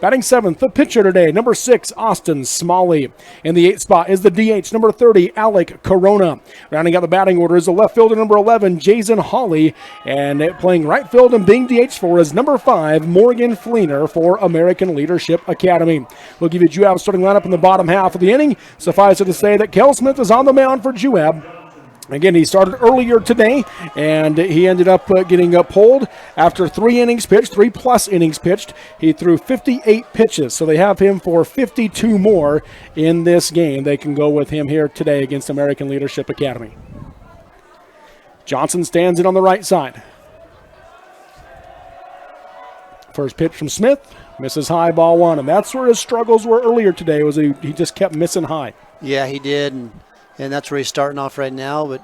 Batting seventh, the pitcher today, number 6, Austin Smalley. In the 8th spot is the DH, number 30, Alec Corona. Rounding out the batting order is the left fielder, number 11, Jason Hawley. And playing right field and being DH for is number 5, Morgan Fleener for American Leadership Academy. We'll give you Juab's starting lineup in the bottom half of the inning. Suffice it to say that Kel Smith is on the mound for Juab. Again, he started earlier today, and he ended up getting pulled after 3 innings pitched, 3+ innings pitched. He threw 58 pitches, so they have him for 52 more in this game. They can go with him here today against American Leadership Academy. Johnson stands in on the right side. First pitch from Smith, misses high, ball 1, and that's where his struggles were earlier today, was he just kept missing high. Yeah, he did, and that's where he's starting off right now, but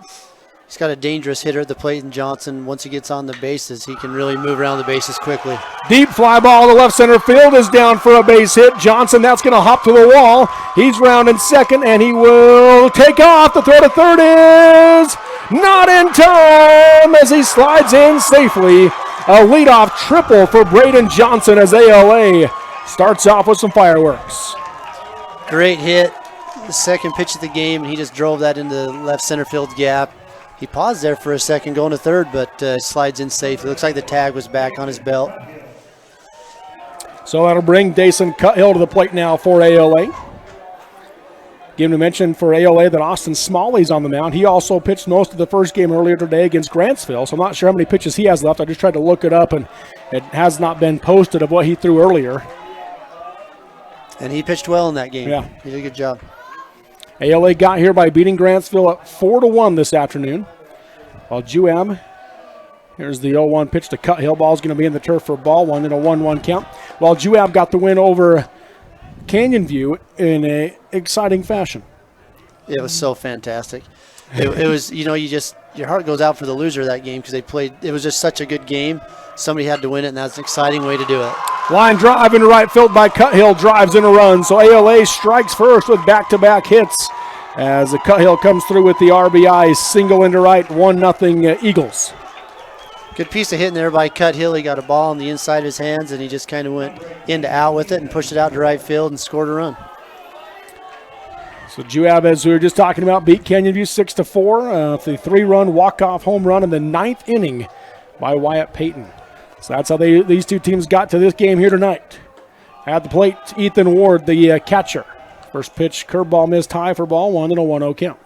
he's got a dangerous hitter at the plate in Johnson. Once he gets on the bases, he can really move around the bases quickly. Deep fly ball to left center field is down for a base hit. Johnson, that's going to hop to the wall. He's rounding second, and he will take off. The throw to third is not in time as he slides in safely. A leadoff triple for Braden Johnson as ALA starts off with some fireworks. Great hit. The second pitch of the game, and he just drove that into the left center field gap. He paused there for a second going to third, but slides in safe. It looks like the tag was back on his belt. So that'll bring Dason Cuthill to the plate now for ALA. Give him a mention for ALA that Austin Smalley's on the mound. He also pitched most of the first game earlier today against Grantsville, so I'm not sure how many pitches he has left. I just tried to look it up, and it has not been posted of what he threw earlier. And he pitched well in that game. Yeah. He did a good job. ALA got here by beating Grantsville at 4-1 this afternoon. While Juab, here's the 0-1 pitch to Cuthill. Ball's going to be in the turf for ball 1 in a 1-1 count. While Juab got the win over Canyon View in an exciting fashion. It was so fantastic. It was, your heart goes out for the loser of that game because it was just such a good game. Somebody had to win it, and that's an exciting way to do it. Line drive into right field by Cuthill, drives in a run. So ALA strikes first with back-to-back hits as the Cuthill comes through with the RBI, single into right, 1-0 Eagles. Good piece of hitting there by Cuthill. He got a ball on the inside of his hands, and he just kind of went in to out with it and pushed it out to right field and scored a run. So Juab, as we were just talking about, beat Canyon View 6-4. The 3-run walk-off home run in the 9th inning by Wyatt Payton. So that's how these two teams got to this game here tonight. At the plate, Ethan Ward, the catcher. First pitch, curveball missed high for ball 1 in a 1-0 count.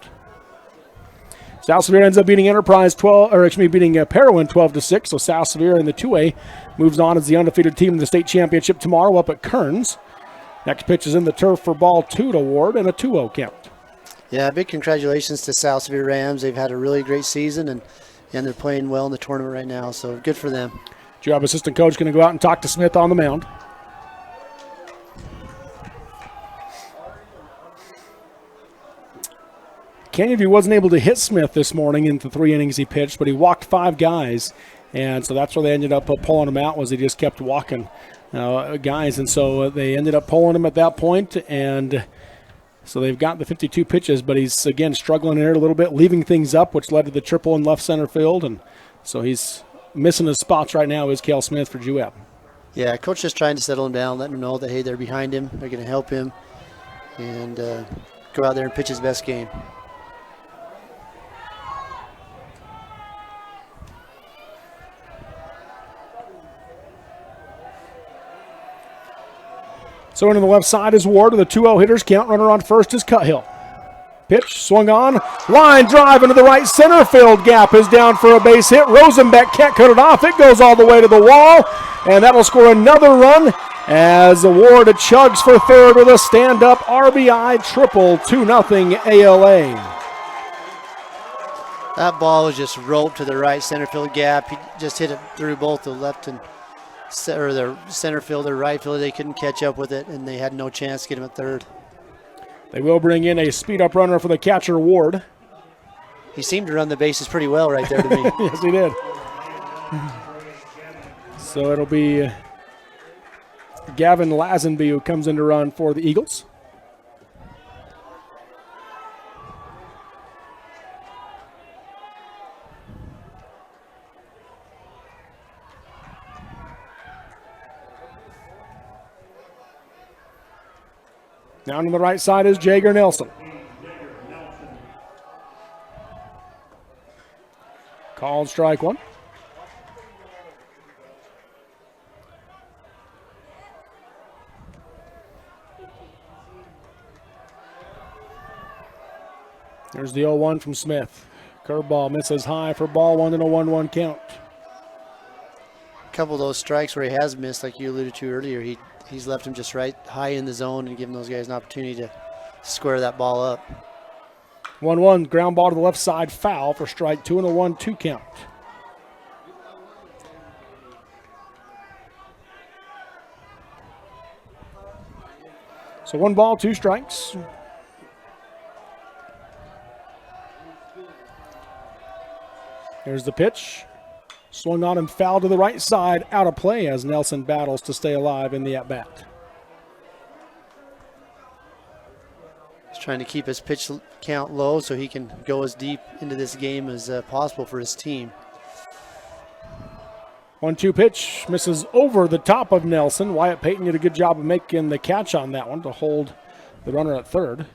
South Severe ends up beating Enterprise beating Parowan 12-6. So South Severe in the 2A moves on as the undefeated team in the state championship tomorrow up at Kearns. Next pitch is in the turf for ball 2 to Ward and a 2-0 count. Yeah, big congratulations to South Severe Rams. They've had a really great season, and they're playing well in the tournament right now, so good for them. Job assistant coach going to go out and talk to Smith on the mound. Canyon View wasn't able to hit Smith this morning in the 3 innings he pitched, but he walked 5 guys, and so that's where they ended up pulling him out, was he just kept walking guys, and so they ended up pulling him at that point, and so they've got the 52 pitches, but he's, again, struggling there a little bit, leaving things up, which led to the triple in left center field, and so he's missing his spots right now is Cale Smith for Juab. Yeah, coach just trying to settle him down, letting him know that, hey, they're behind him, they're going to help him, and go out there and pitch his best game. So into the left side is Ward with a 2-0 hitters count. Runner on first is Cuthill. Pitch, swung on, line drive into the right center field gap is down for a base hit. Rosenbeck can't cut it off. It goes all the way to the wall, and that'll score another run as Ward chugs for third with a stand-up RBI triple, 2-0 ALA. That ball was just roped to the right center field gap. He just hit it through both the left and the center fielder, right fielder. They couldn't catch up with it, and they had no chance to get him at third. They will bring in a speed-up runner for the catcher, Ward. He seemed to run the bases pretty well right there to me. Yes, he did. So it'll be Gavin Lazenby who comes in to run for the Eagles. Down on the right side is Jager Nelson. Called strike one. There's the 0-1 from Smith. Curveball misses high for ball one and a 1-1 count. A couple of those strikes where he has missed, like you alluded to earlier, he's left him just right high in the zone and giving those guys an opportunity to square that ball up. 1-1, ground ball to the left side, foul for strike two and a 1-2 count. So 1 ball, 2 strikes. Here's the pitch. Swung on and fouled to the right side, out of play as Nelson battles to stay alive in the at-bat. He's trying to keep his pitch count low so he can go as deep into this game as possible for his team. 1-2 pitch misses over the top of Nelson. Wyatt Payton did a good job of making the catch on that one to hold the runner at third.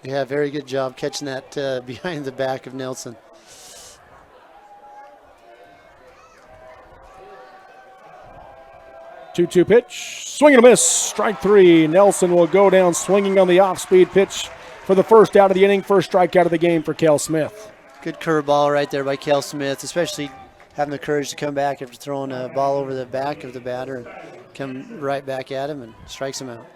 Yeah, very good job catching that behind the back of Nelson. 2-2 pitch, swing and a miss, strike three. Nelson will go down swinging on the off-speed pitch for the first out of the inning, first strikeout of the game for Kel Smith. Good curveball right there by Kel Smith, especially having the courage to come back after throwing a ball over the back of the batter and come right back at him and strikes him out.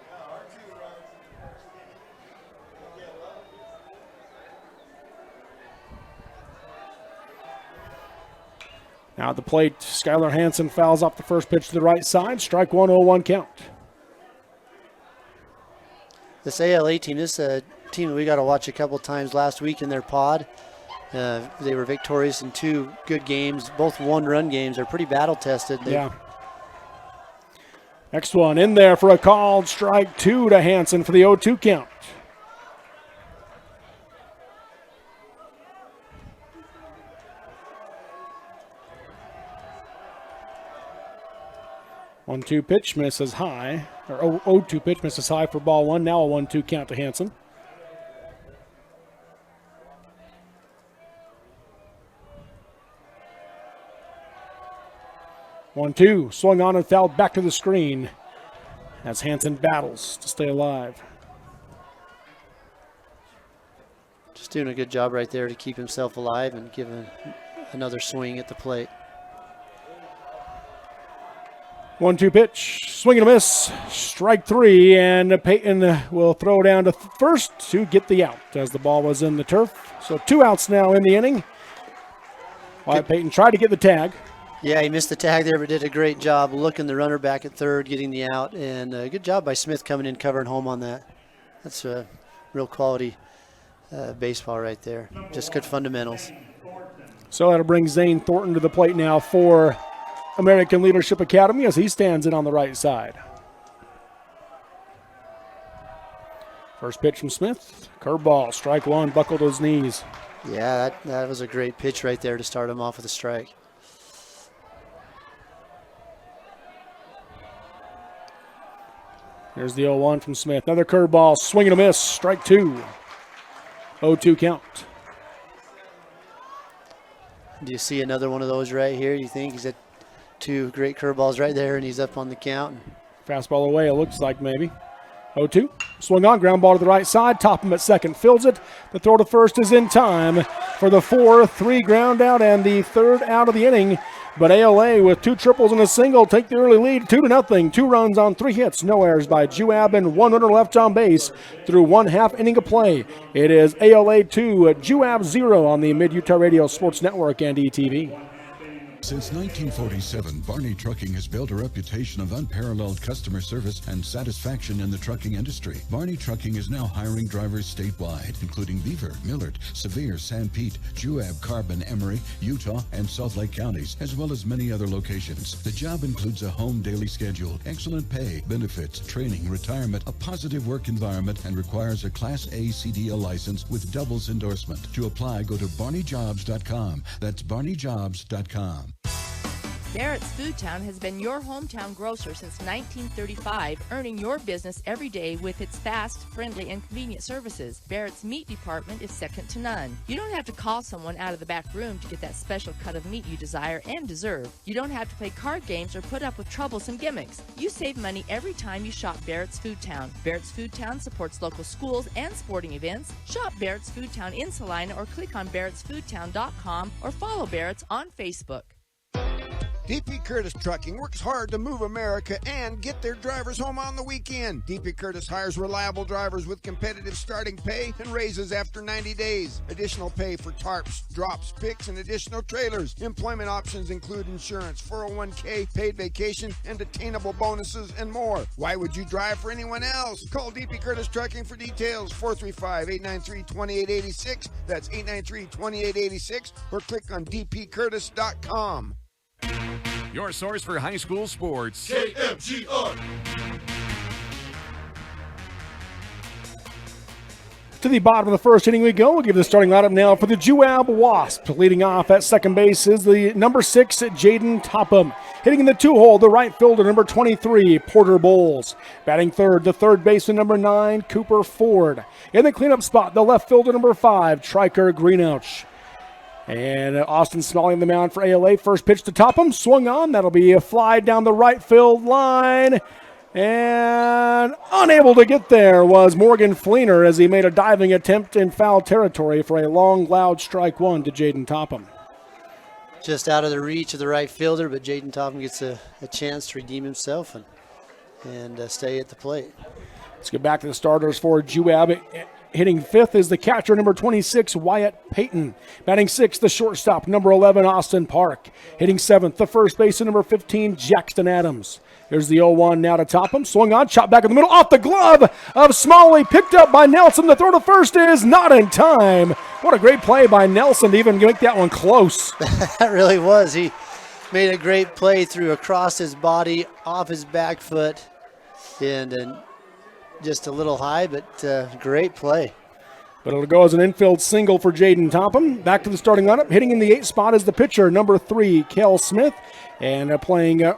Now at the plate, Skylar Hansen fouls off the first pitch to the right side. Strike one, 0-1 count. This ALA team, this team that we got to watch a couple times last week in their pod. They were victorious in 2 good games, both one-run games. They're pretty battle-tested. Yeah. Next one in there for a called strike two to Hansen for the 0-2 count. 1-2 pitch misses high, or 0-2 pitch misses high for ball one. Now a 1-2 count to Hansen. One-two, swung on and fouled back to the screen as Hansen battles to stay alive. Just doing a good job right there to keep himself alive and giving another swing at the plate. 1-2 pitch, swing and a miss, strike three, and Payton will throw down to first to get the out as the ball was in the turf. So 2 outs now in the inning. Wyatt Payton tried to get the tag. Yeah, he missed the tag there, but did a great job looking the runner back at third, getting the out, and a good job by Smith coming in, covering home on that. That's a real quality baseball right there. Just good fundamentals. So that'll bring Zane Thornton to the plate now for American Leadership Academy as he stands in on the right side. First pitch from Smith, curveball, strike one, buckled to his knees. Yeah, that was a great pitch right there to start him off with a strike. Here's the 0-1 from Smith. Another curveball, swing and a miss, strike two. 0-2 count. Do you see another one of those right here? You think he's at 2 great curveballs right there, and he's up on the count. Fastball away, it looks like maybe. 0-2. Swung on, ground ball to the right side. Top him at second, fields it. The throw to first is in time for the 4-3 ground out and the third out of the inning. But ALA with 2 triples and a single take the early lead 2-0. 2 runs on 3 hits, no errors by Juab, and 1 runner left on base through 1/2 inning of play. It is ALA 2, Juab 0 on the Mid-Utah Radio Sports Network and ETV. Since 1947, Barney Trucking has built a reputation of unparalleled customer service and satisfaction in the trucking industry. Barney Trucking is now hiring drivers statewide, including Beaver, Millard, Sevier, San Pete, Juab, Carbon, Emery, Utah, and Salt Lake counties, as well as many other locations. The job includes a home daily schedule, excellent pay, benefits, training, retirement, a positive work environment, and requires a Class A CDL license with doubles endorsement. To apply, go to barneyjobs.com. That's barneyjobs.com. Barrett's Foodtown has been your hometown grocer since 1935, earning your business every day with its fast, friendly, and convenient services. Barrett's meat department is second to none. You don't have to call someone out of the back room to get that special cut of meat you desire and deserve. You don't have to play card games or put up with troublesome gimmicks. You save money every time you shop Barrett's Foodtown. Barrett's Foodtown supports local schools and sporting events. Shop Barrett's Foodtown in Salina or click on barrettsfoodtown.com or follow Barrett's on Facebook. D.P. Curtis Trucking works hard to move America and get their drivers home on the weekend. D.P. Curtis hires reliable drivers with competitive starting pay and raises after 90 days. Additional pay for tarps, drops, picks, and additional trailers. Employment options include insurance, 401k, paid vacation, and attainable bonuses, and more. Why would you drive for anyone else? Call D.P. Curtis Trucking for details, 435-893-2886. That's 893-2886, or click on dpcurtis.com. Your source for high school sports. KMGR. To the bottom of the first inning we go. We'll give the starting lineup now for the Juab Wasps. Leading off at second base is the number 6, Jaden Topham. Hitting in the 2-hole, the right fielder, number 23, Porter Bowles. Batting third, the third baseman, number 9, Cooper Ford. In the cleanup spot, the left fielder, number 5, Triker Greenouch. And Austin Smalley on the mound for ALA. First pitch to Topham, swung on. That'll be a fly down the right field line. And unable to get there was Morgan Fleener as he made a diving attempt in foul territory for a long, loud strike one to Jaden Topham. Just out of the reach of the right fielder, but Jaden Topham gets a chance to redeem himself and stay at the plate. Let's get back to the starters for Juab. Hitting fifth is the catcher, number 26, Wyatt Payton. Batting sixth, the shortstop, number 11, Austin Park. Hitting seventh, the first baseman, number 15, Jackson Adams. Here's the 0-1 now to Topham. Swung on, chopped back in the middle, off the glove of Smalley. Picked up by Nelson. The throw to first is not in time. What a great play by Nelson to even make that one close. That really was. He made a great play through across his body, off his back foot, and just a little high, but great play. But it'll go as an infield single for Jaden Topham. Back to the starting lineup. Hitting in the 8th spot is the pitcher, number 3, Kel Smith. And the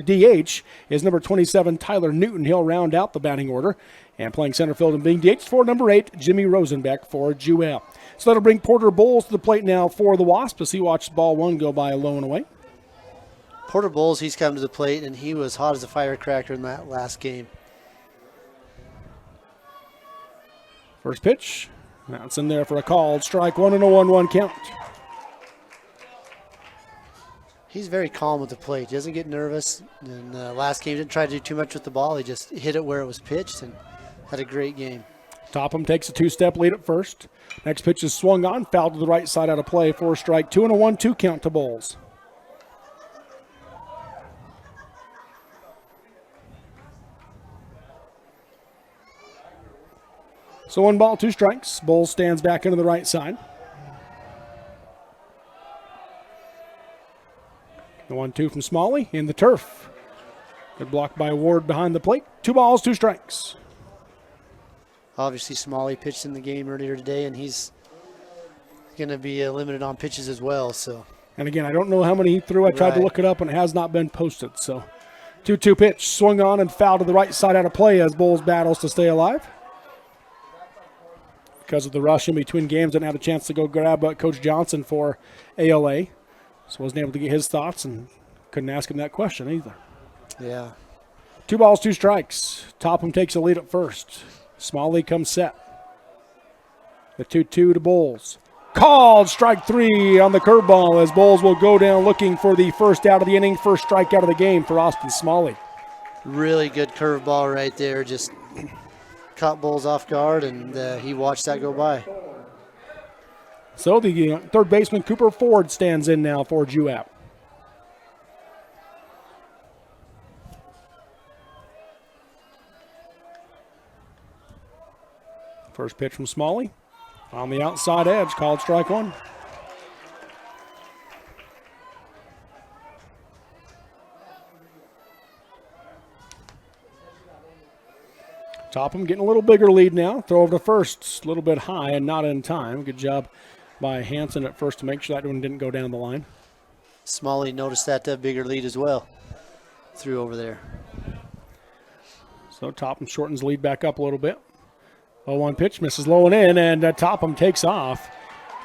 DH is number 27, Tyler Newton. He'll round out the batting order. And playing center field and being DH for number 8, Jimmy Rosenbeck for Juab. So that'll bring Porter Bowles to the plate now for the Wasps as he watched ball one go by low and away. Porter Bowles, he's come to the plate, and he was hot as a firecracker in that last game. First pitch. That's in there for a called strike one and a 1-1 count. He's very calm with the plate. He doesn't get nervous. And last game, didn't try to do too much with the ball. He just hit it where it was pitched and had a great game. Topham takes a 2-step lead at first. Next pitch is swung on, fouled to the right side out of play for a strike. 2 and a 1-2 count to Bowles. So 1 ball, 2 strikes. Bowles stands back into the right side. The 1-2 from Smalley in the turf. Good block by Ward behind the plate. 2 balls, 2 strikes. Obviously, Smalley pitched in the game earlier today, and he's going to be limited on pitches as well. So. And again, I don't know how many he threw. I tried to look it up, and it has not been posted. So 2-2 pitch, swung on and fouled to the right side out of play as Bowles battles to stay alive. Because of the rush in between games, didn't have a chance to go grab Coach Johnson for ALA. So wasn't able to get his thoughts and couldn't ask him that question either. Yeah. 2 balls, 2 strikes. Topham takes a lead at first. Smalley comes set. The 2-2 to Bowles. Called strike 3 on the curveball as Bowles will go down looking for the first out of the inning, first strike out of the game for Austin Smalley. Really good curveball right there. Just caught Bowles off guard, and he watched that go by. So the third baseman, Cooper Ford, stands in now for Juab. First pitch from Smalley. On the outside edge, called strike 1. Topham getting a little bigger lead now. Throw over to first, a little bit high and not in time. Good job by Hanson at first to make sure that one didn't go down the line. Smalley noticed that bigger lead as well. Threw over there. So Topham shortens lead back up a little bit. 0-1 pitch, misses low and in, and Topham takes off.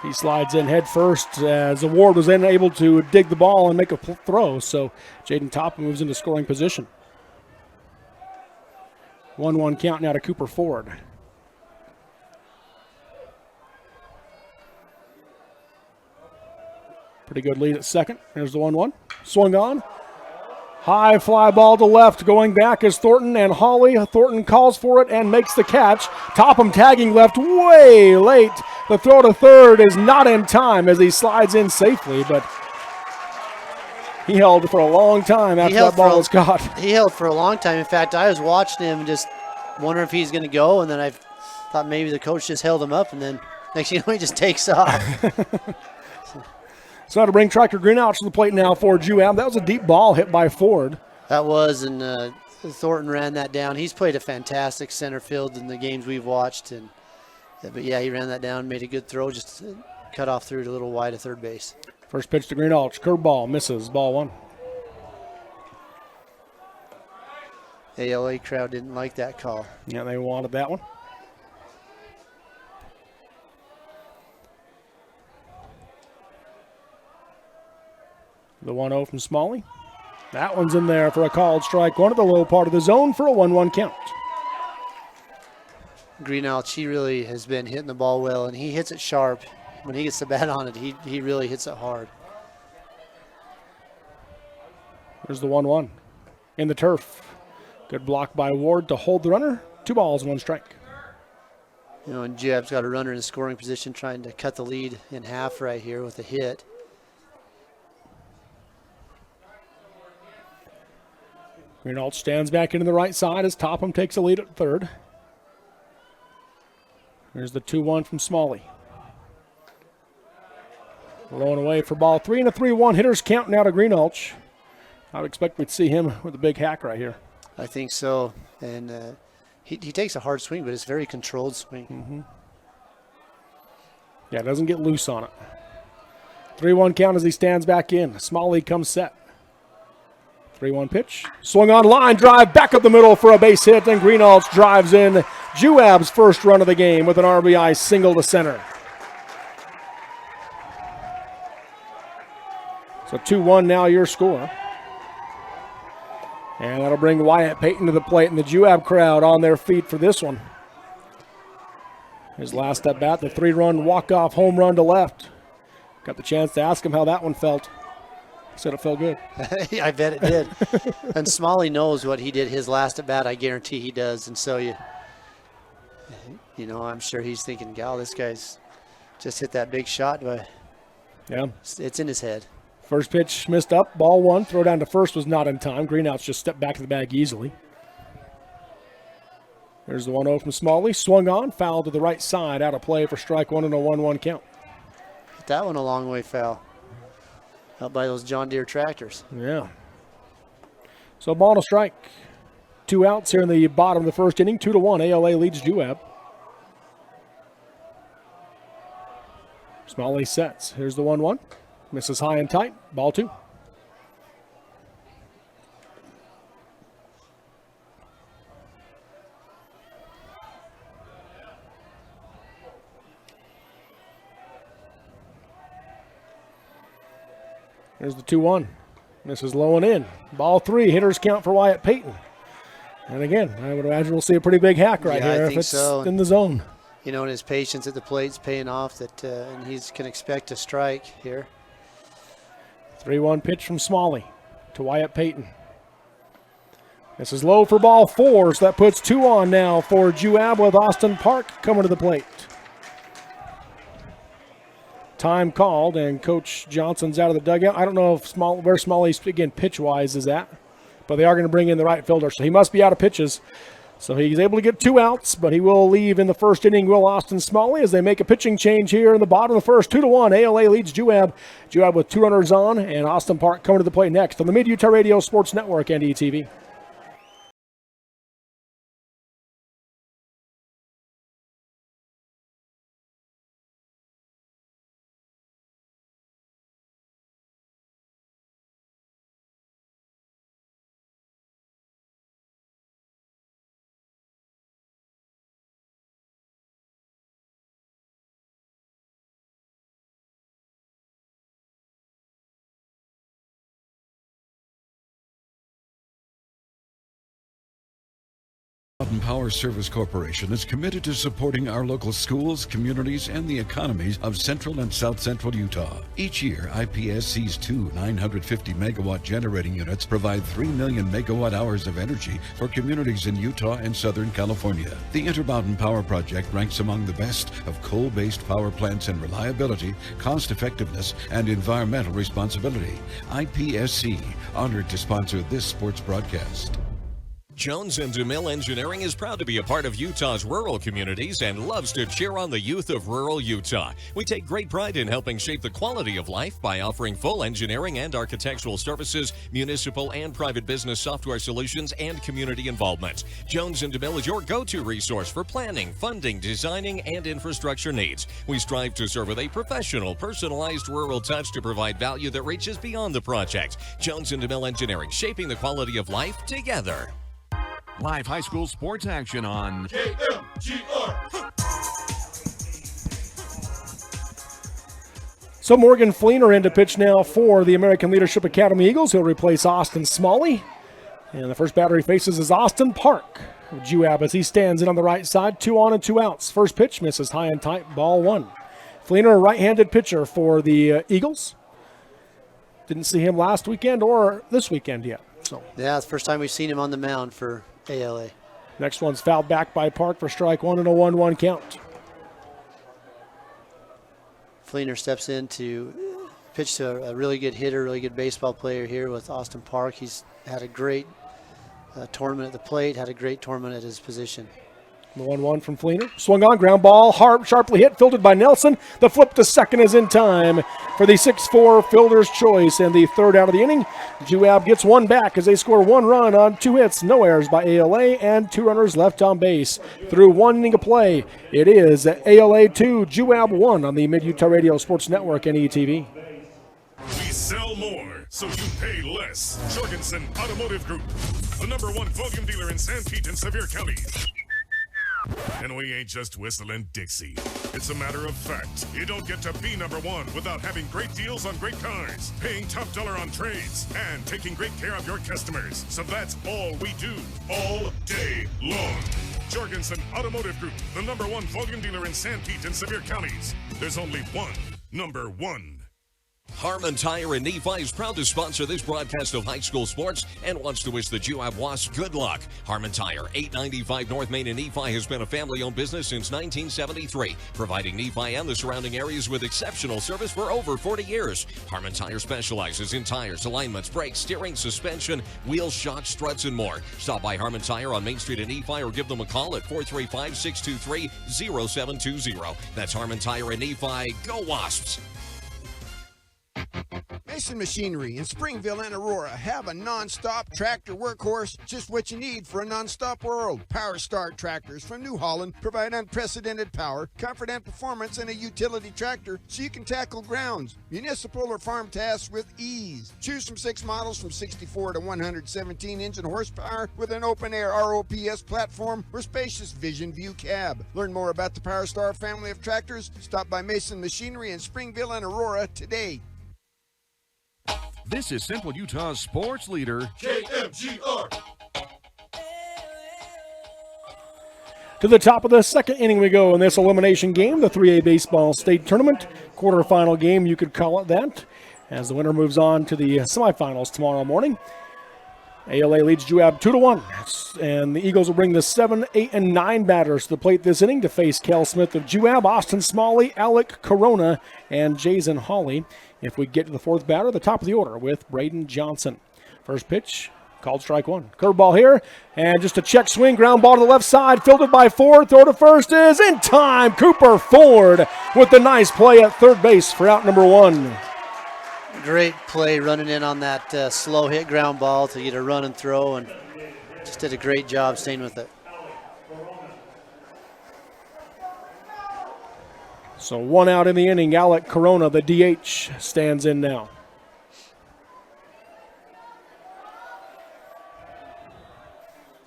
He slides in head first as Ward was then able to dig the ball and make a throw. So Jaden Topham moves into scoring position. 1-1 count now to Cooper Ford. Pretty good lead at second. There's the 1-1. Swung on. High fly ball to left. Going back is Thornton and Hawley. Thornton calls for it and makes the catch. Topham tagging left way late. The throw to third is not in time as he slides in safely, but he held for a long time after that ball was caught. He held for a long time. In fact, I was watching him just wondering if he's going to go, and then I thought maybe the coach just held him up, and then next thing you know, he just takes off. So to bring Tractor Greenouch to the plate now for Juab. That was a deep ball hit by Ford. That was, and Thornton ran that down. He's played a fantastic center field in the games we've watched, and but yeah, he ran that down, made a good throw, just cut off through to a little wide of third base. First pitch to Greenouch, curveball, misses, ball one. ALA crowd didn't like that call. Yeah, they wanted that one. The 1-0 from Smalley. That one's in there for a called strike. One at the low part of the zone for a 1-1 count. Greenouch, he really has been hitting the ball well, and he hits it sharp. When he gets the bat on it, he really hits it hard. There's the 1-1 in the turf. Good block by Ward to hold the runner. 2 balls, 1 strike. You know, and Juab's got a runner in scoring position trying to cut the lead in half right here with a hit. Greenouch stands back into the right side as Topham takes a lead at third. There's the 2-1 from Smalley. Rolling away for ball 3 and a 3-1. Hitters count now to Greenouch. I would expect we'd see him with a big hack right here. I think so. And he takes a hard swing, but it's a very controlled swing. Mm-hmm. Yeah, doesn't get loose on it. 3-1 count as he stands back in. Smalley comes set. 3-1 pitch. Swung on line drive back up the middle for a base hit, and Greenouch drives in Juab's first run of the game with an RBI single to center. So 2-1 now your score. And that'll bring Wyatt Payton to the plate, and the Juab crowd on their feet for this one. His last at bat, the 3-run walk-off home run to left. Got the chance to ask him how that one felt. Said it felt good. I bet it did. And Smalley knows what he did his last at bat. I guarantee he does. And so you know, I'm sure he's thinking, "Gal, this guy's just hit that big shot." But yeah, it's in his head. First pitch missed up, ball 1. Throw down to first was not in time. Greenouch just stepped back to the bag easily. There's the 1-0 from Smalley. Swung on, foul to the right side, out of play for strike 1 and a 1-1 count. Hit that one a long way foul. Out by those John Deere tractors. Yeah. So ball and a strike. 2 outs here in the bottom of the first inning. 2-1. ALA leads Juab. Smalley sets. Here's the 1-1. Misses high and tight. Ball 2. There's the 2-1. Misses low and in. Ball 3. Hitters count for Wyatt Payton. And again, I would imagine we'll see a pretty big hack right here if it's in the zone. You know, and his patience at the plate's paying off, that and he can expect a strike here. 3-1 pitch from Smalley to Wyatt Payton. This is low for ball 4, so that puts 2 on now for Juab with Austin Park coming to the plate. Time called, and Coach Johnson's out of the dugout. I don't know if where Smalley, again, pitch-wise is at, but they are going to bring in the right fielder, so he must be out of pitches. So he's able to get 2 outs, but he will leave in the first inning, will Austin Smalley, as they make a pitching change here in the bottom of the first. 2-1, ALA leads Juab. Juab with 2 runners on, and Austin Park coming to the plate next on the Mid-Utah Radio Sports Network and ETV. Power Service Corporation is committed to supporting our local schools, communities, and the economies of central and south central Utah. Each year, IPSC's two 950 megawatt generating units provide 3 million megawatt hours of energy for communities in Utah and Southern California. The Intermountain Power Project ranks among the best of coal-based power plants in reliability, cost-effectiveness, and environmental responsibility. IPSC, honored to sponsor this sports broadcast. Jones and DeMille Engineering is proud to be a part of Utah's rural communities and loves to cheer on the youth of rural Utah. We take great pride in helping shape the quality of life by offering full engineering and architectural services, municipal and private business software solutions, and community involvement. Jones and DeMille is your go-to resource for planning, funding, designing, and infrastructure needs. We strive to serve with a professional, personalized rural touch to provide value that reaches beyond the project. Jones and DeMille Engineering, shaping the quality of life together. Live high school sports action on KMGR. So Morgan Fleener in to pitch now for the American Leadership Academy Eagles. He'll replace Austin Smalley. And the first batter he faces is Austin Park. Juab as he stands in on the right side. 2 on and 2 outs. First pitch misses high and tight, ball 1. Fleener, a right-handed pitcher for the Eagles. Didn't see him last weekend or this weekend yet. So Yeah, it's the first time we've seen him on the mound for ALA. next one's fouled back by Park for strike 1 and a 1-1 count. Fleener steps in to pitch to a really good hitter, really good baseball player here with Austin Park. He's had a great tournament at the plate, had a great tournament at his position. The 1-1 from Fleener. Swung on, ground ball, sharply hit, fielded by Nelson. The flip to second is in time for the 6-4 fielder's choice, and the third out of the inning. Juab gets one back as they score 1 run on 2 hits, no errors by ALA, and 2 runners left on base. Through 1 inning of play, it is ALA 2, Juab 1 on the Mid-Utah Radio Sports Network and ETV. We sell more, so you pay less. Jorgensen Automotive Group, the #1 volume dealer in San Pete and Sevier counties. And we ain't just whistling Dixie. It's a matter of fact. You don't get to be #1 without having great deals on great cars, paying top dollar on trades, and taking great care of your customers. So that's all we do, all day long. Jorgensen Automotive Group, the #1 volume dealer in San Pete and Sevier counties. There's only one #1. Harmon Tire in Nephi is proud to sponsor this broadcast of high school sports and wants to wish the Juab Wasps good luck. Harmon Tire, 895 North Main in Nephi, has been a family-owned business since 1973, providing Nephi and the surrounding areas with exceptional service for over 40 years. Harmon Tire specializes in tires, alignments, brakes, steering, suspension, wheels, shocks, struts, and more. Stop by Harmon Tire on Main Street in Nephi or give them a call at 435-623-0720. That's Harmon Tire in Nephi. Go Wasps! Mason Machinery in Springville and Aurora have a non-stop tractor workhorse, just what you need for a non-stop world. Power Start tractors from New Holland provide unprecedented power, comfort, and performance in a utility tractor so you can tackle grounds, municipal or farm tasks with ease. Choose from 6 models from 64 to 117 engine horsepower with an open-air ROPS platform or spacious Vision View cab. Learn more about the Power Star family of tractors. Stop by Mason Machinery in Springville and Aurora today. This is Central Utah's sports leader, KMGR. To the top of the second inning we go in this elimination game, the 3A Baseball State Tournament. Quarterfinal game, you could call it that, as the winner moves on to the semifinals tomorrow morning. ALA leads Juab 2-1, and the Eagles will bring the 7, 8, and 9 batters to the plate this inning to face Kel Smith of Juab, Austin Smalley, Alec Corona, and Jason Hawley. If we get to the 4th batter, the top of the order with Braden Johnson. First pitch, called strike 1. Curveball here, and just a check swing, ground ball to the left side, fielded by Ford. Throw to first is in time. Cooper Ford with the nice play at third base for out number 1. Great play running in on that slow hit ground ball to get a run and throw, and just did a great job staying with it. So 1 out in the inning. Alec Corona, the DH, stands in now.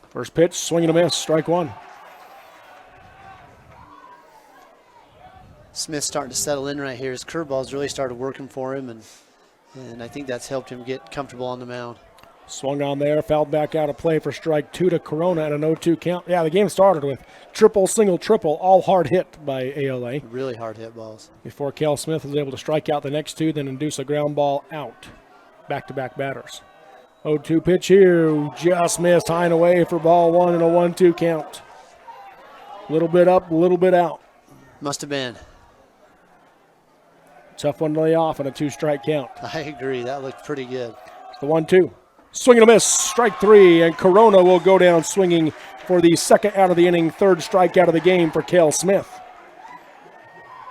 First pitch, swing and a miss, strike 1. Smith's starting to settle in right here. His curveballs really started working for him, and I think that's helped him get comfortable on the mound. Swung on there, fouled back out of play for strike 2 to Corona and an 0-2 count. Yeah, the game started with triple, single, triple, all hard hit by ALA. Really hard hit balls. Before Cal Smith was able to strike out the next 2, then induce a ground ball out. Back-to-back batters. 0-2 pitch here, just missed high and away for ball 1 and a 1-2 count. A little bit up, a little bit out. Must have been. Tough one to lay off on a 2-strike count. I agree. That looked pretty good. The 1-2. Swing and a miss, strike 3, and Corona will go down swinging for the second out of the inning, third strikeout of the game for Cal Smith.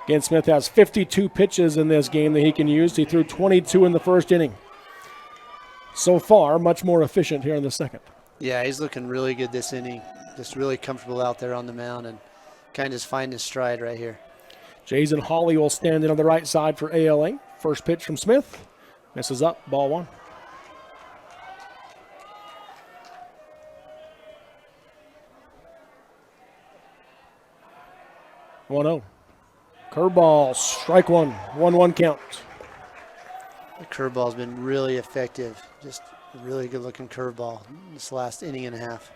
Again, Smith has 52 pitches in this game that he can use. He threw 22 in the first inning. So far, much more efficient here in the second. Yeah, he's looking really good this inning. Just really comfortable out there on the mound and kind of just finding his stride right here. Jason Hawley will stand in on the right side for ALA. First pitch from Smith. Misses up, ball 1. One-0. Curveball, strike 1. 1-1 count. The curveball's been really effective. Just a really good-looking curveball this last inning and a half.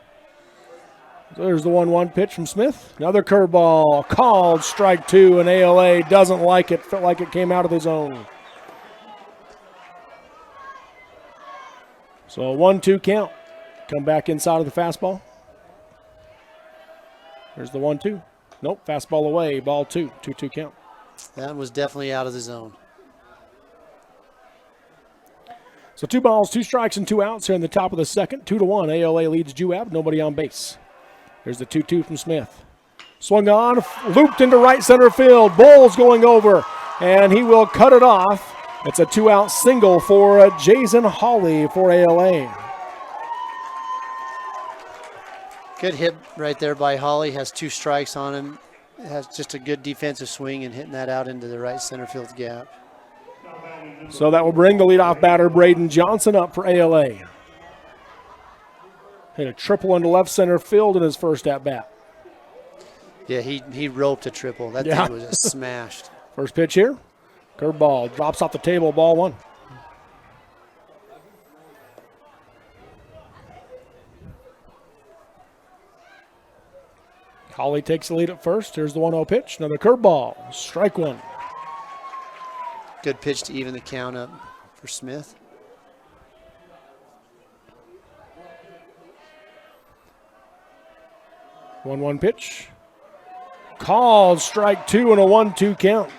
So there's the 1-1 pitch from Smith. Another curveball, called strike 2, and ALA doesn't like it. Felt like it came out of the zone. So a 1-2 count. Come back inside of the fastball. There's the 1-2. Nope, fastball away, ball 2, 2-2 count. That was definitely out of the zone. So 2 balls, 2 strikes, and 2 outs here in the top of the second. 2-1, ALA leads Juab, nobody on base. There's the 2-2 from Smith. Swung on, looped into right center field. Bowles going over, and he will cut it off. It's a 2-out single for Jason Hawley for ALA. Good hit right there by Hawley. Has 2 strikes on him. Has just a good defensive swing and hitting that out into the right center field gap. So that will bring the leadoff batter, Braden Johnson, up for ALA. Hit a triple into left center field in his first at-bat. Yeah, he roped a triple. That thing was just smashed. First pitch here. Curveball drops off the table, ball 1. Hawley takes the lead at first. Here's the 1-0 pitch. Another curveball. Strike 1. Good pitch to even the count up for Smith. One pitch. Called strike 2 and a 1-2 count.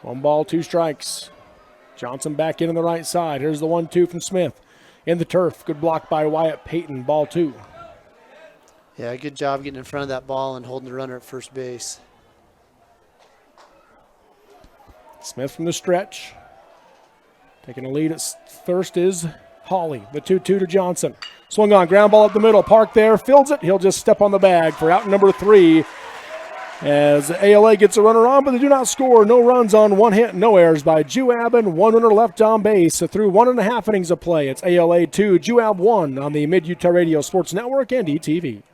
One ball, 2 strikes. Johnson back in on the right side. Here's the 1-2 from Smith. In the turf. Good block by Wyatt Payton. Ball 2. Yeah, good job getting in front of that ball and holding the runner at first base. Smith from the stretch. Taking a lead at first is Hawley. The 2-2 to Johnson. Swung on, ground ball up the middle. Park there, fields it. He'll just step on the bag for out number 3. As ALA gets a runner on, but they do not score. No runs on 1 hit, no errors by Juab, and 1 runner left on base. So through 1.5 innings of play, it's ALA 2, Juab 1 on the Mid-Utah Radio Sports Network and ETV.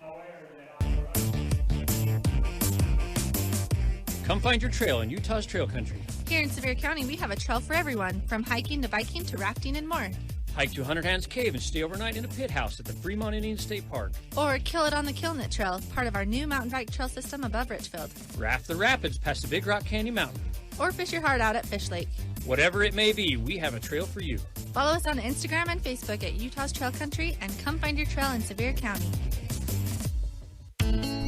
Come find your trail in Utah's Trail Country. Here in Sevier County, we have a trail for everyone, from hiking to biking to rafting and more. Hike to 100 Hands Cave and stay overnight in a pit house at the Fremont Indian State Park. Or kill it on the Killnet Trail, part of our new mountain bike trail system above Richfield. Raft the rapids past the Big Rock Candy Mountain. Or fish your heart out at Fish Lake. Whatever it may be, we have a trail for you. Follow us on Instagram and Facebook at Utah's Trail Country and come find your trail in Sevier County.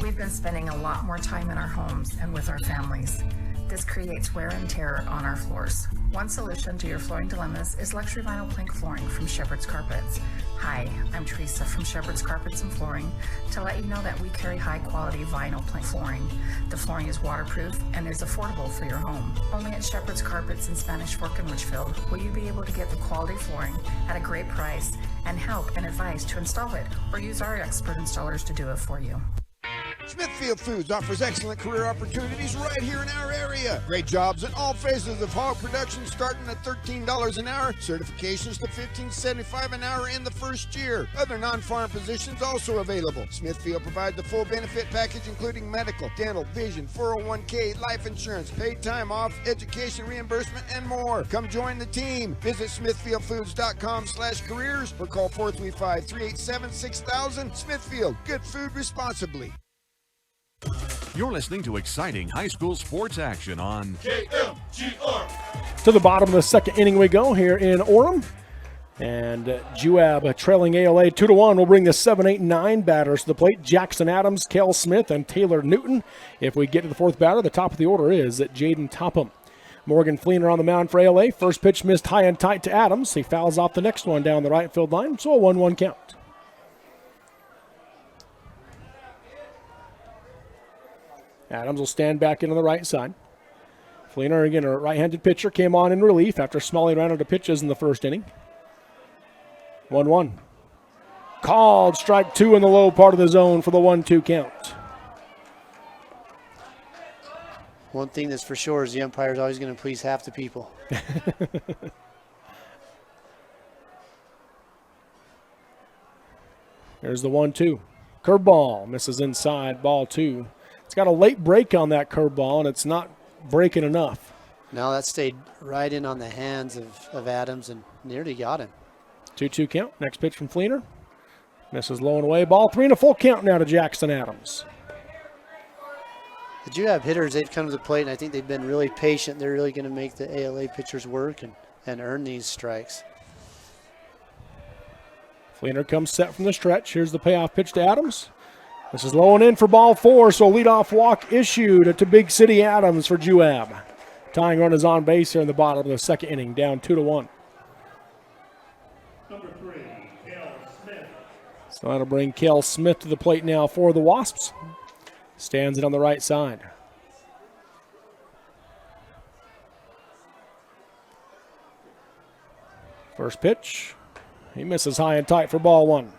We've been spending a lot more time in our homes and with our families. This creates wear and tear on our floors. One solution to your flooring dilemmas is luxury vinyl plank flooring from Shepherd's Carpets. Hi, I'm Teresa from Shepherd's Carpets and Flooring to let you know that we carry high quality vinyl plank flooring. The flooring is waterproof and is affordable for your home. Only at Shepherd's Carpets in Spanish Fork in Richfield will you be able to get the quality flooring at a great price and help and advice to install it or use our expert installers to do it for you. Smithfield Foods offers excellent career opportunities right here in our area. Great jobs in all phases of hog production starting at $13 an hour, certifications to $15.75 an hour in the first year. Other non-farm positions also available. Smithfield provides the full benefit package including medical, dental, vision, 401k, life insurance, paid time off, education reimbursement, and more. Come join the team. Visit smithfieldfoods.com/careers or call 435-387-6000. Smithfield, good food responsibly. You're listening to exciting high school sports action on KMGR. To the bottom of the second inning we go here in Orem. And Juab trailing ALA 2-1 will bring the 7, 8, 9 batters to the plate. Jackson Adams, Kel Smith, and Taylor Newton. If we get to the fourth batter, the top of the order is Jaden Topham. Morgan Fleener on the mound for ALA. First pitch missed high and tight to Adams. He fouls off the next one down the right field line, so a 1-1 count. Adams will stand back in on the right side. Fleener, again, a right-handed pitcher, came on in relief after Smalley ran out of pitches in the first inning. 1-1. Called strike two in the low part of the zone for the 1-2 count. One thing that's for sure is the umpire's always going to please half the people. There's the 1-2. Curveball misses inside, ball two. It's got a late break on that curveball, and it's not breaking enough. No, that stayed right in on the hands of Adams and nearly got him. 2-2 count. Next pitch from Fleener. Misses low and away. Ball three and a full count now to Jackson Adams. The Juab hitters, they've come to the plate, and I think they've been really patient. They're really going to make the ALA pitchers work and earn these strikes. Fleener comes set from the stretch. Here's the payoff pitch to Adams. This is low and in for ball four, so leadoff walk issued to Big City Adams for Juab. Tying run is on base here in the bottom of the second inning, down 2-1. Number 3, Kel Smith. So that'll bring Kel Smith to the plate now for the Wasps. Stands it on the right side. First pitch. He misses high and tight for ball one.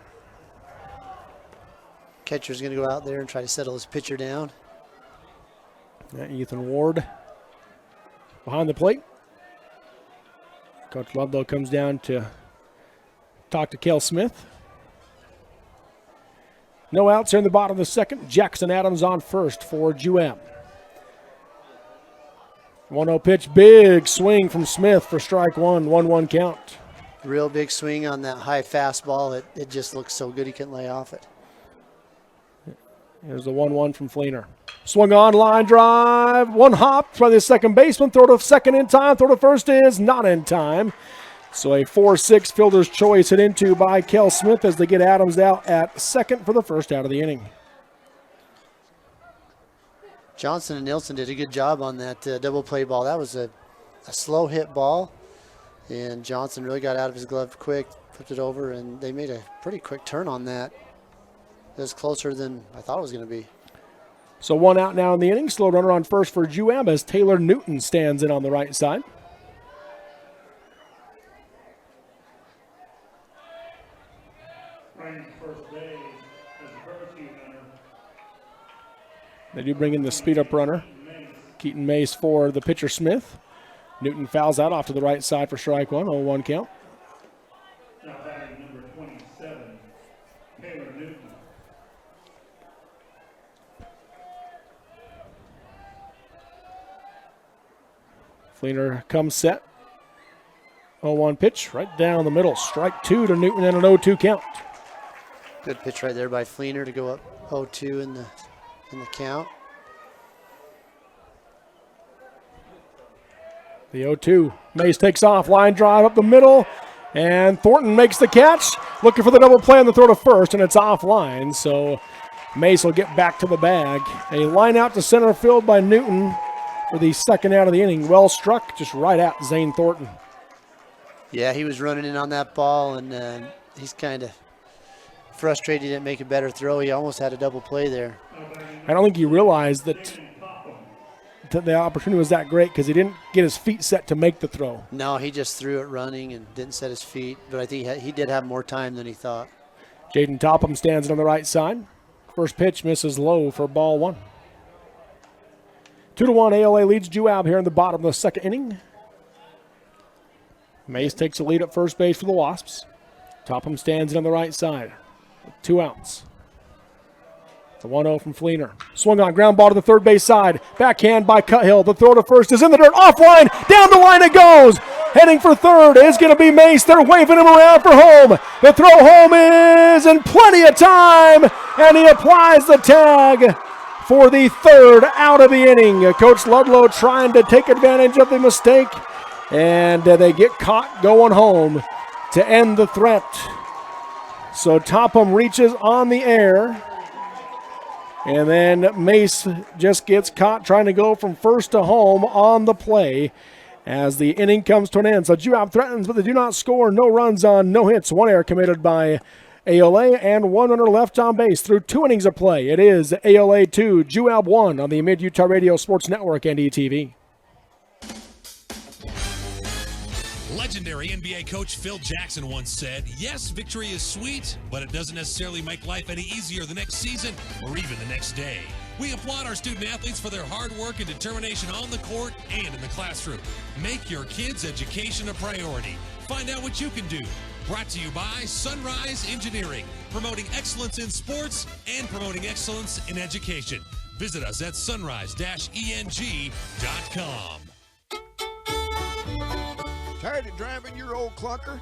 Catcher's going to go out there and try to settle his pitcher down. Ethan Ward behind the plate. Coach Ludlow comes down to talk to Kel Smith. No outs here in the bottom of the second. Jackson Adams on first for Juab. 1-0 pitch, big swing from Smith for strike one, 1-1 count. Real big swing on that high fastball. It just looks so good he couldn't lay off it. Here's the 1-1 from Fleener. Swung on, line drive, one hop by the second baseman. Throw to second in time, throw to first is not in time. So a 4-6 fielder's choice hit into by Kel Smith as they get Adams out at second for the first out of the inning. Johnson and Nilsson did a good job on that double play ball. That was a slow hit ball, and Johnson really got out of his glove quick, flipped it over, and they made a pretty quick turn on that. It was closer than I thought it was going to be. So one out now in the inning. Slow runner on first for Juab as Taylor Newton stands in on the right side. They do bring in the speed-up runner, Keaton Mace for the pitcher Smith. Newton fouls out off to the right side for strike one, 0-1 count. Now batting number 27, Taylor Newton. Fleener comes set. 0-1 pitch right down the middle. Strike two to Newton and an 0-2 count. Good pitch right there by Fleener to go up 0-2 in the count. The 0-2. Mays takes off. Line drive up the middle. And Thornton makes the catch. Looking for the double play on the throw to first, and it's offline. So Mace will get back to the bag. A line out to center field by Newton for the second out of the inning. Well struck, just right at Zane Thornton. Yeah, he was running in on that ball, and he's kind of frustrated he didn't make a better throw. He almost had a double play there. I don't think he realized that the opportunity was that great because he didn't get his feet set to make the throw. No, he just threw it running and didn't set his feet, but I think he did have more time than he thought. Jaden Topham stands on the right side. First pitch misses low for ball 1. 2-1, ALA leads Juab here in the bottom of the second inning. Mace takes the lead at first base for the Wasps. Topham stands in on the right side with 2 outs. The 1-0 from Fleener. Swung on, ground ball to the third base side. Backhand by Cuthill. The throw to first is in the dirt. Offline, down the line it goes. Heading for third is going to be Mace. They're waving him around for home. The throw home is in plenty of time, and he applies the tag for the third out of the inning. Coach Ludlow trying to take advantage of the mistake, and they get caught going home to end the threat. So Topham reaches on the air. And then Mace just gets caught trying to go from first to home on the play as the inning comes to an end. So Juab threatens, but they do not score. No runs on no hits. 1 error committed by ALA and 1 runner left on base through 2 innings of play. It is ALA 2, Juab 1 on the Mid-Utah Radio Sports Network and ETV. Legendary NBA coach Phil Jackson once said, yes, victory is sweet, but it doesn't necessarily make life any easier the next season or even the next day. We applaud our student athletes for their hard work and determination on the court and in the classroom. Make your kids' education a priority. Find out what you can do. Brought to you by Sunrise Engineering, promoting excellence in sports and promoting excellence in education. Visit us at sunrise-eng.com. Tired of driving your old clunker?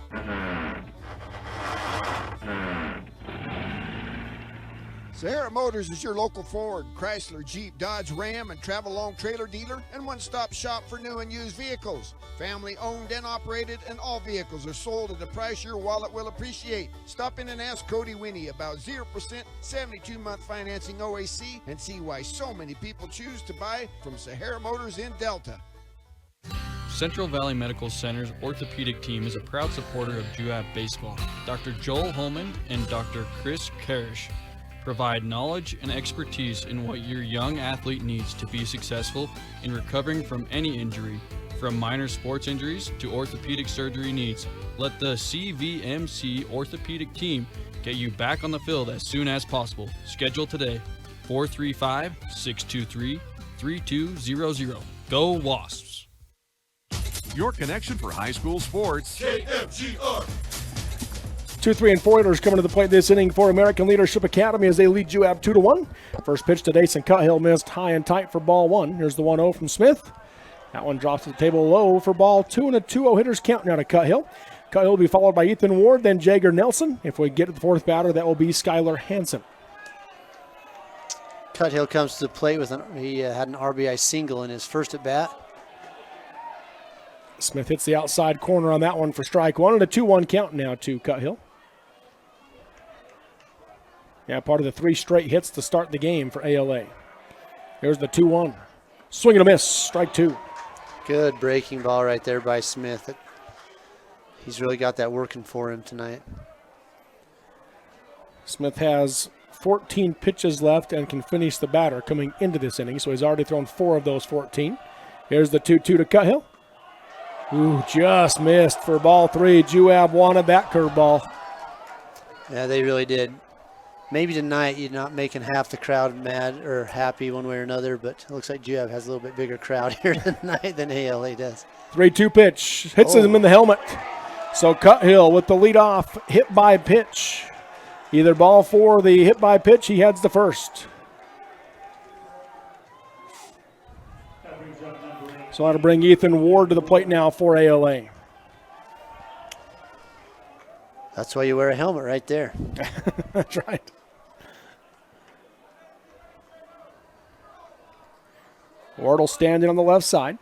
Sahara Motors is your local Ford, Chrysler, Jeep, Dodge, Ram, and travel-long trailer dealer and one-stop shop for new and used vehicles. Family-owned and operated, and all vehicles are sold at a price your wallet will appreciate. Stop in and ask Cody Winnie about 0% 72-month financing OAC and see why so many people choose to buy from Sahara Motors in Delta. Central Valley Medical Center's orthopedic team is a proud supporter of Juab baseball. Dr. Joel Holman and Dr. Chris Karish provide knowledge and expertise in what your young athlete needs to be successful in recovering from any injury, from minor sports injuries to orthopedic surgery needs. Let the CVMC orthopedic team get you back on the field as soon as possible. Schedule today, 435-623-3200. Go Wasps! Your connection for high school sports. KFGR. 2, 3, and 4 hitters coming to the plate this inning for American Leadership Academy as they lead Juab 2-1. First pitch to Dason Cuthill missed high and tight for ball 1. Here's the 1-0 from Smith. That one drops to the table low for ball 2, and a 2-0 hitters count now to Cuthill. Cuthill will be followed by Ethan Ward, then Jagger Nelson. If we get to the 4th batter, that will be Skylar Hansen. Cuthill comes to the plate with he had an RBI single in his first at bat. Smith hits the outside corner on that one for strike 1, and a 2-1 count now to Cuthill. Yeah, part of the 3 straight hits to start the game for ALA. Here's the 2-1. Swing and a miss, strike 2. Good breaking ball right there by Smith. He's really got that working for him tonight. Smith has 14 pitches left and can finish the batter coming into this inning, so he's already thrown 4 of those 14. Here's the 2-2 to Cuthill. Ooh, just missed for ball 3. Juab wanted that curveball. Yeah, they really did. Maybe tonight you're not making half the crowd mad or happy one way or another, but it looks like Juab has a little bit bigger crowd here tonight than ALA does. 3-2 pitch. Hits him in the helmet. So Cuthill with the leadoff hit by pitch. Either ball 4 or the hit by pitch, he heads to first. So that'll bring Ethan Ward to the plate now for ALA. That's why you wear a helmet right there. That's right. Ward will stand in on the left side.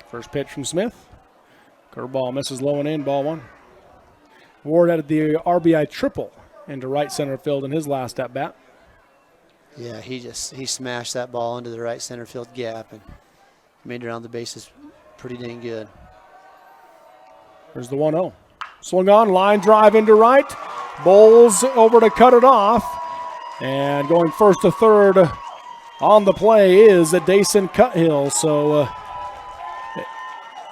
First pitch from Smith. Curveball misses low and in, ball 1. Ward had the RBI triple into right center field in his last at bat. Yeah, he smashed that ball into the right center field gap and made it around the bases pretty dang good. There's the 1-0. Swung on, line drive into right. Bowles over to cut it off. And going first to third on the play is Dason Cuthill. So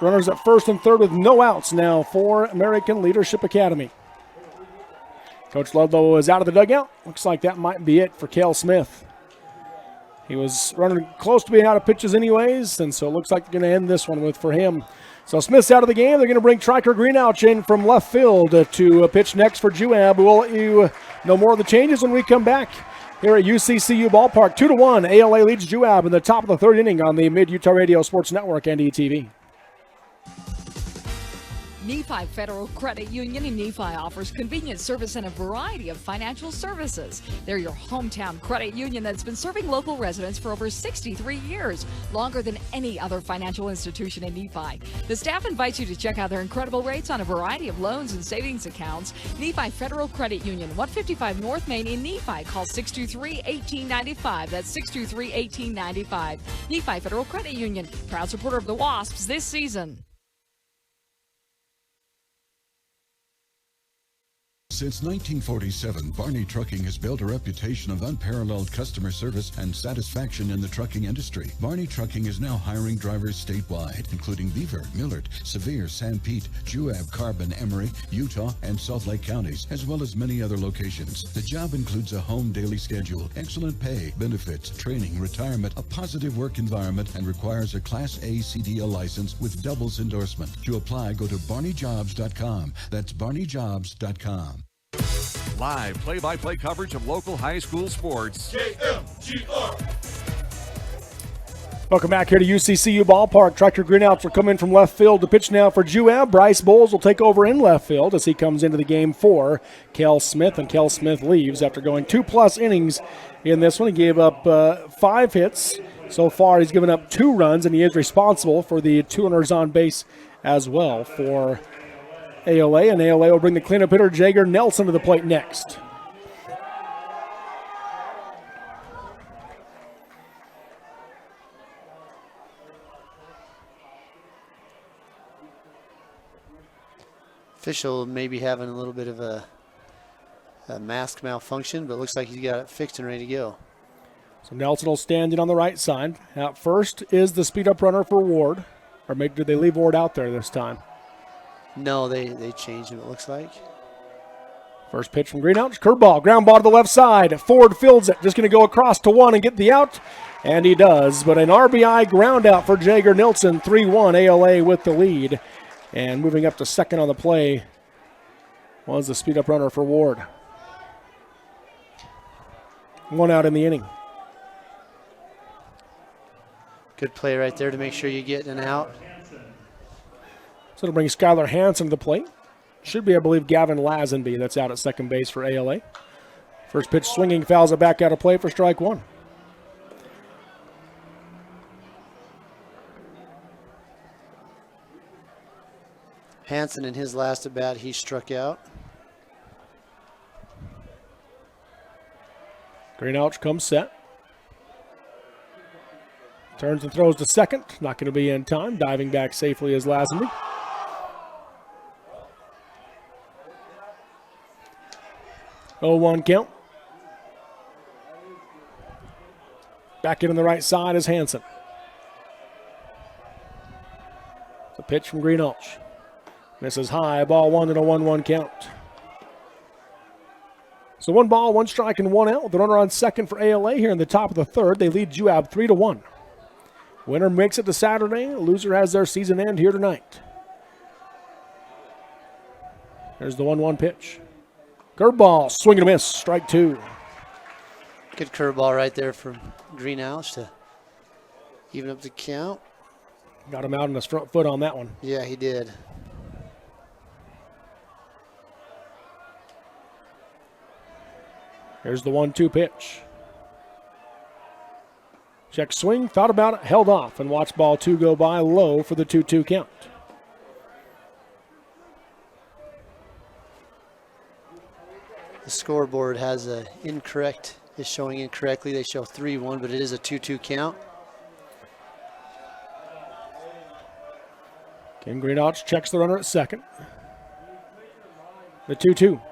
runners at first and third with no outs now for American Leadership Academy. Coach Ludlow is out of the dugout. Looks like that might be it for Cale Smith. He was running close to being out of pitches anyways, and so it looks like they're going to end this one with for him. So Smith's out of the game. They're going to bring Triker Greenouch in from left field to pitch next for Juab. We'll let you know more of the changes when we come back here at UCCU Ballpark. 2-1, ALA leads Juab in the top of the third inning on the Mid-Utah Radio Sports Network and ETV. Nephi Federal Credit Union in Nephi offers convenient service and a variety of financial services. They're your hometown credit union that's been serving local residents for over 63 years, longer than any other financial institution in Nephi. The staff invites you to check out their incredible rates on a variety of loans and savings accounts. Nephi Federal Credit Union, 155 North Main in Nephi. Call 623-1895. That's 623-1895. Nephi Federal Credit Union, proud supporter of the Wasps this season. Since 1947, Barney Trucking has built a reputation of unparalleled customer service and satisfaction in the trucking industry. Barney Trucking is now hiring drivers statewide, including Beaver, Millard, Sevier, San Pete, Juab, Carbon, Emery, Utah, and Salt Lake counties, as well as many other locations. The job includes a home daily schedule, excellent pay, benefits, training, retirement, a positive work environment, and requires a Class A CDL license with doubles endorsement. To apply, go to barneyjobs.com. That's barneyjobs.com. Live play-by-play coverage of local high school sports. KMGR. Welcome back here to UCCU Ballpark. Tractor Greenouts will come in from left field to pitch now for Juab. Bryce Bowles will take over in left field as he comes into the game for Cale Smith, and Cale Smith leaves after going 2+ innings in this one. He gave up 5 hits. So far, he's given up 2 runs, and he is responsible for the 2 runners on base as well for ALA, and ALA will bring the cleanup hitter Jager Nelson to the plate next. Official may be having a little bit of a mask malfunction, but looks like he's got it fixed and ready to go. So Nelson will stand in on the right side. Out first is the speed-up runner for Ward. Or maybe did they leave Ward out there this time? No, they changed him, it looks like. First pitch from Greenouch, curveball, ground ball to the left side. Ford fields it, just going to go across to 1 and get the out, and he does. But an RBI ground out for Jager Nelson, 3-1, ALA with the lead. And moving up to second on the play was the speed-up runner for Ward. 1 out in the inning. Good play right there to make sure you get an out. So it'll bring Skylar Hansen to the plate. Should be, I believe, Gavin Lazenby that's out at second base for ALA. First pitch swinging, fouls it back out of play for strike 1. Hansen in his last at bat, he struck out. Greenouch comes set. Turns and throws to second. Not going to be in time. Diving back safely is Lazenby. 0-1 count. Back in on the right side is Hansen. The pitch from Greenouch. Misses high, ball 1 and a 1-1 count. So 1 ball, 1 strike, and 1 out. The runner on second for ALA here in the top of the third. They lead Juab 3-1. Winner makes it to Saturday. Loser has their season end here tonight. There's the 1-1 pitch. Curveball, swing and a miss, strike 2. Good curveball right there from Greenhouse to even up the count. Got him out on his front foot on that one. Yeah, he did. Here's the 1-2 pitch. Check swing, thought about it, held off, and watched ball 2 go by low for the 2-2 count. The scoreboard has a incorrect, is showing incorrectly. They show 3-1, but it is a 2-2 count. Ken Greenouch checks the runner at second. The 2-2.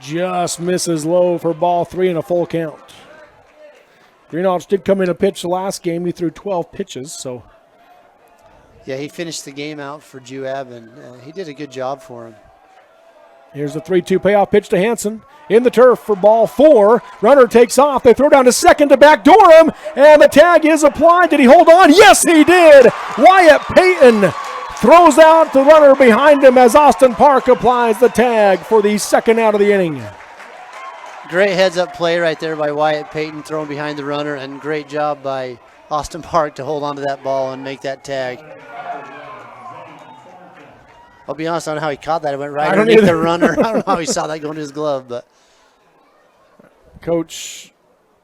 Just misses low for ball 3 and a full count. Greenouch did come in a pitch the last game. He threw 12 pitches, so. Yeah, he finished the game out for Juab, and he did a good job for him. Here's the 3-2 payoff pitch to Hansen. In the turf for ball 4. Runner takes off. They throw down to second to backdoor him, and the tag is applied. Did he hold on? Yes, he did. Wyatt Payton throws out the runner behind him as Austin Park applies the tag for the second out of the inning. Great heads-up play right there by Wyatt Payton, throwing behind the runner, and great job by Austin Park to hold on to that ball and make that tag. I'll be honest, I don't know how he caught that. It went right underneath the runner. I don't know how he saw that go into his glove, but Coach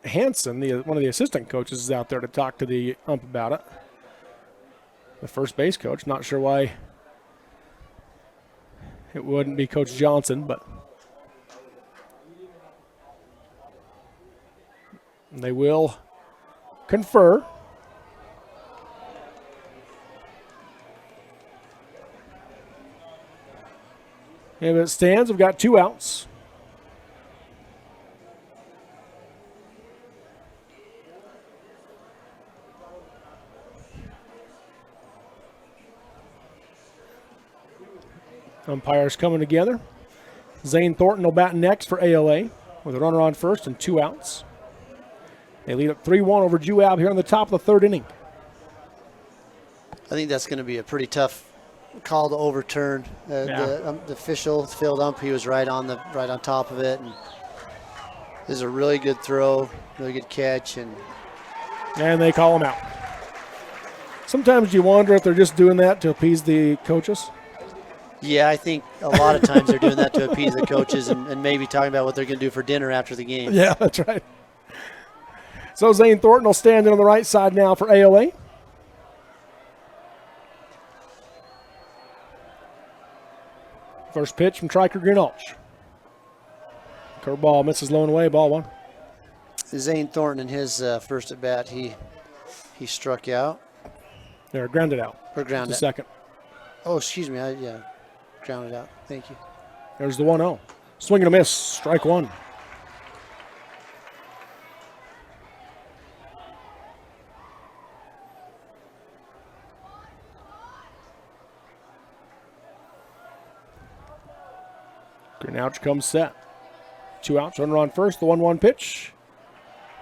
Hansen, one of the assistant coaches, is out there to talk to the ump about it. The first base coach, not sure why it wouldn't be Coach Johnson, but they will confer. If it stands, we've got 2 outs. Umpires coming together. Zane Thornton will bat next for ALA with a runner on first and 2 outs. They lead up 3-1 over Juab here on the top of the third inning. I think that's going to be a pretty tough call to overturn. The official field ump, he was right on top of it, and this is a really good throw, really good catch, and they call him out. Sometimes you wonder if they're just doing that to appease the coaches. Yeah, I think a lot of times they're doing that to appease the coaches and maybe talking about what they're going to do for dinner after the game. Yeah, that's right. So Zane Thornton will stand in on the right side now for ALA. First pitch from Triker Greenalch. Curveball misses low and away, ball 1. Zane Thornton in his first at bat, he struck out. They're grounded out. Or grounded. Second. Oh, excuse me. Grounded out. Thank you. There's the 1-0. Swing and a miss. Strike 1. Greenouch comes set. 2 outs, runner on first, the 1-1 pitch.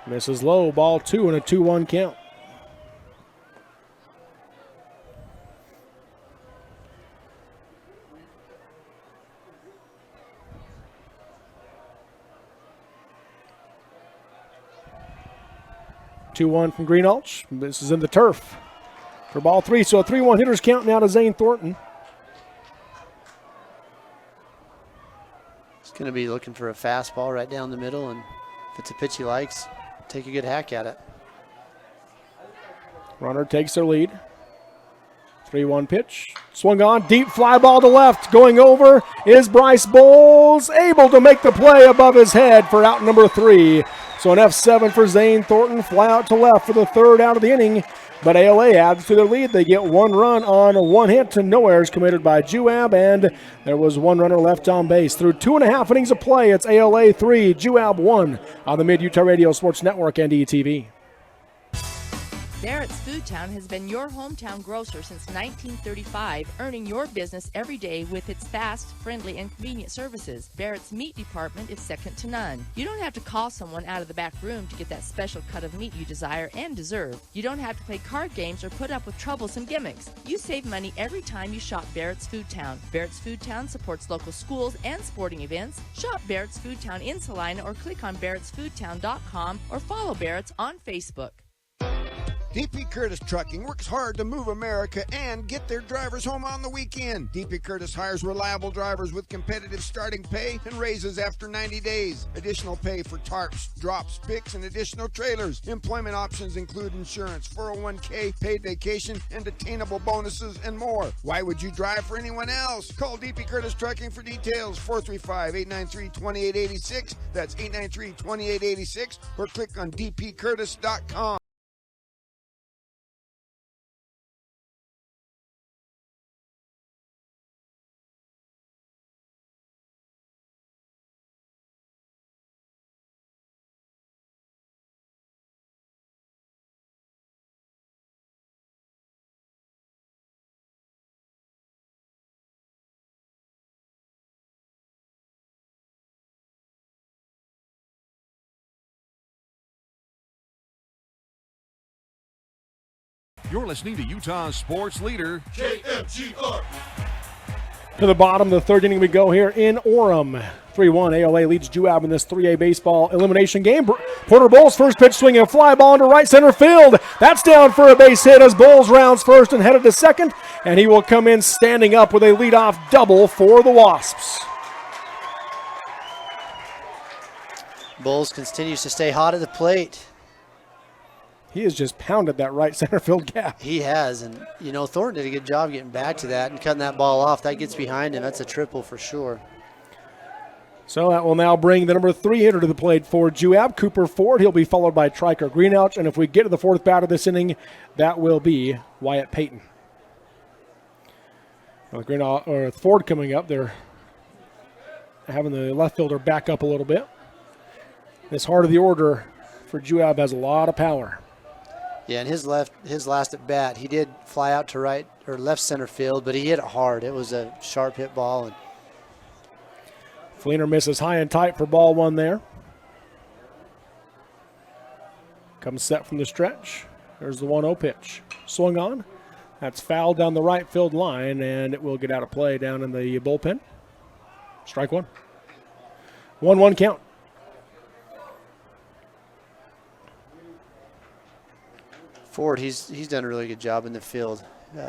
Misses low, ball 2 and a 2-1 count. Two-one from Greenalch. This is in the turf for ball 3. So a 3-1 hitters count now to Zane Thornton. Going to be looking for a fastball right down the middle, and if it's a pitch he likes, take a good hack at it. Runner takes their lead. 3-1 pitch. Swung on, deep fly ball to left. Going over is Bryce Bowles, able to make the play above his head for out number 3. So an F7 for Zane Thornton, fly out to left for the third out of the inning. But ALA adds to their lead. They get 1 run on 1 hit to no errors committed by Juab, and there was 1 runner left on base. Through 2.5 innings of play, it's ALA 3, Juab 1 on the Mid-Utah Radio Sports Network and ETV. Barrett's Foodtown has been your hometown grocer since 1935, earning your business every day with its fast, friendly, and convenient services. Barrett's meat department is second to none. You don't have to call someone out of the back room to get that special cut of meat you desire and deserve. You don't have to play card games or put up with troublesome gimmicks. You save money every time you shop Barrett's Foodtown. Barrett's Foodtown supports local schools and sporting events. Shop Barrett's Foodtown in Salina or click on barrettsfoodtown.com or follow Barrett's on Facebook. DP Curtis Trucking works hard to move America and get their drivers home on the weekend. DP Curtis hires reliable drivers with competitive starting pay and raises after 90 days. Additional pay for tarps, drops, picks, and additional trailers. Employment options include insurance, 401k, paid vacation, and attainable bonuses, and more. Why would you drive for anyone else? Call DP Curtis Trucking for details, 435-893-2886. That's 893-2886, or click on dpcurtis.com. You're listening to Utah's sports leader, KFGR. To the bottom of the third inning we go here in Orem. 3-1, ALA leads Juab in this 3A baseball elimination game. Porter Bowles, first pitch swinging a fly ball into right center field. That's down for a base hit as Bowles rounds first and headed to second, and he will come in standing up with a leadoff double for the Wasps. Bowles continues to stay hot at the plate. He has just pounded that right center field gap. He has, and you know, Thornton did a good job getting back to that and cutting that ball off. That gets behind him. That's a triple for sure. So that will now bring the number 3 hitter to the plate for Juab, Cooper Ford. He'll be followed by Triker Greenouch, and if we get to the fourth batter this inning, that will be Wyatt Payton. Well, Ford coming up, they're having the left fielder back up a little bit. This heart of the order for Juab has a lot of power. Yeah, and his last at bat, he did fly out to right or left center field, but he hit it hard. It was a sharp hit ball. And Fleener misses high and tight for ball one there. Comes set from the stretch. There's the 1-0 pitch. Swung on. That's fouled down the right field line, and it will get out of play down in the bullpen. Strike one. 1-1 count. Ford, he's done a really good job in the field.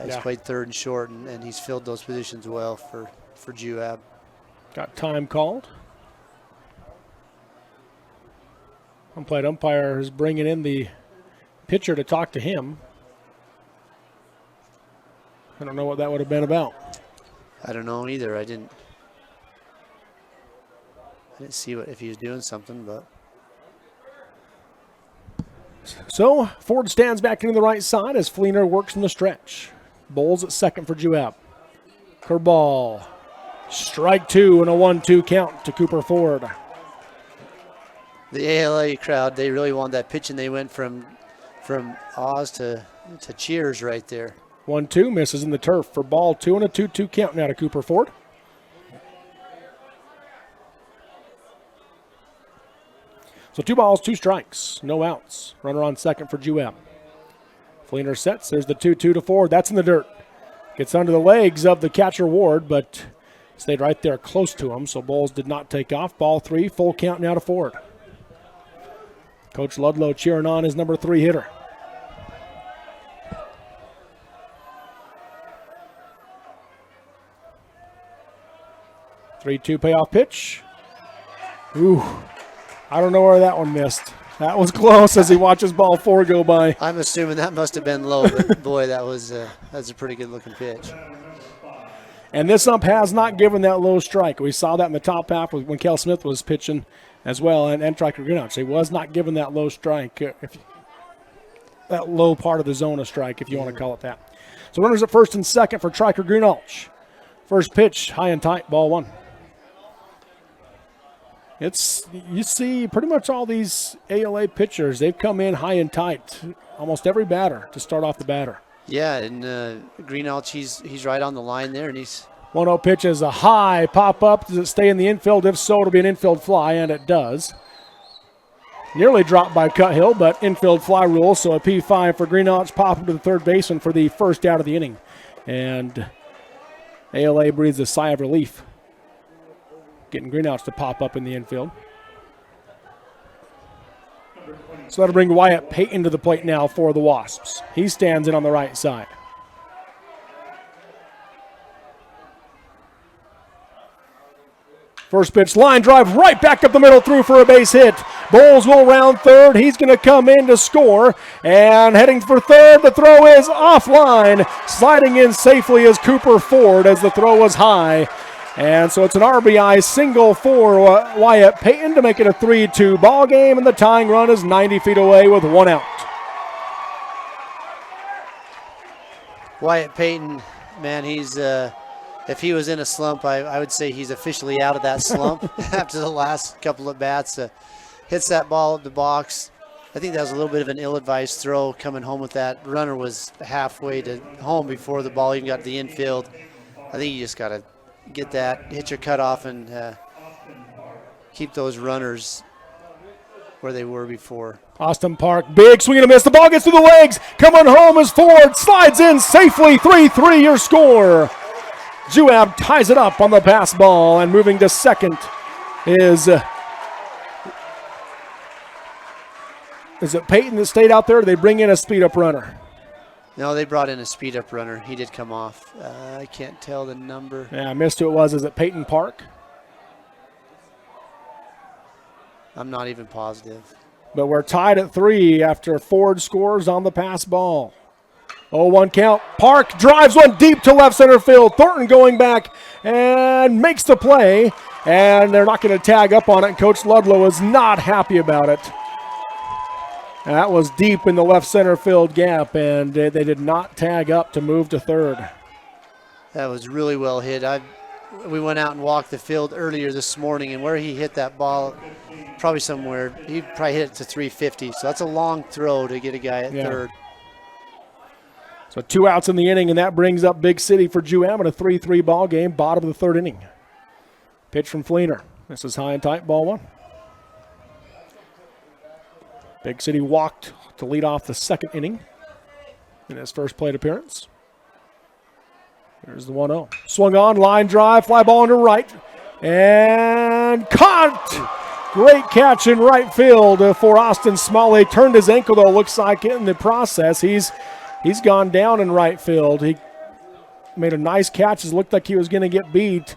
He's played third and short, and he's filled those positions well for Juab. Got time called. Umpire is bringing in the pitcher to talk to him. I don't know what that would have been about. I don't know either. I didn't see if he was doing something, but. So Ford stands back into the right side as Fleener works from the stretch. Bowles at second for Juab. Curveball. Strike two and a 1-2 count to Cooper Ford. The ALA crowd, they really wanted that pitch, and they went from Oz to cheers right there. 1-2 misses in the turf for ball two and a 2-2 count now to Cooper Ford. So 2 balls, 2 strikes, no outs. Runner on second for Juab. Fleener sets. There's the 2-2 to Ford. That's in the dirt. Gets under the legs of the catcher Ward, but stayed right there close to him, so Bowles did not take off. Ball 3, full count now to Ford. Coach Ludlow cheering on his number 3 hitter. Three-two payoff pitch. Ooh. I don't know where that one missed. That was close as he watches ball 4 go by. I'm assuming that must have been low, but boy, that's a pretty good looking pitch. And this ump has not given that low strike. We saw that in the top half when Kel Smith was pitching as well, and Triker Greenouch. He was not given that low strike, that low part of the zone of strike, if you want to call it that. So runners at first and second for Triker Greenouch. First pitch, high and tight, ball 1. You see pretty much all these ALA pitchers, they've come in high and tight, almost every batter to start off the batter. Yeah, and Greenouch, he's right on the line there, and he's 1-0 pitch is a high pop up. Does it stay in the infield? If so, it'll be an infield fly, and it does. Nearly dropped by Cuthill, but infield fly rule, so a P5 for Greenouch, pop him to the third baseman for the first out of the inning. And ALA breathes a sigh of relief, getting Greenouch to pop up in the infield. So that'll bring Wyatt Payton to the plate now for the Wasps. He stands in on the right side. First pitch, line drive right back up the middle, through for a base hit. Bowles will round third. He's going to come in to score. And heading for third, the throw is offline. Sliding in safely is Cooper Ford as the throw was high. And so it's an RBI single for Wyatt Payton to make it a 3-2 ball game, and the tying run is 90 feet away with 1 out. Wyatt Payton, man, he's if he was in a slump, I would say he's officially out of that slump after the last couple of bats. Hits that ball at the box. I think that was a little bit of an ill-advised throw coming home with that. Runner was halfway to home before the ball even got to the infield. I think you just got to get that, hit your cutoff, and keep those runners where they were before. Austin Park, big swing and a miss. The ball gets through the legs. Coming home is Ford. Slides in safely. 3-3 your score. Juab ties it up on the pass ball, and moving to second is it Peyton that stayed out there, or did they bring in a speed-up runner? No, they brought in a speed-up runner. He did come off. I can't tell the number. Yeah, I missed who it was. Is it Peyton Park? I'm not even positive. But we're tied at 3 after Ford scores on the pass ball. 0-1 count. Park drives one deep to left center field. Thornton going back and makes the play. And they're not going to tag up on it. Coach Ludlow is not happy about it. That was deep in the left center field gap, and they did not tag up to move to third. That was really well hit. We went out and walked the field earlier this morning, and where he hit that ball, probably somewhere, he probably hit it to 350. So that's a long throw to get a guy at third. So 2 outs in the inning, and that brings up Big City for Juab in a 3-3 ball game, bottom of the third inning. Pitch from Fleener. This is high and tight, ball 1. Big City walked to lead off the second inning in his first plate appearance. Here's the 1-0. Swung on, line drive, fly ball into right, and caught! Great catch in right field for Austin Smalley. Turned his ankle, though, looks like in the process. He's gone down in right field. He made a nice catch. It looked like he was going to get beat,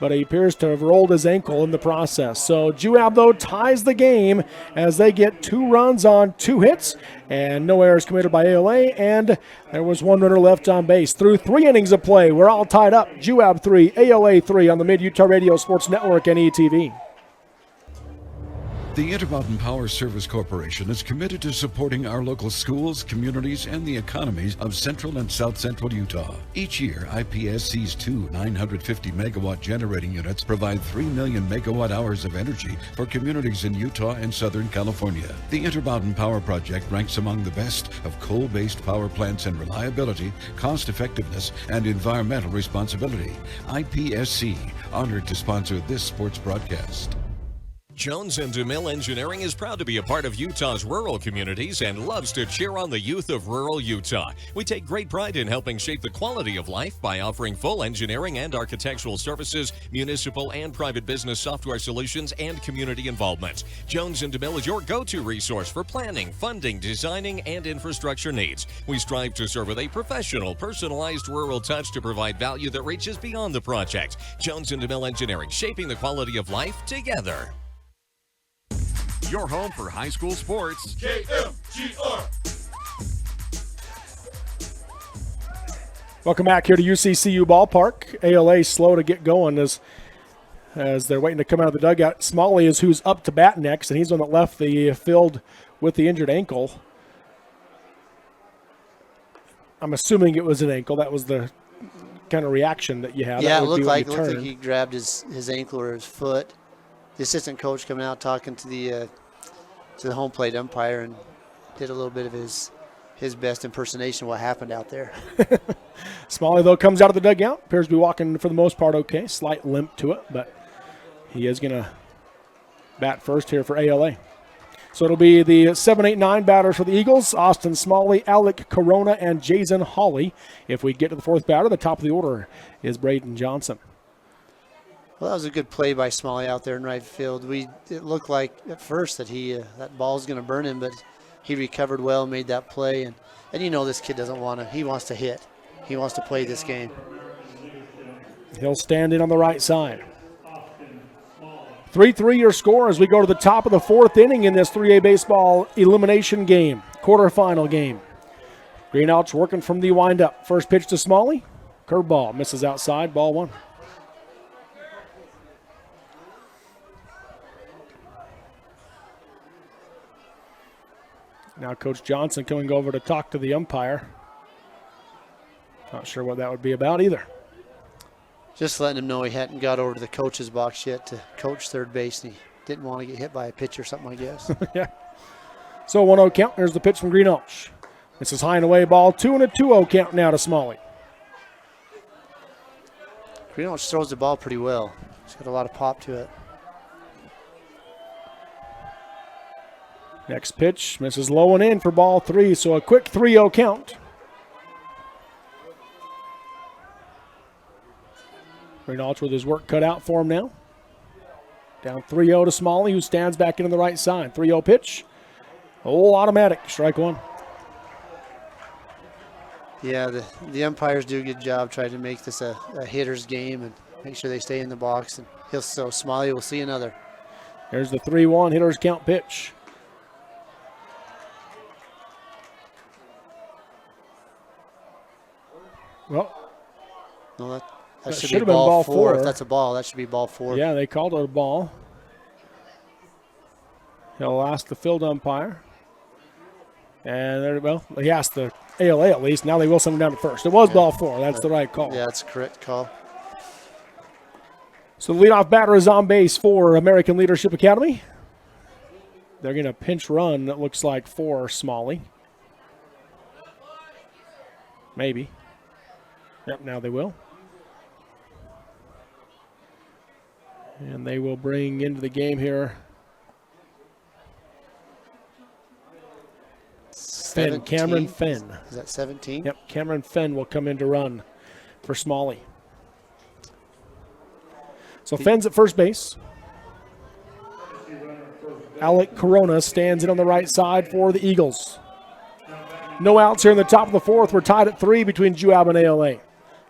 but he appears to have rolled his ankle in the process. So Juab, though, ties the game as they get 2 runs on 2 hits and no errors committed by ALA, and there was 1 runner left on base. Through 3 innings of play, we're all tied up. Juab 3, ALA 3 on the Mid-Utah Radio Sports Network and ETV. The Intermountain Power Service Corporation is committed to supporting our local schools, communities, and the economies of central and south central Utah. Each year, IPSC's 2 950-megawatt generating units provide 3 million megawatt hours of energy for communities in Utah and Southern California. The Intermountain Power Project ranks among the best of coal-based power plants in reliability, cost-effectiveness, and environmental responsibility. IPSC, honored to sponsor this sports broadcast. Jones and DeMille Engineering is proud to be a part of Utah's rural communities and loves to cheer on the youth of rural Utah. We take great pride in helping shape the quality of life by offering full engineering and architectural services, municipal and private business software solutions, and community involvement. Jones and DeMille is your go-to resource for planning, funding, designing, and infrastructure needs. We strive to serve with a professional, personalized rural touch to provide value that reaches beyond the project. Jones and DeMille Engineering, shaping the quality of life together. Your home for high school sports. KMGR. Welcome back here to UCCU Ballpark. ALA slow to get going as they're waiting to come out of the dugout. Smalley is who's up to bat next, and he's on the left the field with the injured ankle. I'm assuming it was an ankle. That was the kind of reaction that you had. Yeah, it looked like he grabbed his ankle or his foot. The assistant coach coming out talking to the home plate umpire and did a little bit of his best impersonation of what happened out there. Smalley, though, comes out of the dugout. Appears to be walking for the most part okay. Slight limp to it, but he is going to bat first here for ALA. So it'll be the 7-8-9 batters for the Eagles: Austin Smalley, Alec Corona, and Jason Hawley. If we get to the 4th batter, the top of the order is Braden Johnson. Well, that was a good play by Smalley out there in right field. It looked like at first that that ball's going to burn him, but he recovered well, made that play, and you know this kid doesn't want to. He wants to hit. He wants to play this game. He'll stand in on the right side. 3-3 your score as we go to the top of the 4th inning in this 3A baseball elimination game, quarterfinal game. Greenouch working from the windup. First pitch to Smalley. Curveball misses outside, ball 1. Now Coach Johnson coming over to talk to the umpire. Not sure what that would be about either. Just letting him know he hadn't got over to the coach's box yet to coach third base, and he didn't want to get hit by a pitch or something, I guess. Yeah. So 1-0 count. There's the pitch from Greenouch. This is high and away ball 2 and a 2-0 count now to Smalley. Greenouch throws the ball pretty well. He's got a lot of pop to it. Next pitch misses low and in for ball 3, so a quick 3-0 count. Greenhalgh with his work cut out for him now. Down 3-0 to Smalley, who stands back in on the right side. 3-0 pitch. Oh, automatic. Strike one. Yeah, the umpires do a good job trying to make this a hitter's game and make sure they stay in the box. And so Smalley will see another. Here's the 3-1 hitter's count pitch. Well, no, that should be ball 4. If that's a ball, that should be ball 4. Yeah, they called it a ball. He'll ask the field umpire. And, he asked the ALA at least. Now they will send him down to first. It was ball 4. That's the right call. Yeah, that's a correct call. So the leadoff batter is on base for American Leadership Academy. They're going to pinch run, it looks like, for Smalley. Maybe. Yep, now they will. And they will bring into the game here Fenn, Cameron Fenn. Is that 17? Yep, Cameron Fenn will come in to run for Smalley. So Fenn's at first base. Alec Corona stands in on the right side for the Eagles. No outs here in the top of the 4th. We're tied at 3 between Juab and ALA.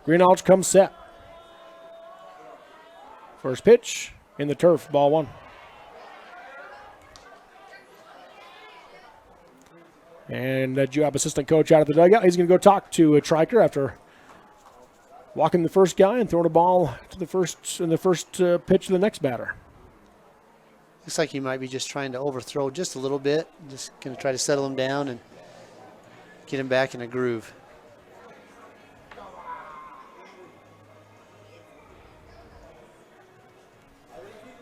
Greenhalgh comes set. First pitch in the turf, ball 1. And Juab assistant coach out of the dugout. He's going to go talk to Triker after walking the first guy and throwing a ball to the first pitch to the next batter. Looks like he might be just trying to overthrow just a little bit. Just going to try to settle him down and get him back in a groove.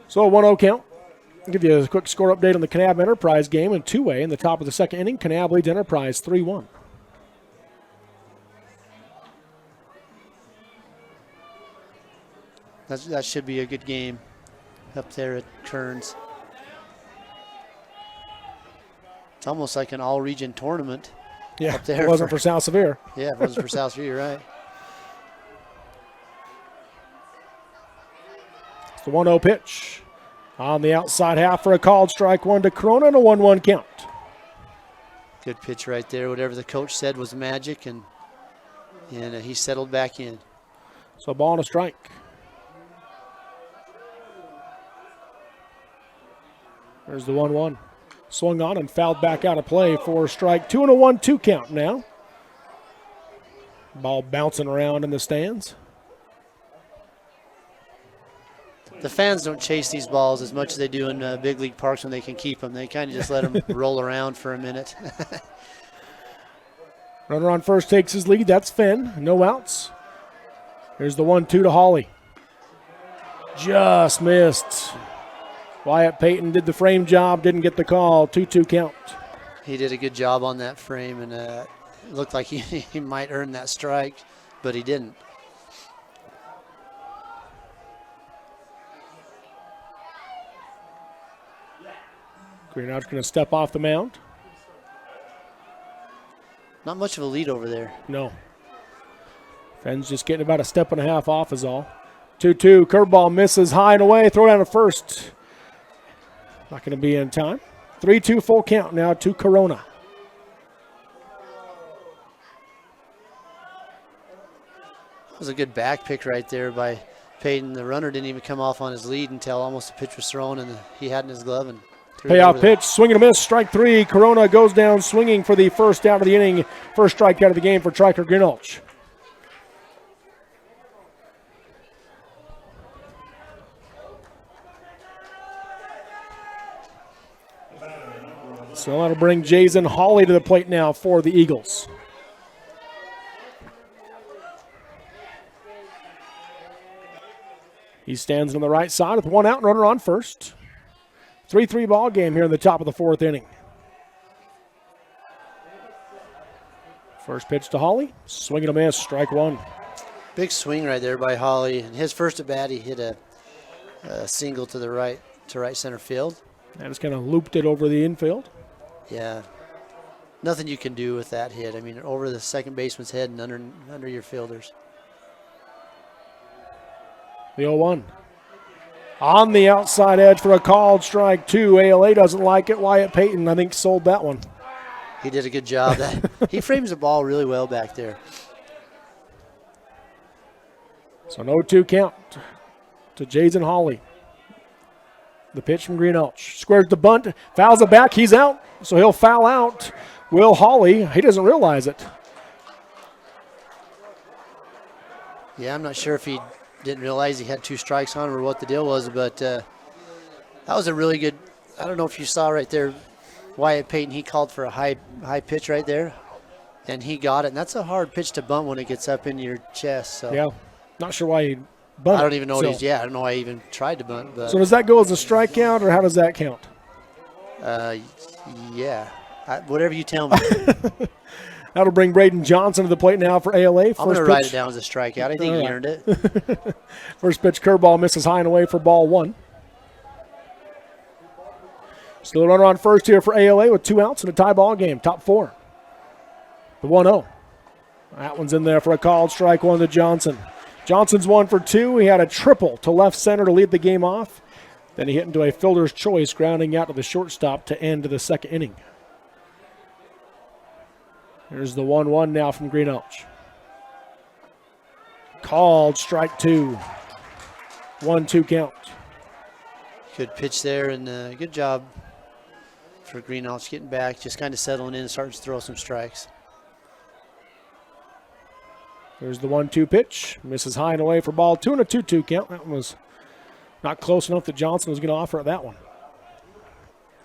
So a 1-0 count. I'll give you a quick score update on the Kanab Enterprise game in two-way in the top of the second inning. Kanab leads Enterprise 3-1. That should be a good game up there at Kearns. It's almost like an all-region tournament. Yeah, up there it wasn't for South Sevier. Yeah, it wasn't for South Sevier, right. It's the 1-0 pitch. On the outside half for a called strike 1 to Corona and a 1-1 count. Good pitch right there. Whatever the coach said was magic, and he settled back in. So ball and a strike. There's the 1-1. Swung on and fouled back out of play for strike 2 and a 1-2 count now. Ball bouncing around in the stands. The fans don't chase these balls as much as they do in big league parks when they can keep them. They kind of just let them roll around for a minute. Runner on first takes his lead. That's Fenn. No outs. Here's the 1-2 to Hawley. Just missed. Wyatt Payton did the frame job, didn't get the call. 2-2 count. He did a good job on that frame, and it looked like he might earn that strike, but he didn't. Greenhalgh's going to step off the mound. Not much of a lead over there. No. Fenn's just getting about a step and a half off is all. 2-2, curveball misses high and away. Throw down to first. Not going to be in time. 3-2 full count now to Corona. That was a good back pick right there by Payton. The runner didn't even come off on his lead until almost the pitch was thrown and he had in his glove and payoff pitch, swing and a miss, strike 3. Corona goes down swinging for the first out of the inning. First strikeout of the game for Triker Greenhalgh. So that'll bring Jason Hawley to the plate now for the Eagles. He stands on the right side with 1 out, runner on first. 3-3 ball game here in the top of the 4th inning. First pitch to Hawley. Swing and a miss, strike 1. Big swing right there by Hawley. And his first at bat, he hit a single to the right center field. And just kind of looped it over the infield. Yeah. Nothing you can do with that hit. I mean, over the second baseman's head and under your fielders. The 0-1. On the outside edge for a called strike 2. ALA doesn't like it. Wyatt Payton, I think, sold that one. He did a good job. He frames the ball really well back there. So no 2 count to Jason Hawley. The pitch from Greenelch. Squares the bunt, fouls it back. He's out, so he'll foul out Will Hawley. He doesn't realize it. Yeah, I'm not sure if he didn't realize he had 2 strikes on him or what the deal was, but that was a really good, I don't know if you saw right there, Wyatt Payton, he called for a high pitch right there, and he got it. And that's a hard pitch to bunt when it gets up in your chest. So. Yeah, not sure why he bunted. I don't even know what I don't know why he even tried to bunt. But. So does that go as a strikeout, or how does that count? Yeah, whatever you tell me. That'll bring Braden Johnson to the plate now for ALA. I'm going to write it down as a strikeout. I think he earned it. First pitch curveball misses high and away for ball 1. Still a runner on first here for ALA with 2 outs in a tie ball game. Top 4. The 1-0. That one's in there for a called strike 1 to Johnson. Johnson's 1 for 2. He had a triple to left center to lead the game off. Then he hit into a fielder's choice, grounding out to the shortstop to end the second inning. Here's the 1-1 now from Greenelch. Called strike 2. 1-2 count. Good pitch there, and good job for Greenelch getting back, just kind of settling in and starting to throw some strikes. There's the 1-2 pitch. Misses high and away for ball 2 and a 2-2 count. That one was not close enough that Johnson was going to offer at that one.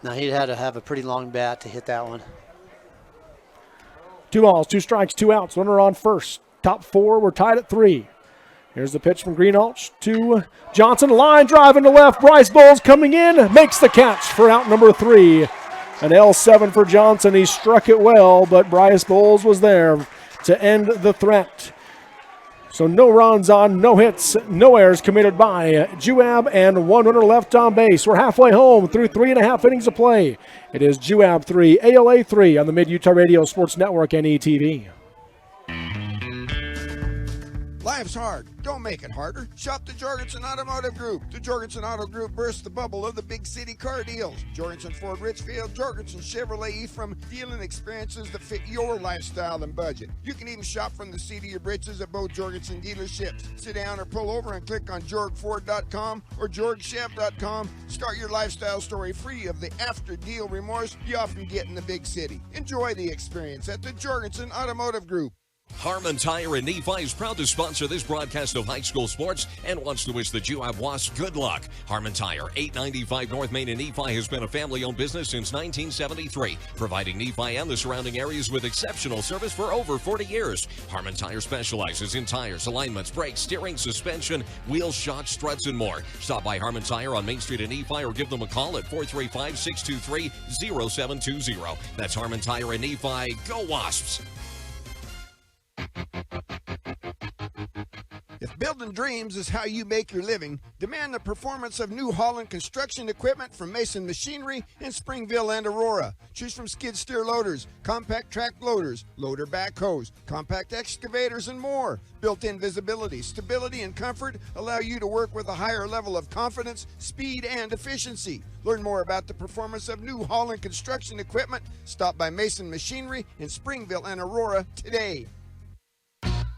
Now he'd had to have a pretty long bat to hit that one. 2 balls, 2 strikes, 2 outs. Runner on first. Top 4, we're tied at 3. Here's the pitch from Greenelch to Johnson. Line drive into left. Bryce Bowles coming in. Makes the catch for out number 3. An L7 for Johnson. He struck it well, but Bryce Bowles was there to end the threat. So no runs on, no hits, no errors committed by Juab, and 1 runner left on base. We're halfway home through 3.5 innings of play. It is Juab 3, ALA 3 on the Mid-Utah Radio Sports Network and ETV. Life's hard. Don't make it harder. Shop the Jorgensen Automotive Group. The Jorgensen Auto Group bursts the bubble of the big city car deals. Jorgensen Ford Richfield, Jorgensen Chevrolet Ephraim, dealing experiences that fit your lifestyle and budget. You can even shop from the seat of your britches at both Jorgensen dealerships. Sit down or pull over and click on jorgford.com or jorgchev.com. Start your lifestyle story free of the after-deal remorse you often get in the big city. Enjoy the experience at the Jorgensen Automotive Group. Harmon Tire in Nephi is proud to sponsor this broadcast of high school sports and wants to wish the Juab Wasps good luck. Harmon Tire, 895 North Main in Nephi, has been a family-owned business since 1973, providing Nephi and the surrounding areas with exceptional service for over 40 years. Harmon Tire specializes in tires, alignments, brakes, steering, suspension, wheel shocks, struts, and more. Stop by Harmon Tire on Main Street in Nephi or give them a call at 435-623-0720. That's Harmon Tire in Nephi. Go Wasps! If building dreams is how you make your living, demand the performance of New Holland construction equipment from Mason Machinery in Springville and Aurora. Choose from skid steer loaders, compact track loaders, loader backhoes, compact excavators, and more. Built-in visibility, stability, and comfort allow you to work with a higher level of confidence, speed, and efficiency. Learn more about the performance of New Holland construction equipment. Stop by Mason Machinery in Springville and Aurora today.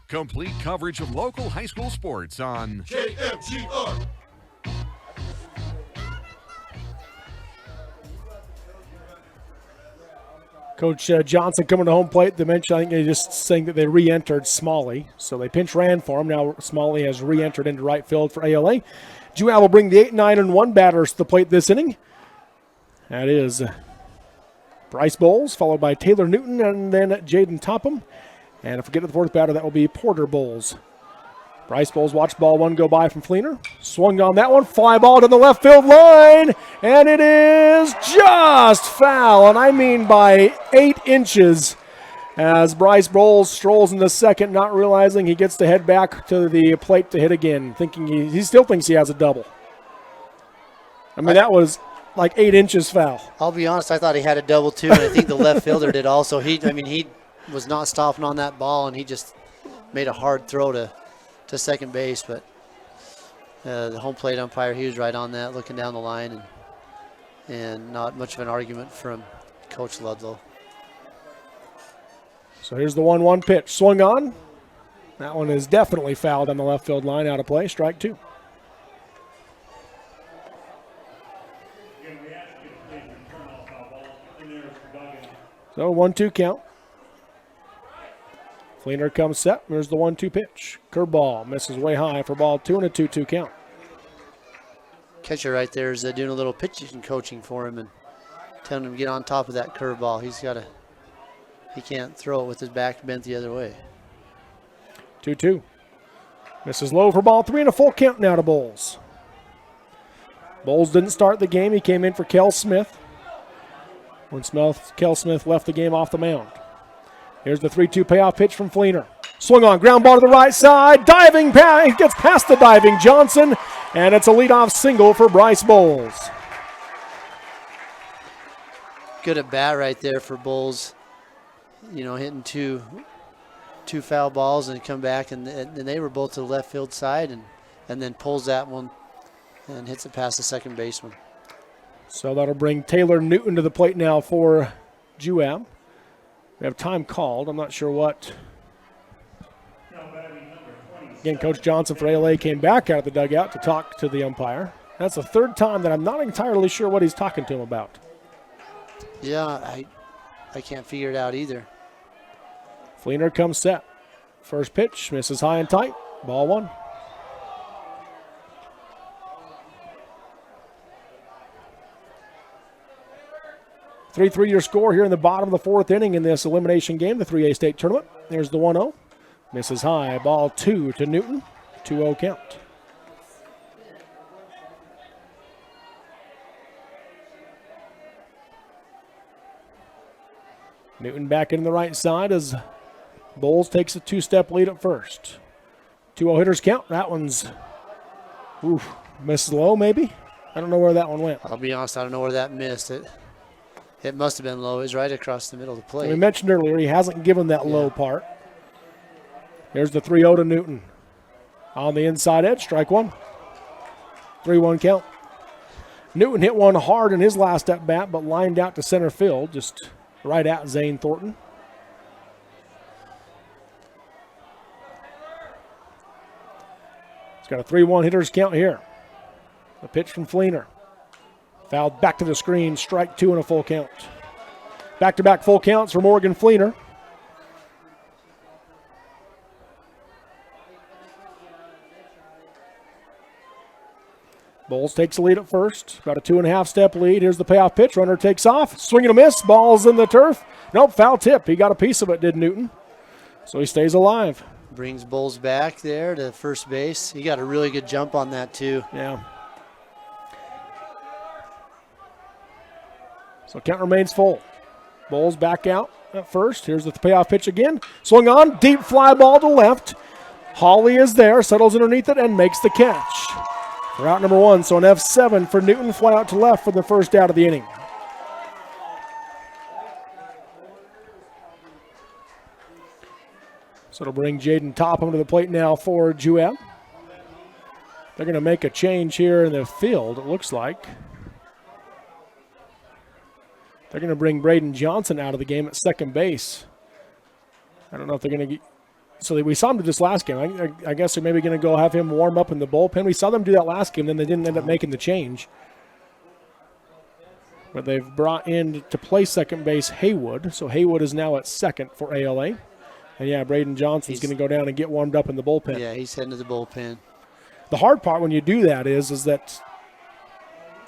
Complete coverage of local high school sports on KMGR. Coach Johnson coming to home plate. They mentioned, I think they just saying that they re-entered Smalley. So they pinch ran for him. Now Smalley has re-entered into right field for ALA. Juab will bring the 8, 9, and 1 batters to the plate this inning. That is Bryce Bowles, followed by Taylor Newton, and then Jaden Topham. And if we get to the 4th batter, that will be Porter Bowles. Bryce Bowles watched ball 1 go by from Fleener. Swung on that one. Fly ball to the left field line. And it is just foul. And I mean by 8 inches. As Bryce Bowles strolls into second, not realizing he gets to head back to the plate to hit again. Thinking he still thinks he has a double. I mean, that was like 8 inches foul. I'll be honest, I thought he had a double too, and I think the left fielder did also. He was not stopping on that ball, and he just made a hard throw to second base. But the home plate umpire, he was right on that, looking down the line, and not much of an argument from Coach Ludlow. So here's the 1-1 pitch. Swung on. That one is definitely fouled on the left field line, out of play. Strike 2. So 1-2 count. Fleener comes set. There's the 1-2 pitch. Curveball misses way high for ball 2 and a 2-2 count. Catcher right there is doing a little pitching coaching for him and telling him to get on top of that curveball. He can't throw it with his back bent the other way. 2-2. Misses low for ball 3 and a full count now to Bowles. Bowles didn't start the game. He came in for Kel Smith when Kel Smith left the game off the mound. Here's the 3-2 payoff pitch from Fleener. Swung on, ground ball to the right side. Diving, he gets past the diving Johnson, and it's a leadoff single for Bryce Bowles. Good at bat right there for Bowles. Hitting two foul balls and come back, and they were both to the left field side, and then pulls that one and hits it past the second baseman. So that'll bring Taylor Newton to the plate now for Juab. We have time called. I'm not sure what. Again, Coach Johnson for ALA came back out of the dugout to talk to the umpire. That's the third time that I'm not entirely sure what he's talking to him about. Yeah, I can't figure it out either. Fleener comes set. First pitch, misses high and tight. Ball 1. Your score here in the bottom of the 4th inning in this elimination game, the 3A state tournament. There's the 1-0. Misses high. Ball 2 to Newton. 2-0 count. Newton back in the right side as Bowles takes a 2-step lead at first. 2-0 hitters count. That one's misses low maybe. I don't know where that one went. I'll be honest, I don't know where that missed. It must have been low. It was right across the middle of the plate. We mentioned earlier he hasn't given that low part. Here's the 3-0 to Newton. On the inside edge, strike 1. 3-1 count. Newton hit one hard in his last at-bat, but lined out to center field, just right at Zane Thornton. He's got a 3-1 hitters count here. A pitch from Fleener. Fouled back to the screen, strike 2 and a full count. Back-to-back full counts for Morgan Fleener. Bowles takes the lead at first. About a 2.5-step lead. Here's the payoff pitch. Runner takes off. Swing and a miss. Ball's in the turf. Nope, foul tip. He got a piece of it, did Newton. So he stays alive. Brings Bowles back there to first base. He got a really good jump on that, too. Yeah. So count remains full. Bowles back out at first. Here's the payoff pitch again. Swung on. Deep fly ball to left. Hawley is there. Settles underneath it and makes the catch. For out number 1. So an F7 for Newton. Fly out to left for the first out of the inning. So it'll bring Jaden Topham to the plate now for Juab. They're going to make a change here in the field, it looks like. They're going to bring Braden Johnson out of the game at second base. I don't know if they're going to get... So we saw him do this last game. I guess they're maybe going to go have him warm up in the bullpen. We saw them do that last game, then they didn't end up making the change. But they've brought in to play second base Haywood. So Haywood is now at second for ALA. And yeah, Braden Johnson's going to go down and get warmed up in the bullpen. Yeah, he's heading to the bullpen. The hard part when you do that is that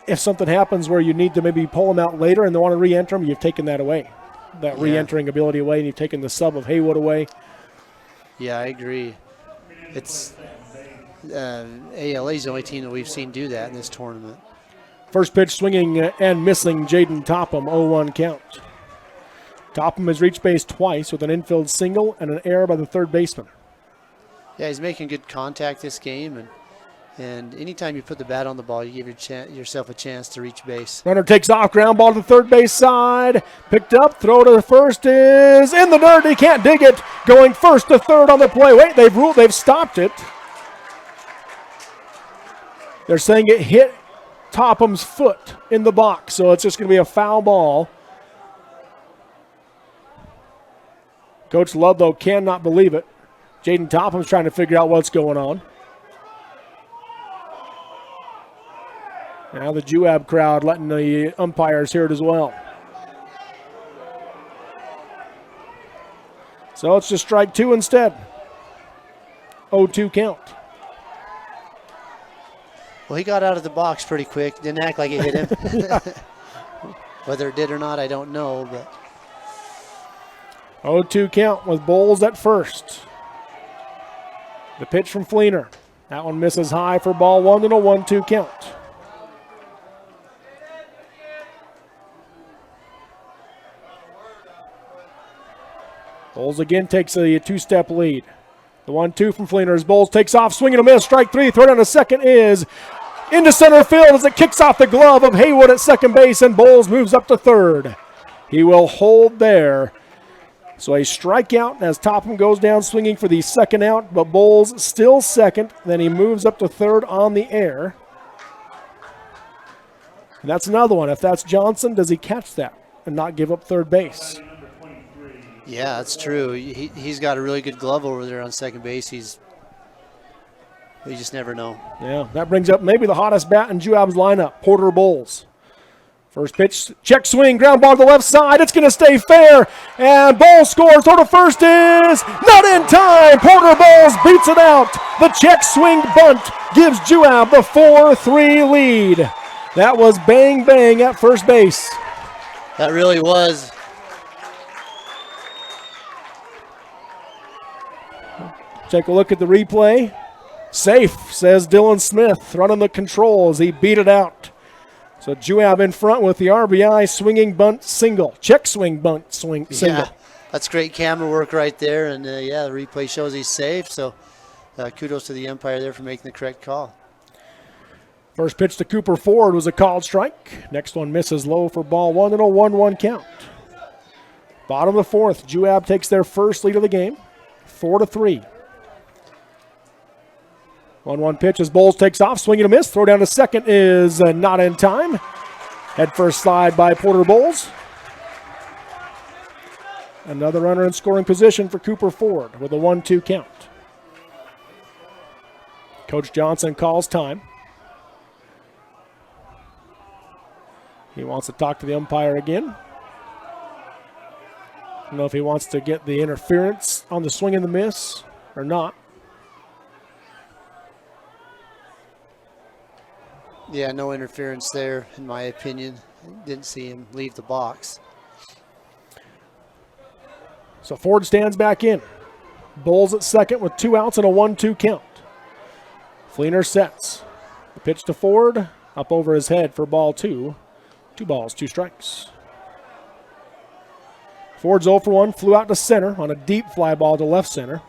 if something happens where you need to maybe pull them out later and they want to re-enter them, you've taken that away. That re-entering ability away, and you've taken the sub of Haywood away. Yeah, I agree. It's ALA's the only team that we've seen do that in this tournament. First pitch swinging and missing Jaden Topham, 0-1 count. Topham has reached base twice with an infield single and an error by the third baseman. Yeah, he's making good contact this game, and And anytime you put the bat on the ball, you give yourself a chance to reach base. Runner takes off, ground ball to the third base side. Picked up, throw to the first is in the dirt. He can't dig it. Going first to third on the play. Wait, they've stopped it. They're saying it hit Topham's foot in the box, so it's just going to be a foul ball. Coach Ludlow cannot believe it. Jaden Topham's trying to figure out what's going on. Now the Juab crowd letting the umpires hear it as well. So it's just strike two instead. 0-2 count. Well, he got out of the box pretty quick. Didn't act like it hit him. Whether it did or not, I don't know. But 0-2 count with Bowles at first. The pitch from Fleener. That one misses high for ball one and a 1-2 count. Bowles again takes a two-step lead. The 1-2 from Fleener as Bowles takes off, swing and a miss, strike three. Throw down to second is into center field as it kicks off the glove of Haywood at second base, and Bowles moves up to third. He will hold there. So a strikeout as Topham goes down swinging for the second out, but Bowles still second. Then he moves up to third on the air. And that's another one. If that's Johnson, does he catch that and not give up third base? yeah, that's true. He's got a really good glove over there on second base. You just never know. Yeah, that brings up maybe the hottest bat in Juab's lineup, Porter Bowles. First pitch, check swing, ground ball to the left side. It's going to stay fair, and Bowles scores. Throw to first is not in time. Porter Bowles beats it out. The check swing bunt gives Juab the 4-3 lead. That was bang bang at first base. That really was. Take a look at the replay. Safe, says Dylan Smith, running the controls. He beat it out. So Juab in front with the RBI swinging bunt single. Check swing bunt single. Yeah, that's great camera work right there. And, yeah, the replay shows he's safe. So kudos to the umpire there for making the correct call. First pitch to Cooper Ford was a called strike. Next one misses low for ball one and a 1-1 count. Bottom of the fourth, Juab takes their first lead of the game, 4-3. 1-1 pitch as Bowles takes off, swinging a miss. Throw down to second is not in time. Head first slide by Porter Bowles. Another runner in scoring position for Cooper Ford with a 1-2 count. Coach Johnson calls time. He wants to talk to the umpire again. I don't know if he wants to get the interference on the swing and the miss or not. Yeah, no interference there, in my opinion. Didn't see him leave the box. So Ford stands back in. Bowles at second with 2 outs and a 1-2 count. Fleener sets. The pitch to Ford, up over his head for ball 2. 2 balls, 2 strikes. Ford's 0 for 1, flew out to center on a deep fly ball to left center.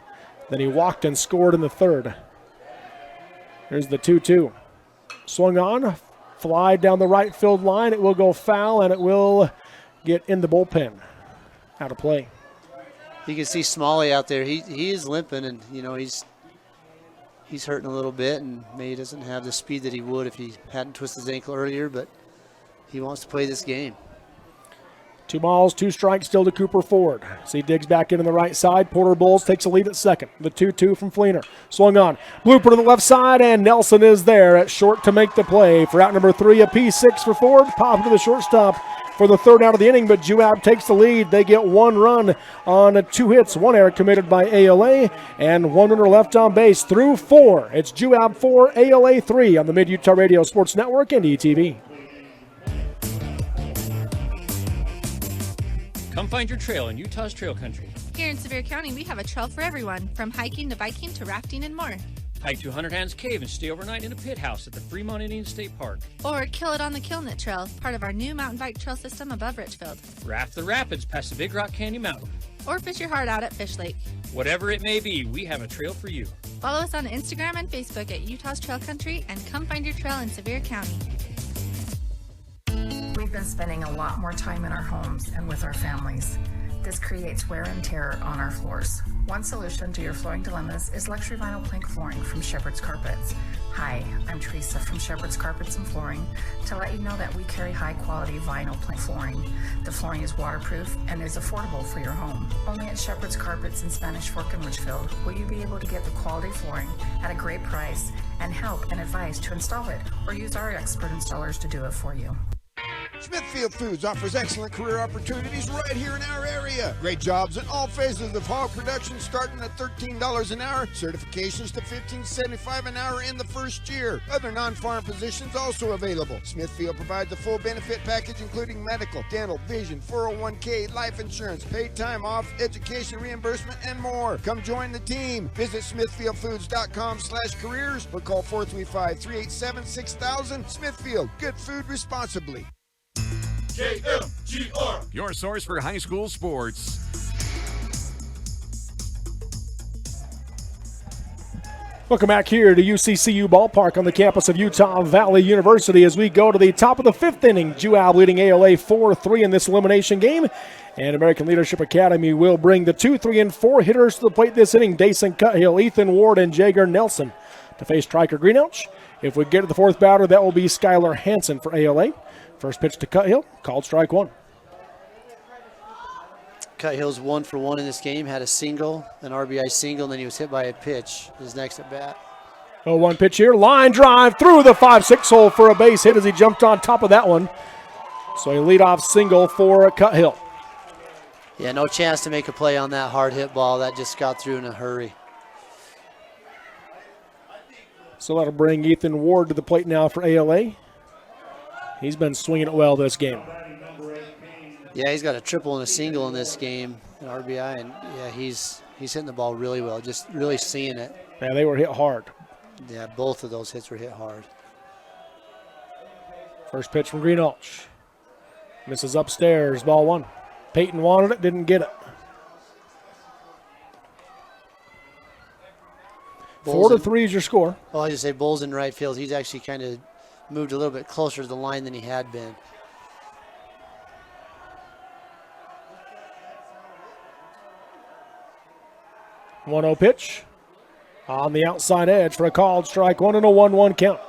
Then he walked and scored in the third. Here's the 2-2. Swung on, fly down the right field line. It will go foul, and it will get in the bullpen. Out of play. You can see Smalley out there. He is limping, and he's hurting a little bit, and maybe doesn't have the speed that he would if he hadn't twisted his ankle earlier. But he wants to play this game. 2 balls, 2 strikes still to Cooper Ford. So he digs back into the right side. Porter Bowles takes a lead at second. The 2-2 from Fleener. Swung on. Blooper to the left side, and Nelson is there at short to make the play. For out number 3, a P6 for Ford. Pop to the shortstop for the third out of the inning, but Juab takes the lead. They get 1 run on 2 hits. 1 error committed by ALA, and 1 runner left on base through 4. It's Juab 4, ALA 3 on the Mid-Utah Radio Sports Network and ETV. Come find your trail in Utah's Trail Country. Here in Sevier County, we have a trail for everyone, from hiking to biking to rafting and more. Hike to 100 Hands Cave and stay overnight in a pit house at the Fremont Indian State Park. Or kill it on the Kilnet Trail, part of our new mountain bike trail system above Richfield. Raft the rapids past the Big Rock Candy Mountain. Or fish your heart out at Fish Lake. Whatever it may be, we have a trail for you. Follow us on Instagram and Facebook at Utah's Trail Country and come find your trail in Sevier County. We've been spending a lot more time in our homes and with our families. This creates wear and tear on our floors. One solution to your flooring dilemmas is luxury vinyl plank flooring from Shepherd's Carpets. Hi, I'm Teresa from Shepherd's Carpets and Flooring to let you know that we carry high quality vinyl plank flooring. The flooring is waterproof and is affordable for your home. Only at Shepherd's Carpets in Spanish Fork and Litchfield will you be able to get the quality flooring at a great price and help and advice to install it, or use our expert installers to do it for you. Smithfield Foods offers excellent career opportunities right here in our area. Great jobs in all phases of hog production starting at $13 an hour. Certifications to $15.75 an hour in the first year. Other non-farm positions also available. Smithfield provides a full benefit package including medical, dental, vision, 401k, life insurance, paid time off, education reimbursement, and more. Come join the team. Visit smithfieldfoods.com/careers or call 435-387-6000. Smithfield, good food responsibly. KMGR, your source for high school sports. Welcome back here to UCCU Ballpark on the campus of Utah Valley University as we go to the top of the fifth inning. Juab leading ALA 4-3 in this elimination game. And American Leadership Academy will bring the 2, 3, and 4 hitters to the plate this inning. Dason Cuthill, Ethan Ward, and Jager Nelson to face Stryker Greenouch. If we get to the fourth batter, that will be Skylar Hansen for ALA. First pitch to Cuthill, called strike one. Cuthill's 1 for 1 in this game, had a single, an RBI single, and then he was hit by a pitch his next at bat. 0-1 pitch here, line drive through the 5-6 hole for a base hit as he jumped on top of that one. So a leadoff single for Cuthill. Yeah, no chance to make a play on that hard hit ball. That just got through in a hurry. So that'll bring Ethan Ward to the plate now for ALA. He's been swinging it well this game. Yeah, he's got a triple and a single in this game, an RBI, and yeah, he's hitting the ball really well, just really seeing it. Yeah, they were hit hard. Yeah, both of those hits were hit hard. First pitch from Greenouch. Misses upstairs, ball one. Peyton wanted it, didn't get it. 4-3 is your score. Oh, I just say Bulls in right field. He's actually kind of moved a little bit closer to the line than he had been. One 0 pitch on the outside edge for a called strike one and a 1-1 count.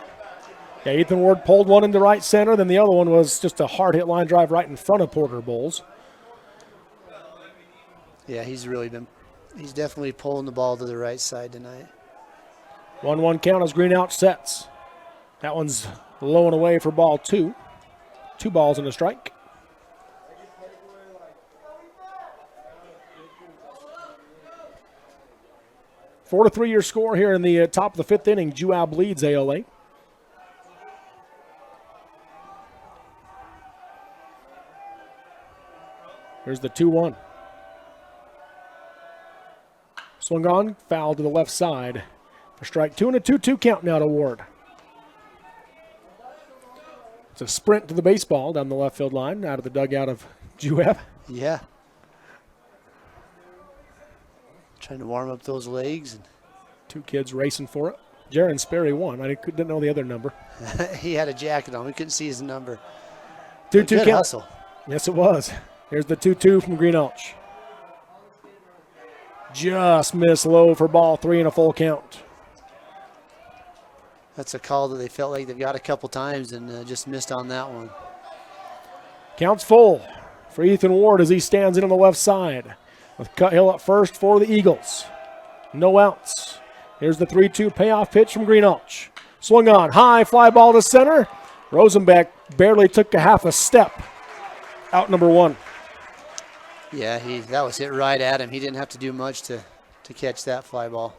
Yeah, Ethan Ward pulled one into right center, then the other one was just a hard hit line drive right in front of Porter Bowles. Yeah, he's definitely pulling the ball to the right side tonight. 1-1 count as Greenouch sets. That one's low and away for ball two. 2 balls and a strike. Four to 3 your score here in the top of the fifth inning. Juab leads ALA. Here's the 2-1. Swung on, foul to the left side for strike 2 and a 2-2 count now to Ward. It's a sprint to the baseball down the left field line out of the dugout of Juab. Yeah. Trying to warm up those legs. 2 kids racing for it. Jaron Sperry won. I didn't know the other number. He had a jacket on. We couldn't see his number. 2-2 Good count. hustle. Yes, it was. Here's the 2-2 from Greenouch. Just missed low for ball 3 and a full count. That's a call that they felt like they've got a couple times and just missed on that one. Counts full for Ethan Ward as he stands in on the left side with Cuthill at first for the Eagles. No outs. Here's the 3-2 payoff pitch from Greenouch. Swung on, high fly ball to center. Rosenbeck barely took a half a step. Out number 1. Yeah, that was hit right at him. He didn't have to do much to catch that fly ball.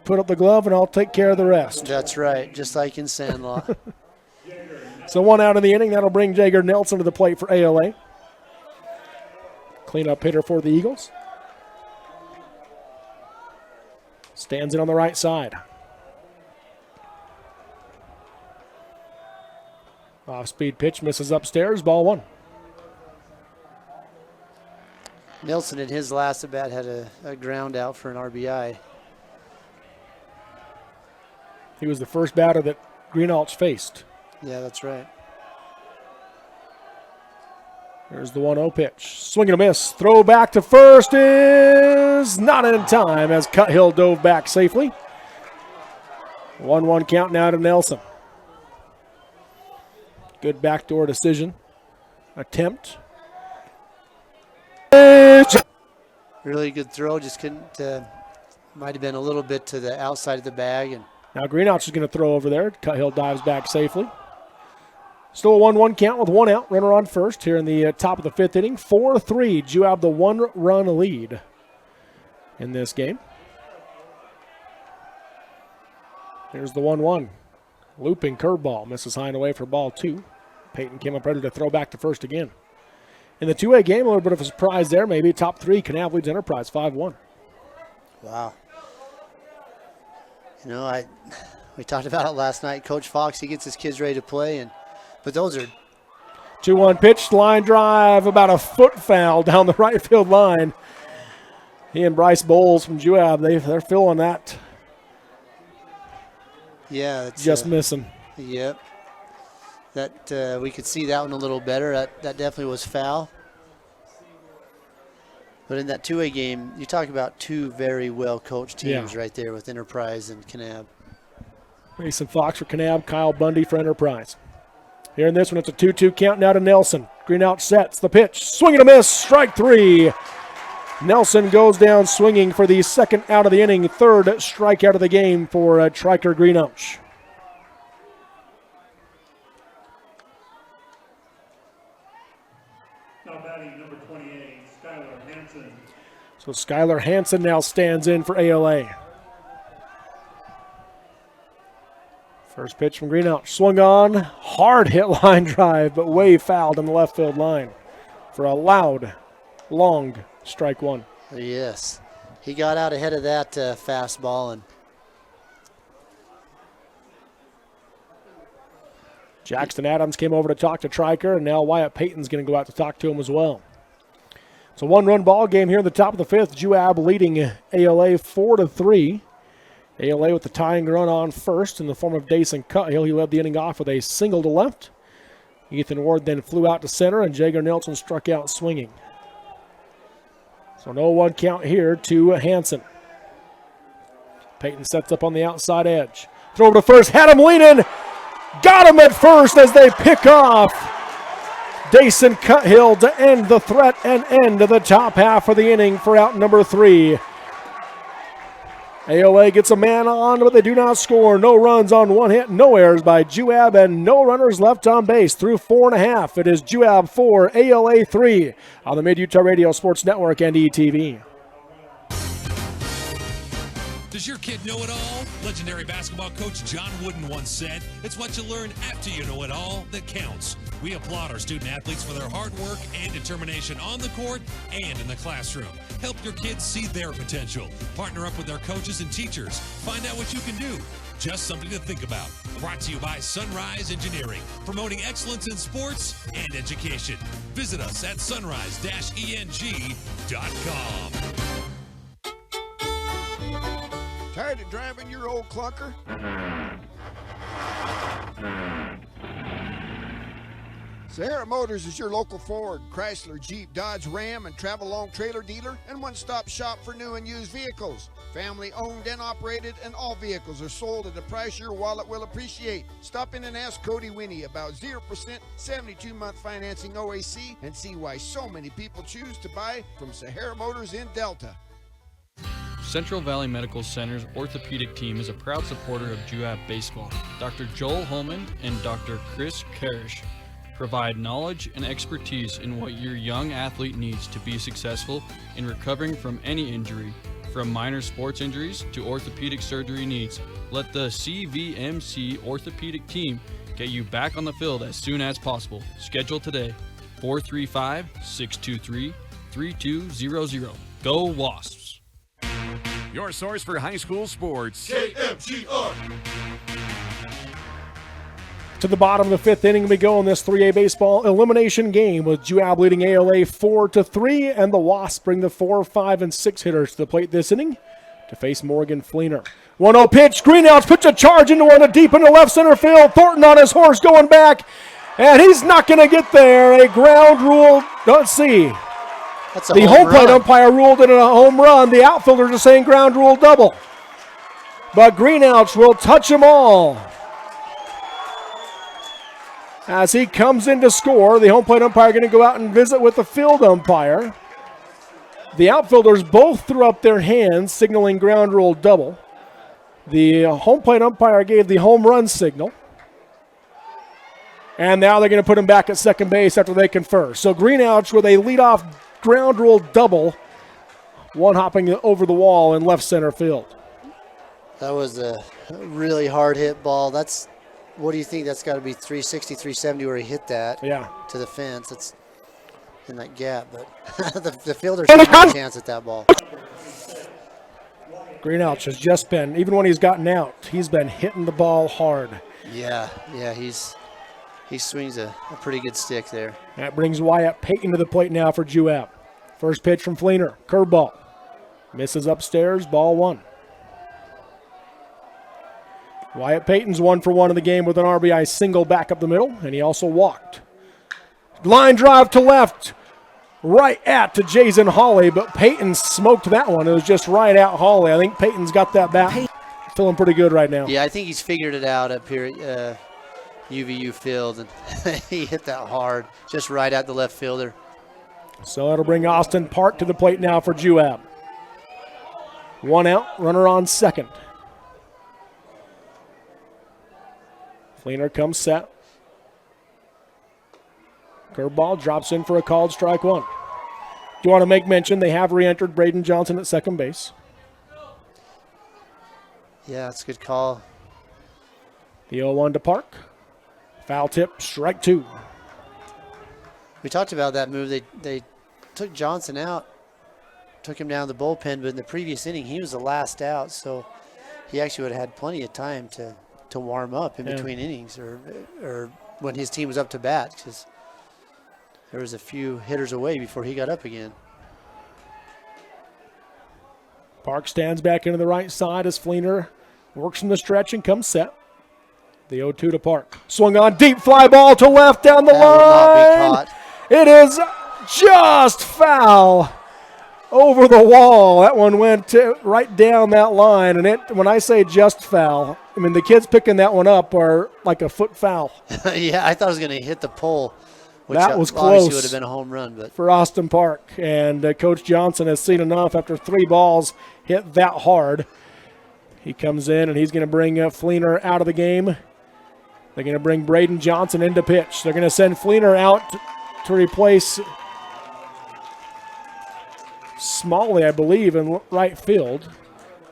Put up the glove and I'll take care of the rest. That's right, just like in Sandlot. So 1 out in the inning. That'll bring Jager Nelson to the plate for ALA. Cleanup hitter for the Eagles. Stands in on the right side. Off-speed pitch, misses upstairs, ball 1. Nelson in his last at bat had a ground out for an RBI. He was the first batter that Greenalch faced. Yeah, that's right. There's the 1-0 pitch. Swing and a miss. Throw back to first is not in time as Cuthill dove back safely. 1-1 count now to Nelson. Good backdoor decision. Attempt. Really good throw. Just couldn't. Might have been a little bit to the outside of the bag. And now Greenalch is going to throw over there. Cuthill dives back safely. Still a 1-1 count with 1 out. Runner on first here in the top of the 5th inning. 4-3. Juab the 1-run lead in this game. Here's the 1-1. Looping curveball. Misses high and away for ball 2. Peyton came up ready to throw back to first again. In the 2A game, a little bit of a surprise there. Maybe top 3. Kanab leads Enterprise 5-1. Wow. You know, we talked about it last night. Coach Fox, he gets his kids ready to play, but those are 2-1 pitch, line drive, about a foot foul down the right field line. He and Bryce Bowles from Juab, they're feeling that. Yeah, that's just missing. Yep. That we could see that one a little better. That definitely was foul. But in that 2A game, you talk about 2 very well-coached teams right there with Enterprise and Kanab. Mason Fox for Kanab, Kyle Bundy for Enterprise. Here in this one, it's a 2-2 count now to Nelson. Greenalch sets the pitch. Swing and a miss, strike 3. Nelson goes down swinging for the 2nd out of the inning, 3rd strikeout of the game for Triker Greenalch. Now batting number 28, Skylar Hansen. So Skylar Hansen now stands in for ALA. First pitch from Greenalch. Swung on. Hard hit line drive, but way fouled on the left field line for a loud, long strike 1. Yes. He got out ahead of that fastball. And Jackson Adams came over to talk to Triker, and now Wyatt Payton's going to go out to talk to him as well. It's a 1-run ball game here in the top of the 5th. Juab leading ALA 4-3. ALA with the tying run on first in the form of Dason Cuthill. He led the inning off with a single to left. Ethan Ward then flew out to center, and Jager Nelson struck out swinging. So no 1 count here to Hansen. Payton sets up on the outside edge. Throw over to first, had him leaning. Got him at first as they pick off Dason Cuthill to end the threat and end of the top half of the inning for out number 3. ALA gets a man on, but they do not score. No runs on 1 hit, no errors by Juab, and no runners left on base through 4.5. It is Juab 4, ALA 3 on the Mid-Utah Radio Sports Network and ETV. Does your kid know it all? Legendary basketball coach John Wooden once said, "It's what you learn after you know it all that counts." We applaud our student athletes for their hard work and determination on the court and in the classroom. Help your kids see their potential. Partner up with their coaches and teachers. Find out what you can do. Just something to think about. Brought to you by Sunrise Engineering, promoting excellence in sports and education. Visit us at sunrise-eng.com. Tired of driving your old clunker? Sahara Motors is your local Ford, Chrysler, Jeep, Dodge, Ram, and Travelong trailer dealer and one-stop shop for new and used vehicles. Family owned and operated, and all vehicles are sold at a price your wallet will appreciate. Stop in and ask Cody Winnie about 0% 72-month financing OAC and see why so many people choose to buy from Sahara Motors in Delta. Central Valley Medical Center's orthopedic team is a proud supporter of Juab baseball. Dr. Joel Holman and Dr. Chris Karish provide knowledge and expertise in what your young athlete needs to be successful in recovering from any injury, from minor sports injuries to orthopedic surgery needs. Let the CVMC orthopedic team get you back on the field as soon as possible. Schedule today, 435-623-3200. Go Wasps! Your source for high school sports. KMGR. To the bottom of the 5th inning we go in this 3A baseball elimination game with Juab leading ALA 4-3, and the Wasps bring the 4, 5, and 6 hitters to the plate this inning. to face Morgan Fleener. 1-0 pitch. Greenouts puts a charge into one deep into left center field. Thornton on his horse going back, and he's not going to get there. A ground rule. Let's see. That's a the home plate umpire ruled it a home run. The outfielders are saying ground rule double. But Greenouts will touch them all. As he comes in to score, the home plate umpire going to go out and visit with the field umpire. The outfielders both threw up their hands, signaling ground rule double. The home plate umpire gave the home run signal. And now they're going to put him back at second base after they confer. So Greenouts with a leadoff ground rule double, one hopping over the wall in left center field. That was a really hard hit ball. What do you think? That's got to be 360, 370 where he hit that to the fence. It's in that gap, but the fielder should have a chance at that ball. Greenouch has just been, even when he's gotten out, he's been hitting the ball hard. Yeah, he swings a pretty good stick there. That brings Wyatt Payton to the plate now for Juab. First pitch from Fleener, curveball. Misses upstairs, ball one. Wyatt Payton's 1 for 1 in the game with an RBI single back up the middle, and he also walked. Line drive to left, right to Jason Hawley, but Payton smoked that one. It was just right at Hawley. I think Payton's got that bat. Feeling pretty good right now. Yeah, I think he's figured it out up here at UVU field, and he hit that hard, just right at the left fielder. So it'll bring Austin Park to the plate now for Juab. 1 out, runner on second. Fleener comes set. Curveball drops in for a called strike one. Do you want to make mention they have re-entered Braden Johnson at second base? Yeah, that's a good call. The 0-1 to Park. Foul tip, strike two. We talked about that move. They took Johnson out, took him down the bullpen, but in the previous inning, he was the last out, so he actually would have had plenty of time to warm up in between innings or when his team was up to bat, because there was a few hitters away before he got up again. Park stands back into the right side as Fleener works from the stretch and comes set. The 0-2 to Park. Swung on, deep fly ball to left down the line. Will not be caught. It is just foul over the wall. That one went right down that line. And when I say just foul, I mean the kids picking that one up are like a foot foul. Yeah, I thought it was going to hit the pole. Which that was obviously close. Would have been a home run, but for Austin Park. And Coach Johnson has seen enough after 3 balls hit that hard. He comes in and he's going to bring Fleener out of the game. They're going to bring Braden Johnson into pitch. They're going to send Fleener out to replace Smalley, I believe, in right field.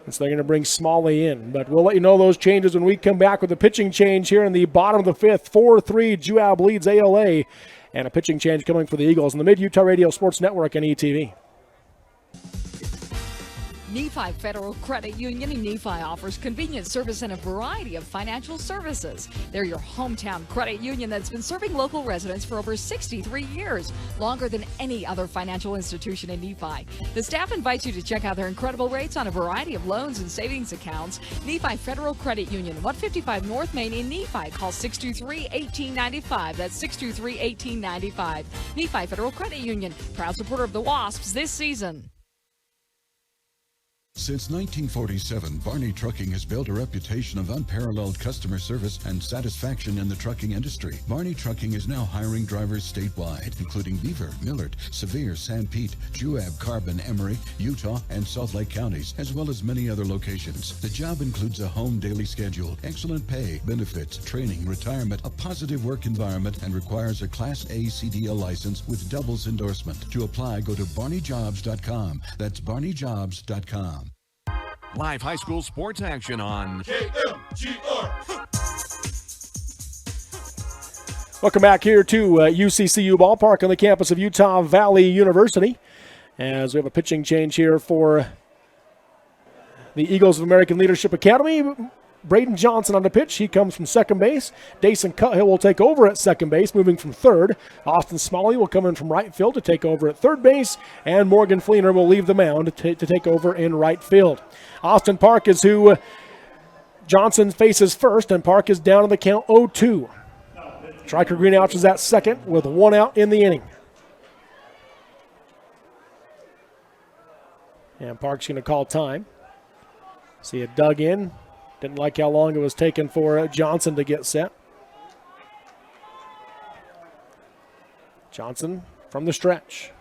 And so they're going to bring Smalley in. But we'll let you know those changes when we come back with a pitching change here in the bottom of the 5th. 4-3, Juab leads ALA. And a pitching change coming for the Eagles on the Mid-Utah Radio Sports Network and ETV. Nephi Federal Credit Union in Nephi offers convenient service and a variety of financial services. They're your hometown credit union that's been serving local residents for over 63 years, longer than any other financial institution in Nephi. The staff invites you to check out their incredible rates on a variety of loans and savings accounts. Nephi Federal Credit Union, 155 North Main in Nephi. Call 623-1895. That's 623-1895. Nephi Federal Credit Union, proud supporter of the Wasps this season. Since 1947, Barney Trucking has built a reputation of unparalleled customer service and satisfaction in the trucking industry. Barney Trucking is now hiring drivers statewide, including Beaver, Millard, Sevier, San Pete, Juab, Carbon, Emery, Utah, and Salt Lake counties, as well as many other locations. The job includes a home daily schedule, excellent pay, benefits, training, retirement, a positive work environment, and requires a Class A CDL license with doubles endorsement. To apply, go to barneyjobs.com. That's barneyjobs.com. Live high school sports action on KMGR. Welcome back here to UCCU Ballpark on the campus of Utah Valley University, as we have a pitching change here for the Eagles of American Leadership Academy. Braden Johnson on the pitch. He comes from second base. Dason Cuthill will take over at second base, moving from third. Austin Smalley will come in from right field to take over at third base, and Morgan Fleener will leave the mound to take over in right field. Austin Park is who Johnson faces first, and Park is down in the count 0-2. Striker Greenouch is at second with 1 out in the inning. And Park's going to call time. See it dug in. Didn't like how long it was taking for Johnson to get set. Johnson from the stretch.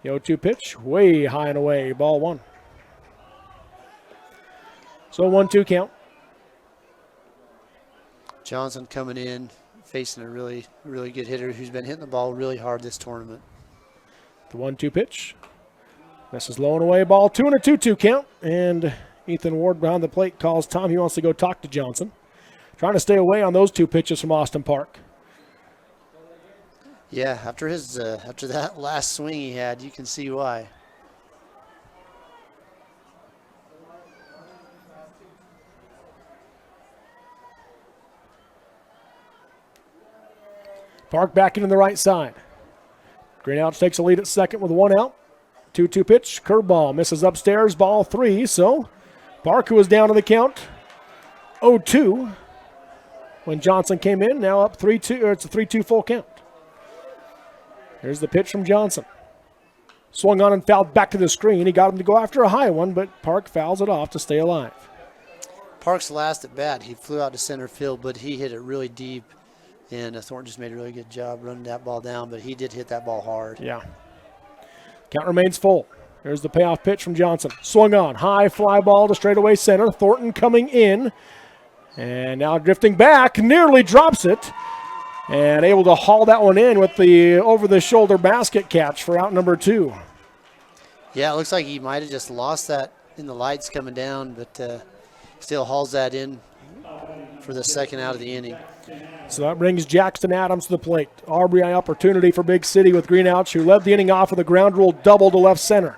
The 0-2 pitch, way high and away, ball 1. So 1-2 count. Johnson coming in, facing a really, really good hitter who's been hitting the ball really hard this tournament. The 1-2 pitch. This is low and away, ball 2 and a 2-2 count. And Ethan Ward behind the plate calls time. He wants to go talk to Johnson. Trying to stay away on those 2 pitches from Austin Park. Yeah, after that last swing he had, you can see why. Park back into the right side. Greenouch takes a lead at second with 1 out. 2-2 pitch, curveball, misses upstairs, ball 3. So Park, who was down in the count 0-2 when Johnson came in, now up 3-2, or it's a 3-2 full count. Here's the pitch from Johnson. Swung on and fouled back to the screen. He got him to go after a high one, but Park fouls it off to stay alive. Park's last at bat, he flew out to center field, but he hit it really deep. And Thornton just made a really good job running that ball down, but he did hit that ball hard. Yeah. Count remains full. Here's the payoff pitch from Johnson. Swung on. High fly ball to straightaway center. Thornton coming in. And now drifting back. Nearly drops it. And able to haul that one in with the over-the-shoulder basket catch for out number 2. Yeah, it looks like he might have just lost that in the lights coming down, but still hauls that in for the second out of the inning. So that brings Jackson Adams to the plate. RBI opportunity for Big City with Greenouch, who led the inning off with a ground rule double to left center.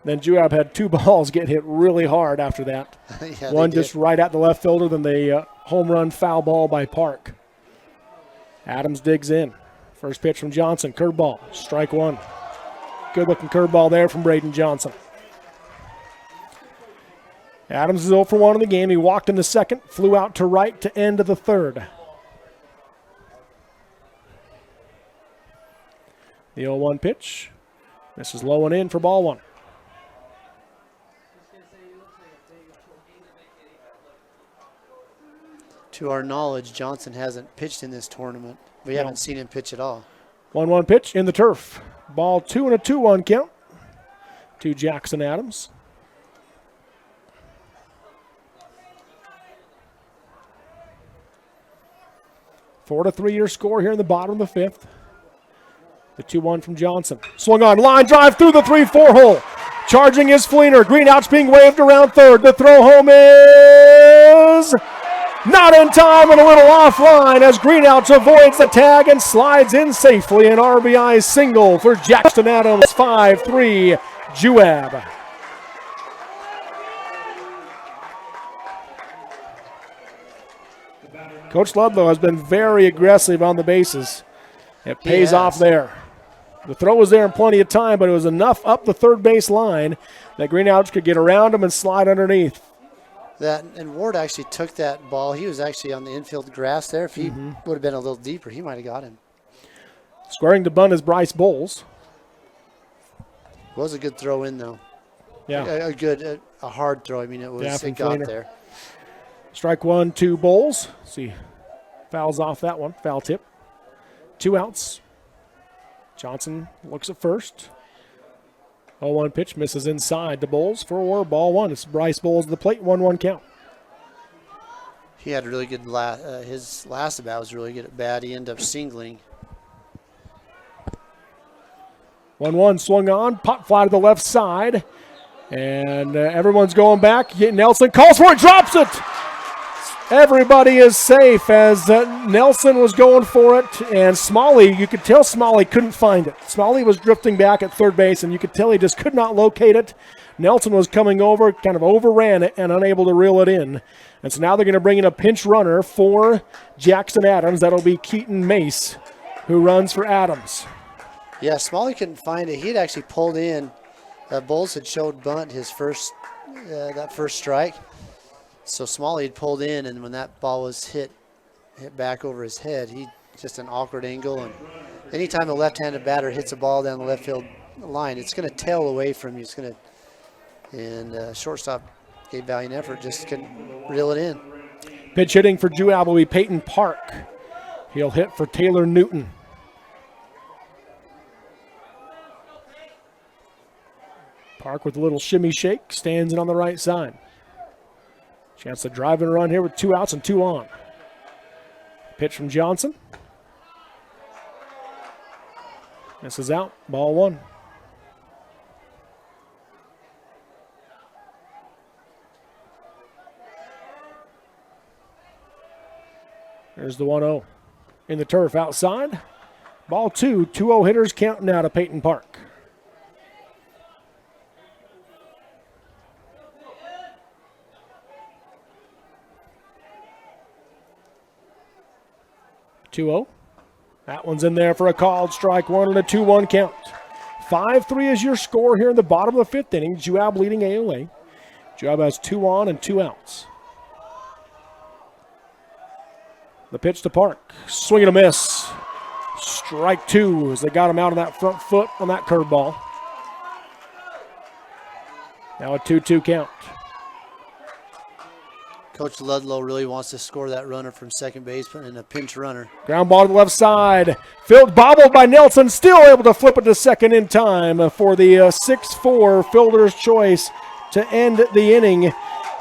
Then Juab had 2 balls get hit really hard after that. Yeah, one just right at the left fielder, then the home run foul ball by Park. Adams digs in. First pitch from Johnson, curveball, strike 1. Good looking curveball there from Braden Johnson. Adams is 0 for 1 in the game. He walked in the second, flew out to right to end of the third. The 0-1 pitch. This is low and in for ball 1. To our knowledge, Johnson hasn't pitched in this tournament. We haven't seen him pitch at all. 1-1 pitch in the turf. Ball 2 and a 2-1 count to Jackson Adams. Four to 3 your score here in the bottom of the 5th. The 2-1 from Johnson. Swung on, line drive through the 3-4 hole. Charging is Fleener. Greenouch being waved around third. The throw home is not in time and a little offline as Greenouch avoids the tag and slides in safely. An RBI single for Jackson Adams. 5-3 Juab. Coach Ludlow has been very aggressive on the bases. It pays off there. The throw was there in plenty of time, but it was enough up the third base line that Greenouch could get around him and slide underneath. And Ward actually took that ball. He was actually on the infield grass there. If he would have been a little deeper, he might have got him. Squaring to bunt is Bryce Bowles. Was a good throw in, though. Yeah. A hard throw. I mean, it got Fleener. there. Strike 1 to Bowles. See, fouls off that one. Foul tip. 2 outs. Johnson looks at first. 0-1 pitch misses inside to Bowles for ball 1. It's Bryce Bowles at the plate. 1-1 count. He had a really good his last at bat was really good at bat. He ended up singling. 1-1 swung on. Pop fly to the left side. And everyone's going back. Nelson calls for it. Drops it. Everybody is safe as Nelson was going for it, and Smalley, you could tell Smalley couldn't find it. Smalley was drifting back at third base, and you could tell he just could not locate it. Nelson was coming over, kind of overran it and unable to reel it in. And so now they're going to bring in a pinch runner for Jackson Adams. That'll be Keaton Mace, who runs for Adams. Yeah, Smalley couldn't find it. He had actually pulled in. Bowles had showed bunt his first that first strike. So Smalley had pulled in, and when that ball was hit back over his head, he just an awkward angle. And anytime a left-handed batter hits a ball down the left field line, it's going to tail away from you. It's going to, and shortstop gave valiant effort, just couldn't reel it in. Pitch hitting for Juab will be Peyton Park. He'll hit for Taylor Newton. Park with a little shimmy shake, stands in on the right side. Chance to drive and run here with 2 outs and 2 on. Pitch from Johnson. This is out, ball 1. There's the 1-0. In the turf outside. Ball 2, 2-0 hitters counting out of Peyton Park. That one's in there for a called strike one and a 2-1 count. 5-3 is your score here in the bottom of the 5th inning. Juab leading AOA. Juab has 2 on and 2 outs. The pitch to Park. Swing and a miss. Strike 2 as they got him out of that front foot on that curveball. Now a 2-2 count. Coach Ludlow really wants to score that runner from second base and a pinch runner. Ground ball to the left side. Field bobbled by Nelson. Still able to flip it to second in time for the 6-4 fielder's choice to end the inning.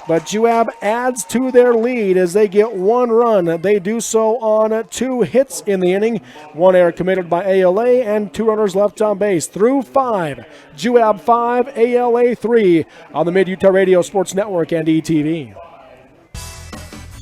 But Juab adds to their lead as they get 1 run. They do so on 2 hits in the inning. 1 error committed by ALA and 2 runners left on base. Through 5. Juab 5, ALA 3 on the Mid-Utah Radio Sports Network and ETV.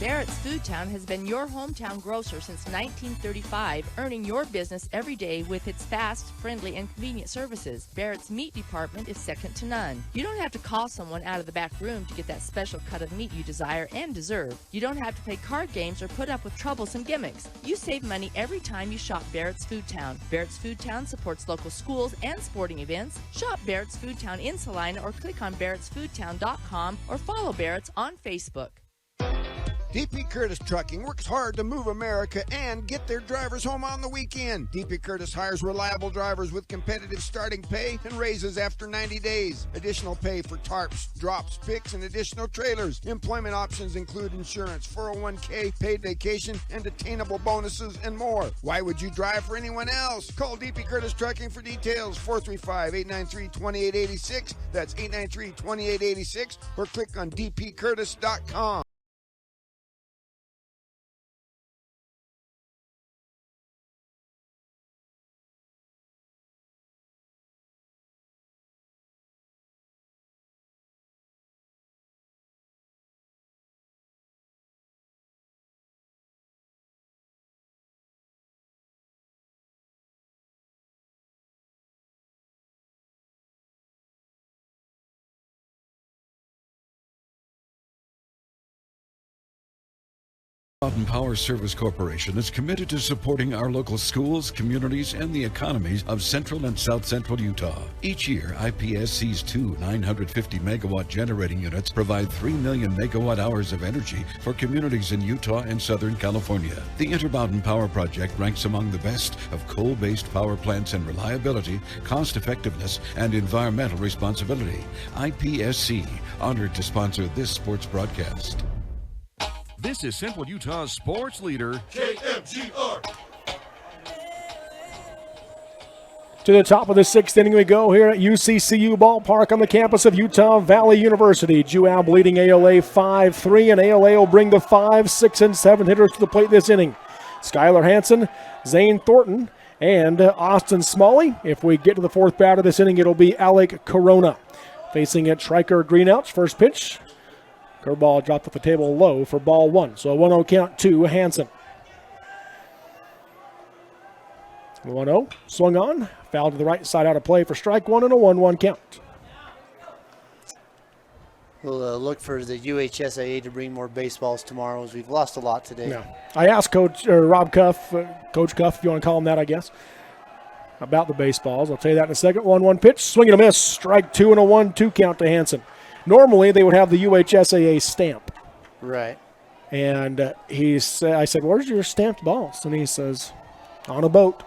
Barrett's Foodtown has been your hometown grocer since 1935, earning your business every day with its fast, friendly, and convenient services. Barrett's meat department is second to none. You don't have to call someone out of the back room to get that special cut of meat you desire and deserve. You don't have to play card games or put up with troublesome gimmicks. You save money every time you shop Barrett's Foodtown. Barrett's Foodtown supports local schools and sporting events. Shop Barrett's Foodtown in Salina or click on barrettsfoodtown.com or follow Barrett's on Facebook. DP Curtis Trucking works hard to move America and get their drivers home on the weekend. DP Curtis hires reliable drivers with competitive starting pay and raises after 90 days. Additional pay for tarps, drops, picks, and additional trailers. Employment options include insurance, 401k, paid vacation, and attainable bonuses, and more. Why would you drive for anyone else? Call DP Curtis Trucking for details, 435-893-2886. That's 893-2886, or click on dpcurtis.com. Mountain Power Service Corporation is committed to supporting our local schools, communities, and the economies of central and south central Utah. Each year, IPSC's 2 950-megawatt generating units provide 3 million megawatt hours of energy for communities in Utah and Southern California. The Intermountain Power Project ranks among the best of coal-based power plants in reliability, cost-effectiveness, and environmental responsibility. IPSC, honored to sponsor this sports broadcast. This is Central Utah's sports leader, KMGR. To the top of the 6th inning we go here at UCCU Ballpark on the campus of Utah Valley University. Juab leading ALA 5-3, and ALA will bring the 5, 6, and 7 hitters to the plate this inning. Skylar Hansen, Zane Thornton, and Austin Smalley. If we get to the 4th batter this inning, it'll be Alec Corona. Facing at Triker Greenouch, first pitch. Curveball dropped off the table low for ball 1. So a 1-0 count to Hansen. 1-0, swung on, foul to the right side out of play for strike 1 and a 1-1 count. We'll look for the UHSAA to bring more baseballs tomorrow, as we've lost a lot today. Yeah. I asked Coach Rob Cuff, Coach Cuff, if you want to call him that, I guess, about the baseballs. I'll tell you that in a second. 1-1 pitch, swing and a miss. Strike 2 and a 1-2 count to Hansen. Normally they would have the UHSAA stamp. Right. And I said, "Where's your stamped balls?" And he says, "On a boat."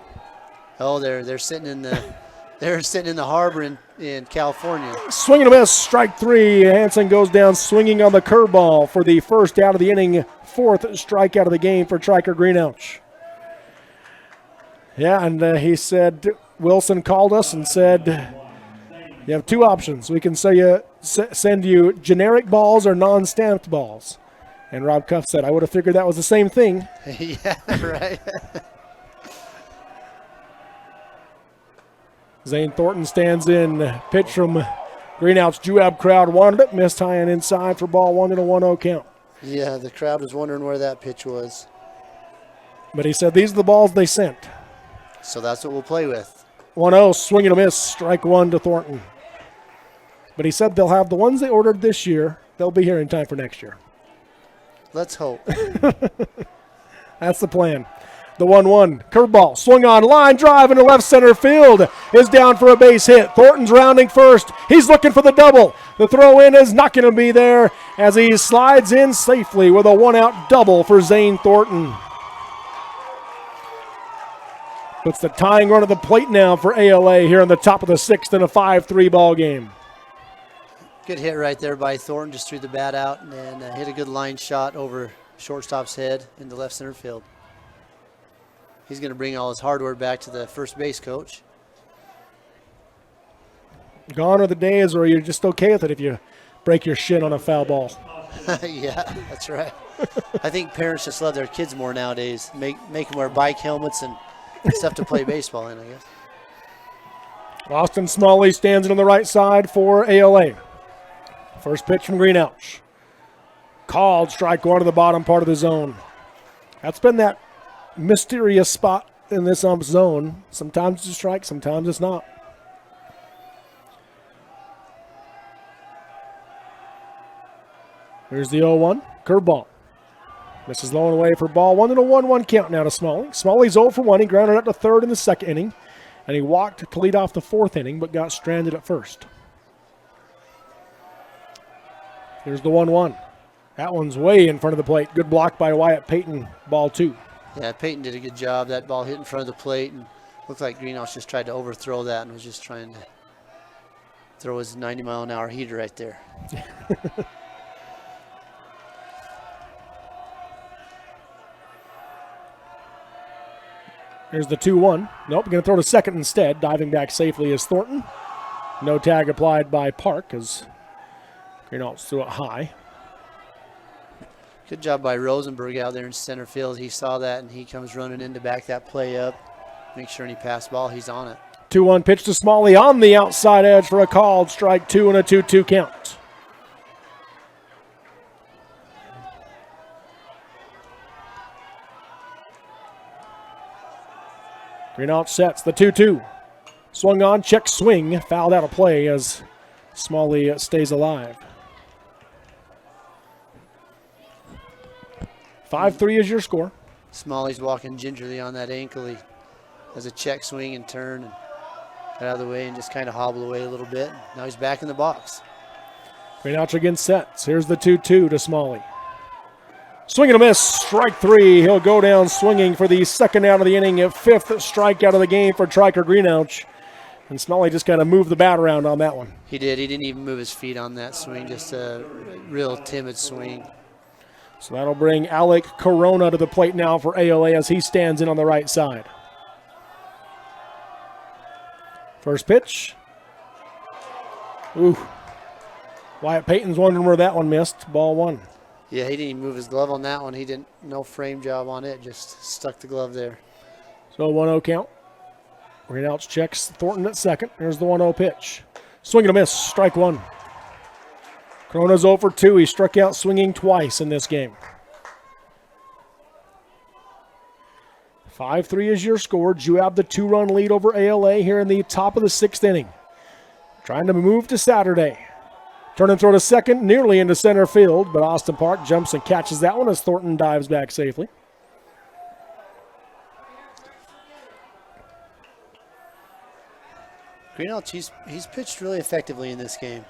Oh, they're sitting in the harbor in California. Swing and a miss, strike 3. Hansen goes down swinging on the curveball for the first out of the inning, 4th strikeout of the game for Triker Greenouch. Yeah, and he said, Wilson called us and said, "You have 2 options. We can send you generic balls or non-stamped balls." And Rob Cuff said, "I would have figured that was the same thing." Yeah, right. Zane Thornton stands in. Pitch from Greenouch. Juab crowd wanted it. Missed high and inside for ball 1 and a 1-0 count. Yeah, the crowd was wondering where that pitch was. But he said these are the balls they sent. So that's what we'll play with. 1-0, swing and a miss. Strike 1 to Thornton. But he said they'll have the ones they ordered this year. They'll be here in time for next year. Let's hope. That's the plan. The 1-1 curveball swung on, line drive into left center field is down for a base hit. Thornton's rounding first. He's looking for the double. The throw in is not going to be there as he slides in safely with a 1-out double for Zane Thornton. Puts the tying run at the plate now for ALA here in the top of the 6th in a 5-3 ball game. Good hit right there by Thornton, just threw the bat out and then hit a good line shot over shortstop's head into left center field. He's going to bring all his hardware back to the first base coach. Gone are the days where you're just okay with it if you break your shin on a foul ball. Yeah, that's right. I think parents just love their kids more nowadays. Make them wear bike helmets and stuff to play baseball in, I guess. Austin Smalley stands on the right side for ALA. First pitch from Greenouch. Called, strike 1 to the bottom part of the zone. That's been that mysterious spot in this zone. Sometimes it's a strike, sometimes it's not. Here's the 0-1, curveball. Misses low and away for ball 1 and a 1-1 count now to Smalley. Smalley's 0 for 1. He grounded out to third in the 2nd inning, and he walked to lead off the 4th inning, but got stranded at first. Here's the 1-1. That one's way in front of the plate. Good block by Wyatt Payton, ball 2. Yeah, Payton did a good job. That ball hit in front of the plate, and looked like Greenhouse just tried to overthrow that and was just trying to throw his 90-mile-an-hour heater right there. Here's the 2-1. Nope, going to throw to second instead. Diving back safely is Thornton. No tag applied by Park as Greenhouse threw it high. Good job by Rosenberg out there in center field. He saw that, and he comes running in to back that play up. Make sure any pass ball, he's on it. 2-1 pitch to Smalley on the outside edge for a called strike 2 and a 2-2 count. Greenhouse sets the 2-2. Swung on, check swing, fouled out of play as Smalley stays alive. 5-3 is your score. Smalley's walking gingerly on that ankle. He has a check swing and turn and got out of the way and just kind of hobble away a little bit. Now he's back in the box. Greenhouse again sets. Here's the 2-2 to Smalley. Swing and a miss, strike 3. He'll go down swinging for the 2nd out of the inning, 5th strikeout of the game for Triker Greenhouse. And Smalley just kind of moved the bat around on that one. He did. He didn't even move his feet on that swing, just a real timid swing. So that'll bring Alec Corona to the plate now for ALA as he stands in on the right side. First pitch. Ooh. Wyatt Payton's wondering where that one missed. Ball 1. Yeah, he didn't even move his glove on that one. He didn't, no frame job on it, just stuck the glove there. So 1-0 count. Greenhouse checks Thornton at second. Here's the 1-0 pitch. Swing and a miss, strike 1. Corona's 0 for 2. He struck out swinging twice in this game. 5-3 is your score. Juab the 2-run lead over ALA here in the top of the 6th inning. Trying to move to Saturday. Turn and throw to second, nearly into center field, but Austin Park jumps and catches that one as Thornton dives back safely. Greenelch, he's pitched really effectively in this game.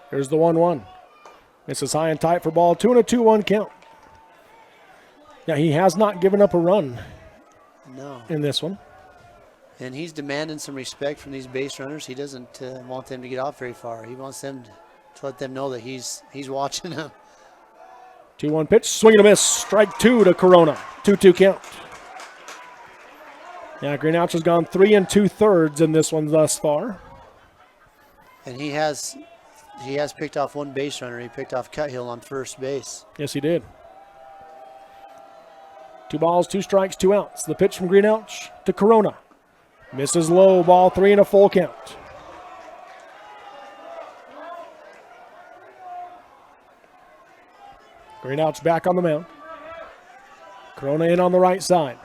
Here's the 1-1. This is high and tight for ball 2 and a 2-1 count. Now, he has not given up a run in this one. And he's demanding some respect from these base runners. He doesn't want them to get off very far. He wants them to let them know that he's watching them. 2-1 pitch, swing and a miss. Strike 2 to Corona. 2-2 count. Yeah, Greenouch has gone 3 2/3 in this one thus far. And he has picked off one base runner. He picked off Cuthill on first base. Yes, he did. 2 balls, 2 strikes, 2 outs. The pitch from Greenouch to Corona. Misses low, ball 3 and a full count. Greenouch back on the mound. Corona in on the right side.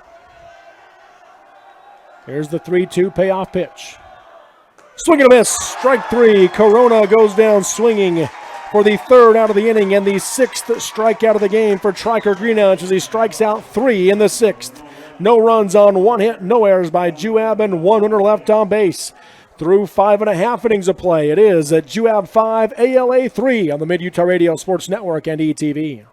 Here's the 3-2 payoff pitch. Swing and a miss. Strike 3. Corona goes down swinging for the 3rd out of the inning and the 6th strikeout of the game for Triker Greenouch as he strikes out 3 in the 6th. No runs on 1 hit, no errors by Juab, and 1 runner left on base. Through 5.5 innings of play, it is at Juab 5, ALA 3 on the Mid-Utah Radio Sports Network and ETV.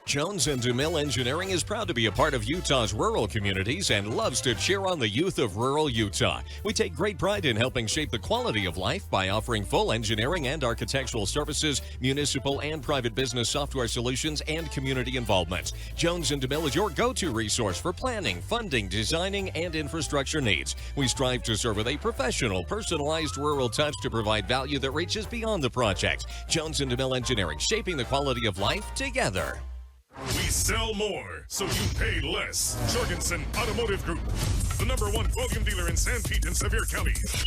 Jones and DeMille Engineering is proud to be a part of Utah's rural communities and loves to cheer on the youth of rural Utah. We take great pride in helping shape the quality of life by offering full engineering and architectural services, municipal and private business software solutions, and community involvement. Jones and DeMille is your go-to resource for planning, funding, designing, and infrastructure needs. We strive to serve with a professional, personalized rural touch to provide value that reaches beyond the project. Jones and DeMille Engineering, shaping the quality of life together. We sell more, so you pay less. Jorgensen Automotive Group, the #1 volume dealer in San Pete and Sevier counties.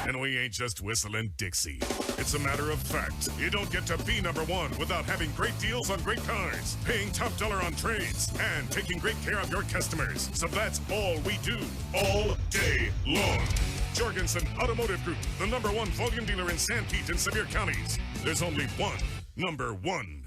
And we ain't just whistling Dixie. It's a matter of fact. You don't get to be #1 without having great deals on great cars, paying top dollar on trades, and taking great care of your customers. So that's all we do, all day long. Jorgensen Automotive Group, the #1 volume dealer in San Pete and Sevier counties. There's only one #1.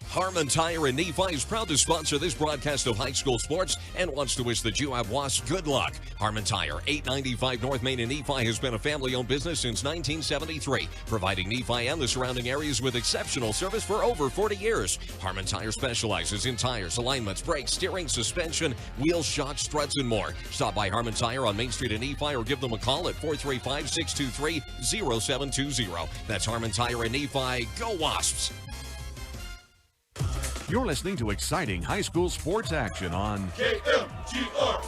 Harmon Tire in Nephi is proud to sponsor this broadcast of high school sports and wants to wish the Juab Wasps good luck. Harmon Tire, 895 North Main in Nephi, has been a family-owned business since 1973, providing Nephi and the surrounding areas with exceptional service for over 40 years. Harmon Tire specializes in tires, alignments, brakes, steering, suspension, wheels, shocks, struts, and more. Stop by Harmon Tire on Main Street in Nephi or give them a call at 435-623-0720. That's Harmon Tire in Nephi. Go Wasps! You're listening to exciting high school sports action on KMGR.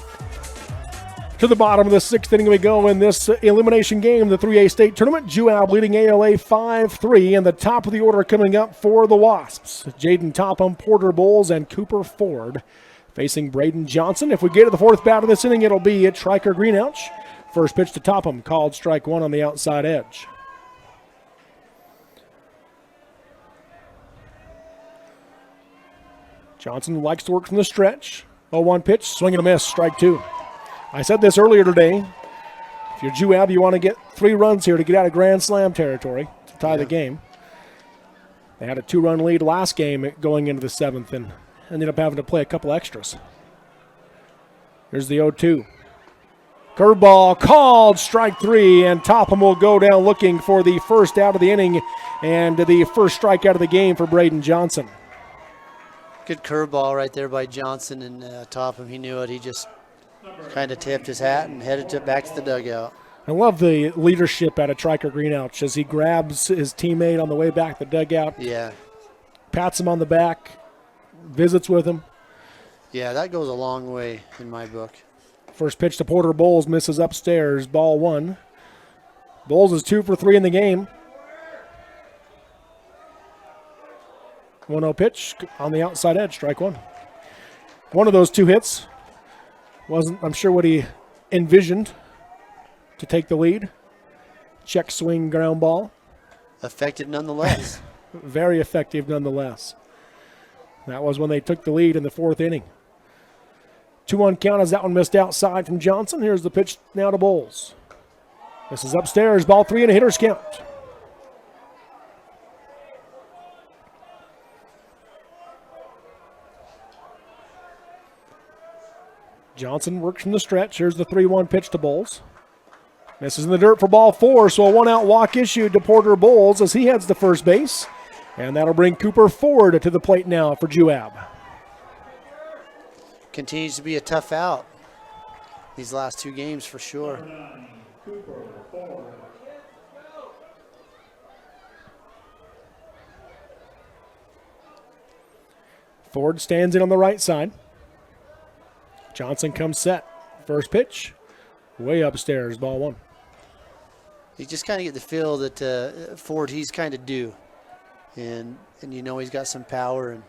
To the bottom of the 6th inning we go in this elimination game, the 3A state tournament. Juab leading ALA 5-3, and the top of the order coming up for the Wasps. Jaden Topham, Porter Bowles, and Cooper Ford facing Braden Johnson. If we get to the 4th bat of this inning, it'll be at Triker Greenouch. First pitch to Topham, called strike 1 on the outside edge. Johnson likes to work from the stretch. 0-1 pitch, swing and a miss, strike 2. I said this earlier today. If you're Juab, you want to get 3 runs here to get out of Grand Slam territory to tie the game. They had a 2-run lead last game going into the 7th and ended up having to play a couple extras. Here's the 0-2. Curveball called, strike 3, and Topham will go down looking for the first out of the inning and the first strikeout of the game for Braden Johnson. Good curveball right there by Johnson, and Topham, he knew it. He just kind of tipped his hat and headed back to the dugout. I love the leadership out of Triker Greenouch as he grabs his teammate on the way back to the dugout. Yeah. Pats him on the back, visits with him. Yeah, that goes a long way in my book. First pitch to Porter Bowles, misses upstairs, ball 1. Bowles is 2 for 3 in the game. 1-0 pitch on the outside edge, strike 1. One of those 2 hits wasn't, I'm sure, what he envisioned to take the lead. Check swing ground ball. Effective nonetheless. Very effective nonetheless. That was when they took the lead in the 4th inning. 2-1 count as that one missed outside from Johnson. Here's the pitch now to Bowles. This is upstairs, ball 3 and a hitter's count. Johnson works from the stretch. Here's the 3-1 pitch to Bowles. Misses in the dirt for ball 4, so a 1-out walk issued to Porter Bowles as he heads to first base. And that'll bring Cooper Ford to the plate now for Juab. Continues to be a tough out these last 2 games for sure. Ford stands in on the right side. Johnson comes set. First pitch, way upstairs, ball 1. You just kind of get the feel that Ford, he's kind of due. And you know he's got some power and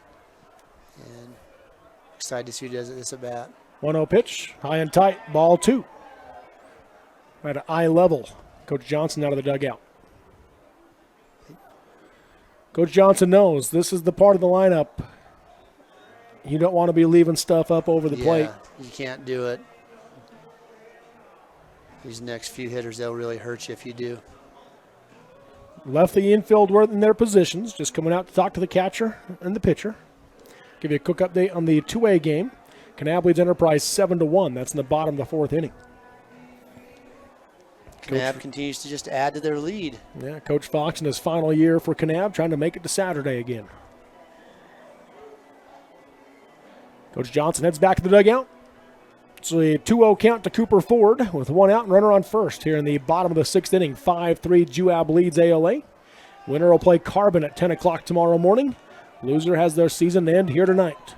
excited to see what he does at this at bat. 1-0 pitch, high and tight, ball 2. At eye level, Coach Johnson out of the dugout. Coach Johnson knows this is the part of the lineup you don't want to be leaving stuff up over the plate. You can't do it. These next few hitters, they'll really hurt you if you do. Left the infield in their positions, just coming out to talk to the catcher and the pitcher. Give you a quick update on the 2A game. Kanab leads Enterprise 7-1. That's in the bottom of the 4th inning. Kanab continues to just add to their lead. Yeah, Coach Fox in his final year for Kanab, trying to make it to Saturday again. Coach Johnson heads back to the dugout. It's a 2-0 count to Cooper Ford with 1 out and runner on first here in the bottom of the 6th inning. 5-3 Juab leads ALA. Winner will play Carbon at 10 o'clock tomorrow morning. Loser has their season end here tonight.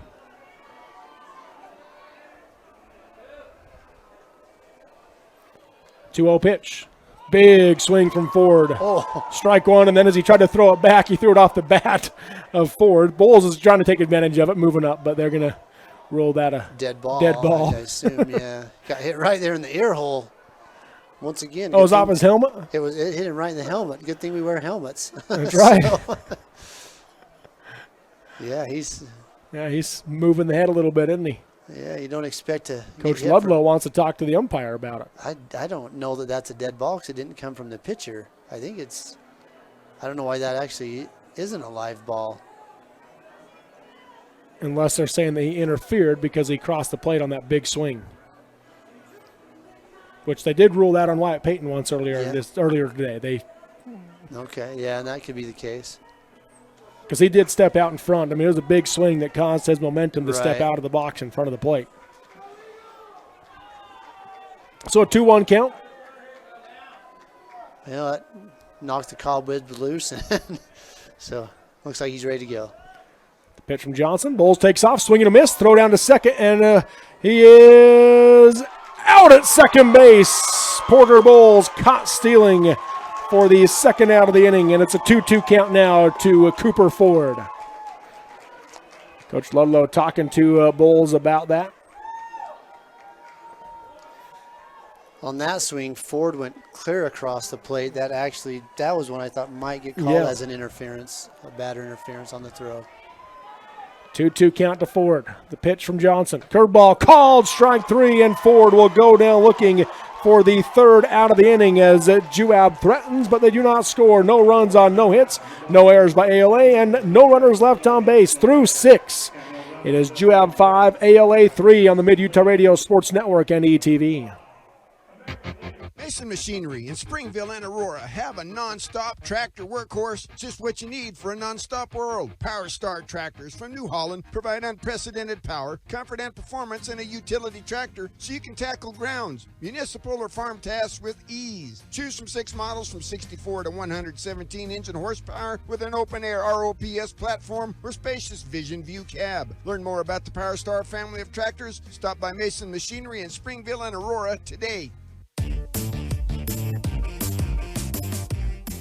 Two-0 pitch. Big swing from Ford. Strike 1, and then as he tried to throw it back, he threw it off the bat of Ford. Bowles is trying to take advantage of it, moving up, but they're going to rule that a dead ball. I assume, yeah. Got hit right there in the ear hole. Once again. Oh, it was off his helmet? It hit him right in the helmet. Good thing we wear helmets. That's right. Yeah, he's moving the head a little bit, isn't he? Yeah, you don't expect to. Coach Ludlow wants to talk to the umpire about it. I don't know that that's a dead ball because it didn't come from the pitcher. I think it's. I don't know why that actually isn't a live ball. Unless they're saying that he interfered because he crossed the plate on that big swing. Which they did rule that on Wyatt Payton once earlier today. Okay, yeah, and that could be the case. Because he did step out in front. I mean, it was a big swing that caused his momentum to step out of the box in front of the plate. So a 2-1 count. Well, that knocked the cobwebs loose. So looks like he's ready to go. The pitch from Johnson. Bowles takes off, swinging a miss, throw down to second, and he is out at second base. Porter Bowles caught stealing for the second out of the inning, and it's a 2-2 count now to Cooper Ford. Coach Ludlow talking to Bowles about that. On that swing, Ford went clear across the plate. That was one I thought might get called as an interference, a batter interference on the throw. 2-2 count to Ford. The pitch from Johnson. Curveball called, strike 3, and Ford will go down looking for the third out of the inning as Juab threatens, but they do not score. No runs on no hits, no errors by ALA, and no runners left on base through 6. It is Juab 5, ALA 3 on the Mid-Utah Radio Sports Network and ETV. Mason Machinery in Springville and Aurora have a non-stop tractor workhorse, just what you need for a non-stop world. Power Star tractors from New Holland provide unprecedented power, comfort, and performance in a utility tractor so you can tackle grounds, municipal or farm tasks with ease. Choose from 6 models from 64 to 117 engine horsepower with an open-air ROPS platform or spacious Vision View cab. Learn more about the Power Star family of tractors. Stop by Mason Machinery in Springville and Aurora today.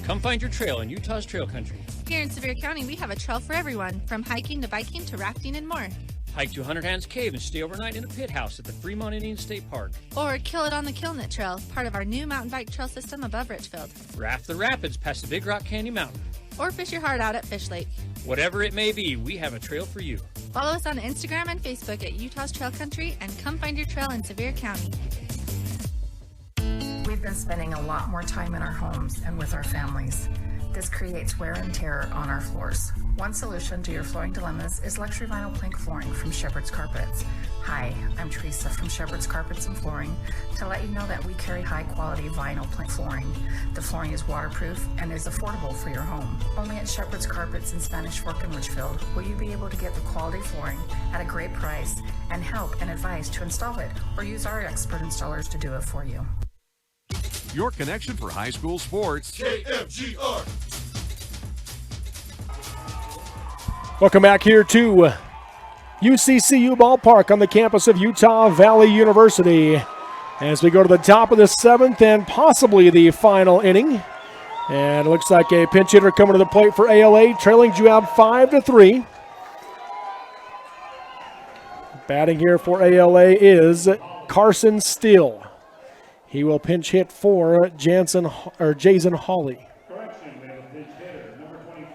Come find your trail in Utah's Trail Country. Here in Sevier County, we have a trail for everyone, from hiking to biking to rafting and more. Hike to 100 Hands Cave and stay overnight in a pit house at the Fremont Indian State Park. Or kill it on the Killnet Trail, part of our new mountain bike trail system above Richfield. Raft the rapids past the Big Rock Candy Mountain. Or fish your heart out at Fish Lake. Whatever it may be, we have a trail for you. Follow us on Instagram and Facebook at Utah's Trail Country and come find your trail in Sevier County. We've been spending a lot more time in our homes and with our families. This creates wear and tear on our floors. One solution to your flooring dilemmas is luxury vinyl plank flooring from Shepherd's Carpets. Hi, I'm Teresa from Shepherd's Carpets and Flooring to let you know that we carry high quality vinyl plank flooring. The flooring is waterproof and is affordable for your home. Only at Shepherd's Carpets in Spanish Fork and Litchfield will you be able to get the quality flooring at a great price and help and advice to install it, or use our expert installers to do it for you. Your connection for high school sports. KFGR. Welcome back here to UCCU Ballpark on the campus of Utah Valley University as we go to the top of the 7th and possibly the final inning. And it looks like a pinch hitter coming to the plate for ALA, trailing Juab 5-3. Batting here for ALA is Carson Steele. He will pinch hit for Jason Hawley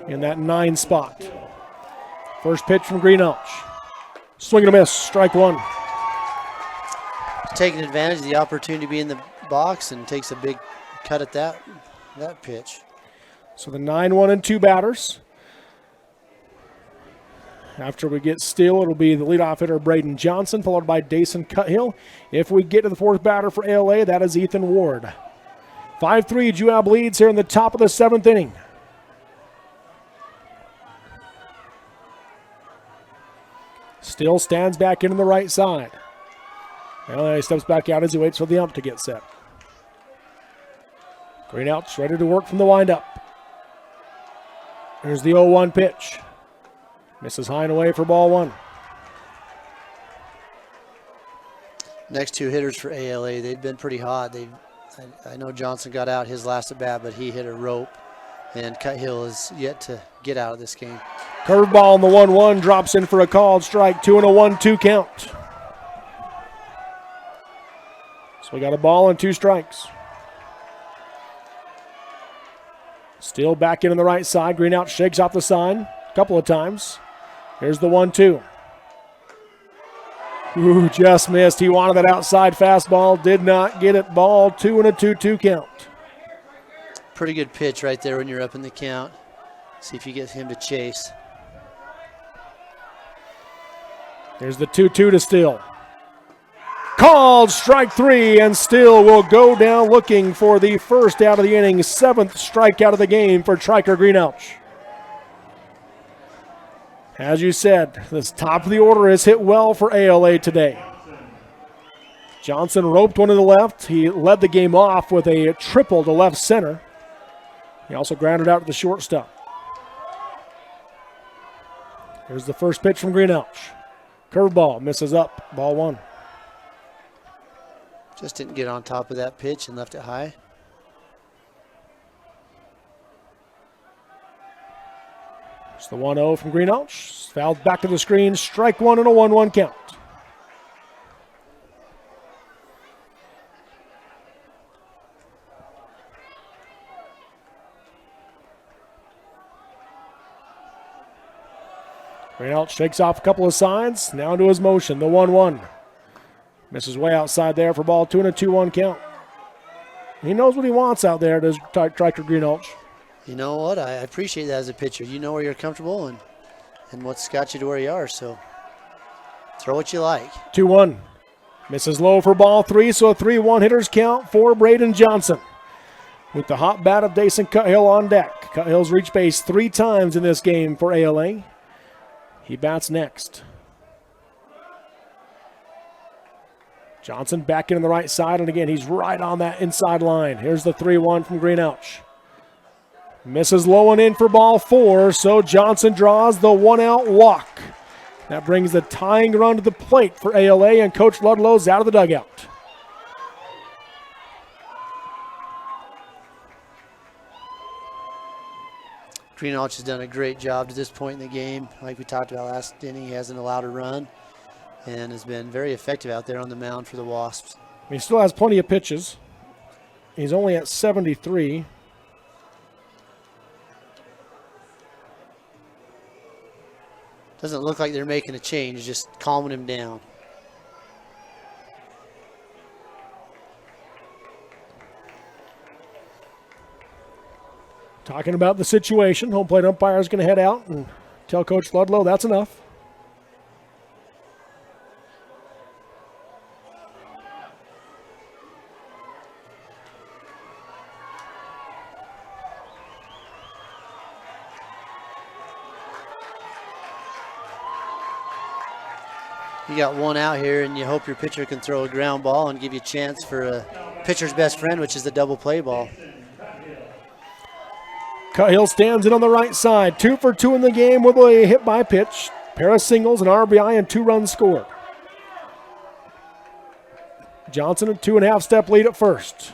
in that 9 spot. First pitch from Green Elch. Swing and a miss, strike one. Taking advantage of the opportunity to be in the box and takes a big cut at that pitch. So the 9-1-2 batters. After we get Steele, it'll be the leadoff hitter, Braden Johnson, followed by Dason Cuthill. If we get to the 4th batter for ALA, that is Ethan Ward. 5-3, Juab leads here in the top of the 7th inning. Steele stands back into the right side. Well, he steps back out as he waits for the ump to get set. Green Elch ready to work from the windup. Here's the 0-1 pitch. Misses high and away for ball 1. Next 2 hitters for ALA, they've been pretty hot. I know Johnson got out his last at bat, but he hit a rope, and Cuthill is yet to get out of this game. Curveball on the 1-1 drops in for a called strike. 2 and a 1-2 count. So we got a ball and 2 strikes. Still back in the right side. Green Elch shakes off the sign a couple of times. Here's the 1-2. Ooh, just missed. He wanted that outside fastball. Did not get it. Ball 2 and a 2-2 count. Pretty good pitch right there when you're up in the count. See if you get him to chase. Here's the 2-2 to Steele. Called strike 3, and Steele will go down looking for the first out of the inning. 7th strikeout of the game for Triker Green Elch. As you said, this top of the order has hit well for ALA today. Johnson roped one to the left. He led the game off with a triple to left center. He also grounded out to the shortstop. Here's the first pitch from Green Elch. Curveball misses up, ball 1. Just didn't get on top of that pitch and left it high. It's the 1-0 from Green Elch. Fouled back to the screen. Strike 1 and a 1-1 count. Green Elch shakes off a couple of signs. Now into his motion. The 1-1. Misses way outside there for ball 2 and a 2-1 count. He knows what he wants out there, does Triker Green Elch. You know what? I appreciate that as a pitcher. You know where you're comfortable and what's got you to where you are, so throw what you like. 2-1. Misses low for ball 3, so a 3-1 hitters count for Braden Johnson. With the hot bat of Dason Cuthill on deck. Cuthill's reached base 3 times in this game for ALA. He bats next. Johnson back in the right side, and again, he's right on that inside line. Here's the 3-1 from Green Elch. Misses low and in for ball 4, so Johnson draws the 1-out walk. That brings the tying run to the plate for ALA, and Coach Ludlow's out of the dugout. Green Elch has done a great job to this point in the game. Like we talked about last inning, he hasn't allowed a run and has been very effective out there on the mound for the Wasps. He still has plenty of pitches. He's only at 73. Doesn't look like they're making a change, just calming him down. Talking about the situation, home plate umpire is going to head out and tell Coach Ludlow that's enough. You got one out here, and you hope your pitcher can throw a ground ball and give you a chance for a pitcher's best friend, which is the double play ball. Cuthill stands in on the right side. 2 for 2 in the game with a hit by pitch. Pair of singles, an RBI, and 2 runs scored. Johnson a 2.5 step lead at first.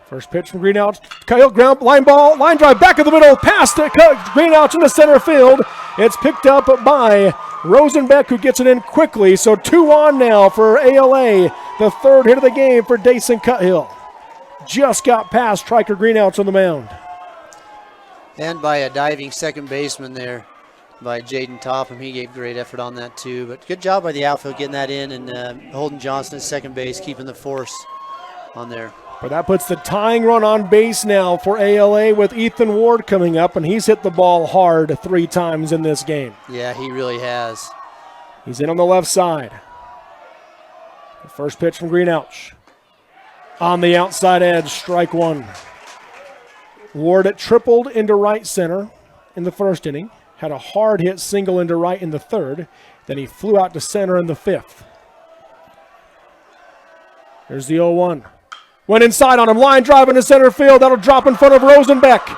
First pitch from Greenouch. Cuthill ground line ball, line drive back in the middle, past it. Greenouch into center field. It's picked up by Rosenbeck, who gets it in quickly. So 2 on now for ALA. The third hit of the game for Dason Cuthill. Just got past Striker Greenouch on the mound. And by a diving second baseman there by Jaden Topham. He gave great effort on that too. But good job by the outfield getting that in, and holding Johnson at second base, keeping the force on there. But that puts the tying run on base now for ALA with Ethan Ward coming up, and he's hit the ball hard 3 times in this game. Yeah, he really has. He's in on the left side. The first pitch from Greenouch. On the outside edge, strike 1. Ward it tripled into right center in the first inning. Had a hard hit single into right in the third. Then he flew out to center in the 5th. There's the 0-1. Went inside on him, line drive into center field. That'll drop in front of Rosenbeck.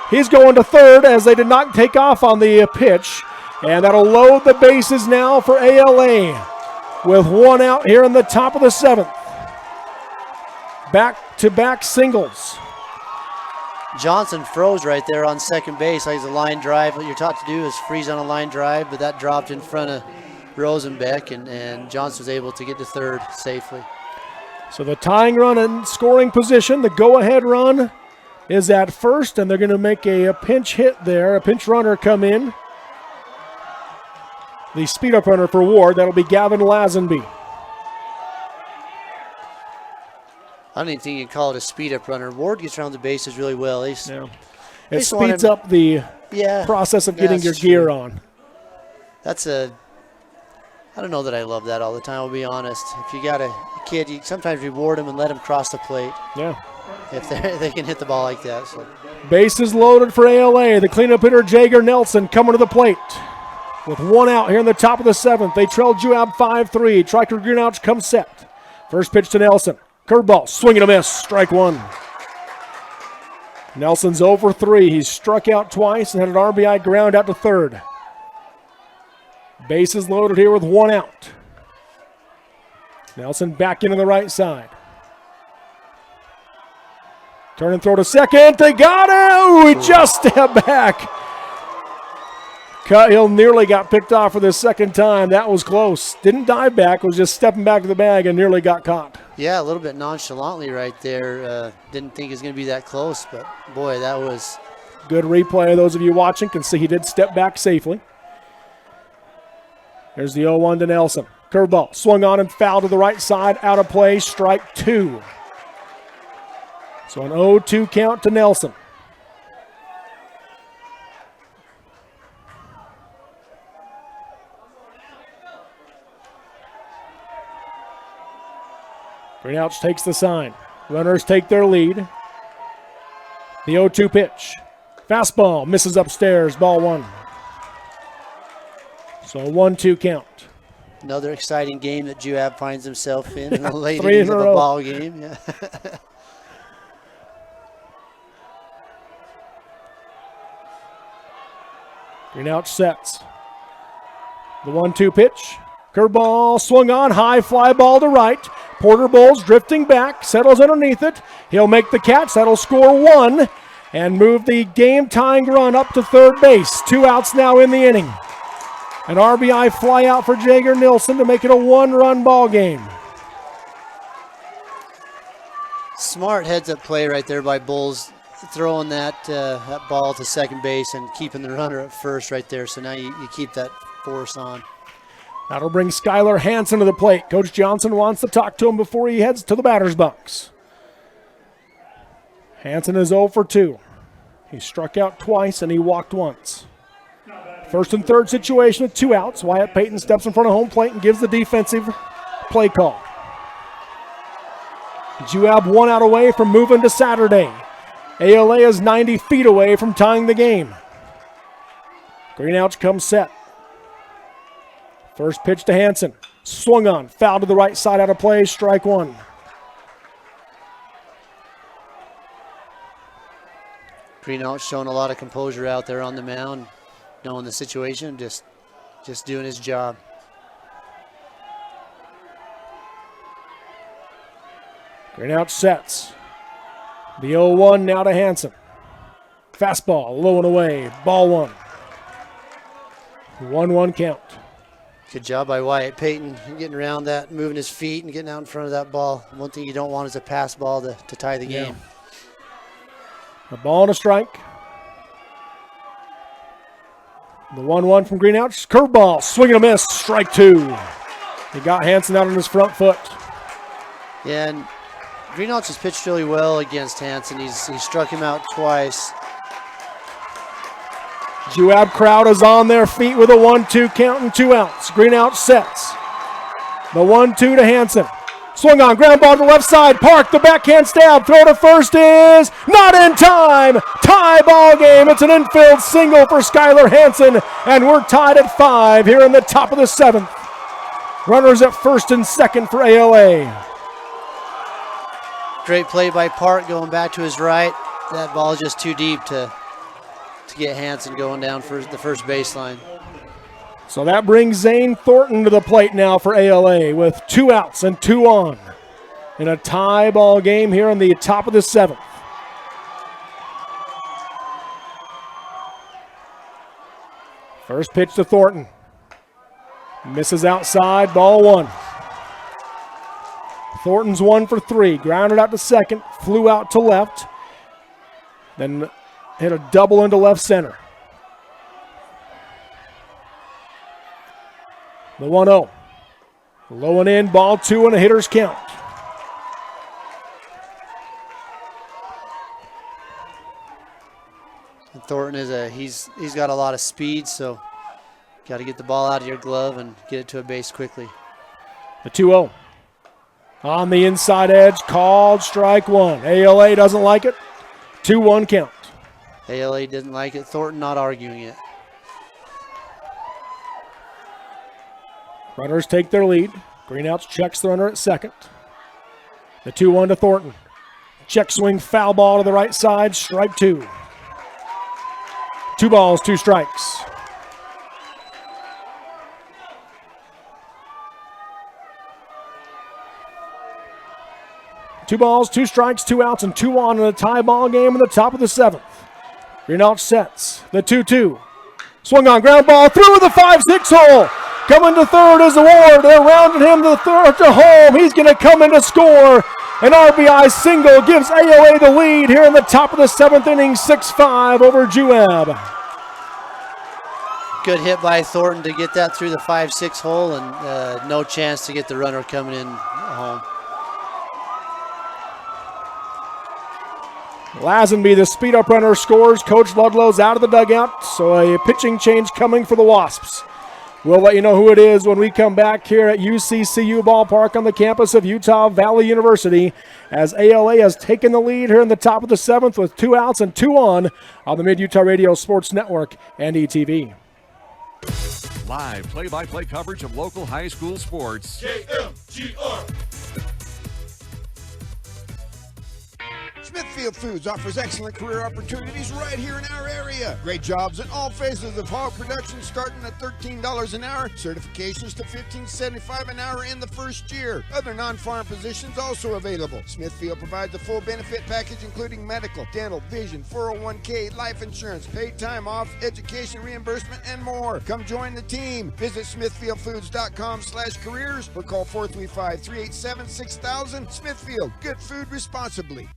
He's going to third as they did not take off on the pitch. And that'll load the bases now for ALA with 1 out here in the top of the 7th. Back-to-back singles. Johnson froze right there on second base. Like a line drive. What you're taught to do is freeze on a line drive, but that dropped in front of Rosenbeck, and Johnson was able to get to third safely. So the tying run in scoring position, the go-ahead run is at first, and they're going to make a pinch hit there, a pinch runner come in. The speed-up runner for Ward, that'll be Gavin Lazenby. I don't even think you can call it a speed-up runner. Ward gets around the bases really well. It speeds up the process of getting your gear on. I don't know that I love that all the time, I'll be honest. If you got a kid, you sometimes reward them and let them cross the plate. Yeah. If they can hit the ball like that. So. Bases loaded for ALA. The cleanup hitter, Jager Nelson, coming to the plate. With 1 out here in the top of the 7th. They trail Juab 5-3. Striker Greenouch comes set. First pitch to Nelson. Curveball, swing and a miss, strike 1. Nelson's 0 for 3. He's struck out twice and had an RBI ground out to third. Bases loaded here with 1 out. Nelson back into the right side. Turn and throw to second. They got it. He just stepped back. Cuthill nearly got picked off for the second time. That was close. Didn't dive back. Was just stepping back to the bag and nearly got caught. Yeah, a little bit nonchalantly right there. Didn't think it was going to be that close, but boy, that was... Good replay. Those of you watching can see he did step back safely. There's the 0-1 to Nelson. Curveball swung on and foul to the right side. Out of play. Strike 2. So an 0-2 count to Nelson. Greenouch takes the sign. Runners take their lead. The 0-2 pitch. Fastball misses upstairs. Ball 1. So a 1-2 count. Another exciting game that Juab finds himself in the late 3 innings in of a a row. ball game. Yeah. Greenouch sets. The 1-2 pitch. Curveball swung on. High fly ball to right. Porter Bowles drifting back. Settles underneath it. He'll make the catch. That'll score 1 and move the game-tying run up to third base. 2 outs now in the inning. An RBI fly out for Jager Nilsson to make it a 1-run ball game. Smart heads-up play right there by Bulls, throwing that ball to second base and keeping the runner at first right there. So now you keep that force on. That'll bring Skylar Hansen to the plate. Coach Johnson wants to talk to him before he heads to the batter's box. Hansen is 0 for 2. He struck out twice and he walked once. First and third situation with 2 outs. Wyatt Payton steps in front of home plate and gives the defensive play call. Juab 1 out away from moving to Saturday. ALA is 90 feet away from tying the game. Greenouch comes set. First pitch to Hansen. Swung on, foul to the right side out of play, strike 1. Greenouch showing a lot of composure out there on the mound, knowing the situation, just doing his job. Greenouch sets. The 0-1 now to Hansen. Fastball, low and away, ball 1. 1-1 count. Good job by Wyatt Payton getting around that, moving his feet and getting out in front of that ball. One thing you don't want is a pass ball to tie the game. A ball and a strike. The 1-1 from Greenouch. Curveball, swing and a miss, strike 2. He got Hansen out on his front foot. Yeah, and Greenouch has pitched really well against Hansen. He struck him out twice. Juab crowd is on their feet with a 1-2 count and 2 outs. Greenouch sets. The 1-2 to Hansen. Swung on, ground ball to the left side. Park, the backhand stab. Throw to first is not in time. Tie ball game. It's an infield single for Skylar Hansen, and we're tied at 5 here in the top of the 7th. Runners at first and second for ALA. Great play by Park going back to his right. That ball is just too deep to get Hansen going down for the first baseline. So that brings Zane Thornton to the plate now for ALA with 2 outs and 2 on in a tie ball game here in the top of the 7th. First pitch to Thornton. Misses outside, ball 1. Thornton's 1 for 3. Grounded out to second, flew out to left, then hit a double into left center. The 1-0. Low and in, ball 2 and a hitter's count. And Thornton is he's got a lot of speed, so got to get the ball out of your glove and get it to a base quickly. The 2-0. On the inside edge, called strike 1. ALA doesn't like it. 2-1 count. ALA didn't like it. Thornton not arguing it. Runners take their lead. Greenouch checks the runner at second. The 2-1 to Thornton. Check swing, foul ball to the right side, strike 2. 2 balls, 2 strikes. Two balls, 2 strikes, 2 outs, and 2 on in a tie ball game in the top of the 7th. Greenouch sets the 2-2. Swung on, ground ball through the 5-6 hole. Coming to third is Ward. They're rounding him to third to home. He's going to come in to score. An RBI single gives ALA the lead here in the top of the 7th inning, 6-5 over Juab. Good hit by Thornton to get that through the 5-6 hole, and no chance to get the runner coming in home. Lazenby, the speed-up runner, scores. Coach Ludlow's out of the dugout, so a pitching change coming for the Wasps. We'll let you know who it is when we come back here at UCCU Ballpark on the campus of Utah Valley University, as ALA has taken the lead here in the top of the 7th with 2 outs and 2 on the Mid-Utah Radio Sports Network and ETV. Live play-by-play coverage of local high school sports. KMGR. Smithfield Foods offers excellent career opportunities right here in our area. Great jobs in all phases of hog production starting at $13 an hour. Certifications to $15.75 an hour in the first year. Other non-farm positions also available. Smithfield provides a full benefit package including medical, dental, vision, 401k, life insurance, paid time off, education reimbursement, and more. Come join the team. Visit smithfieldfoods.com/careers or call 435-387-6000. Smithfield, good food responsibly.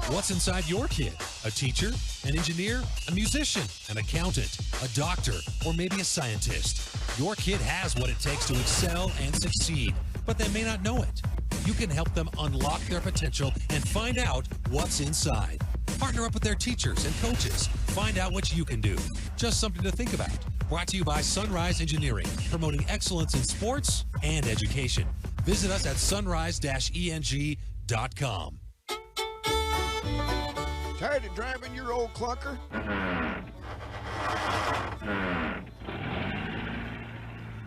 What's inside your kid? A teacher, an engineer, a musician, an accountant, a doctor, or maybe a scientist. Your kid has what it takes to excel and succeed, but they may not know it. You can help them unlock their potential and find out what's inside. Partner up with their teachers and coaches. Find out what you can do. Just something to think about. Brought to you by Sunrise Engineering, promoting excellence in sports and education. Visit us at sunrise-eng.com. Tired of driving your old clunker?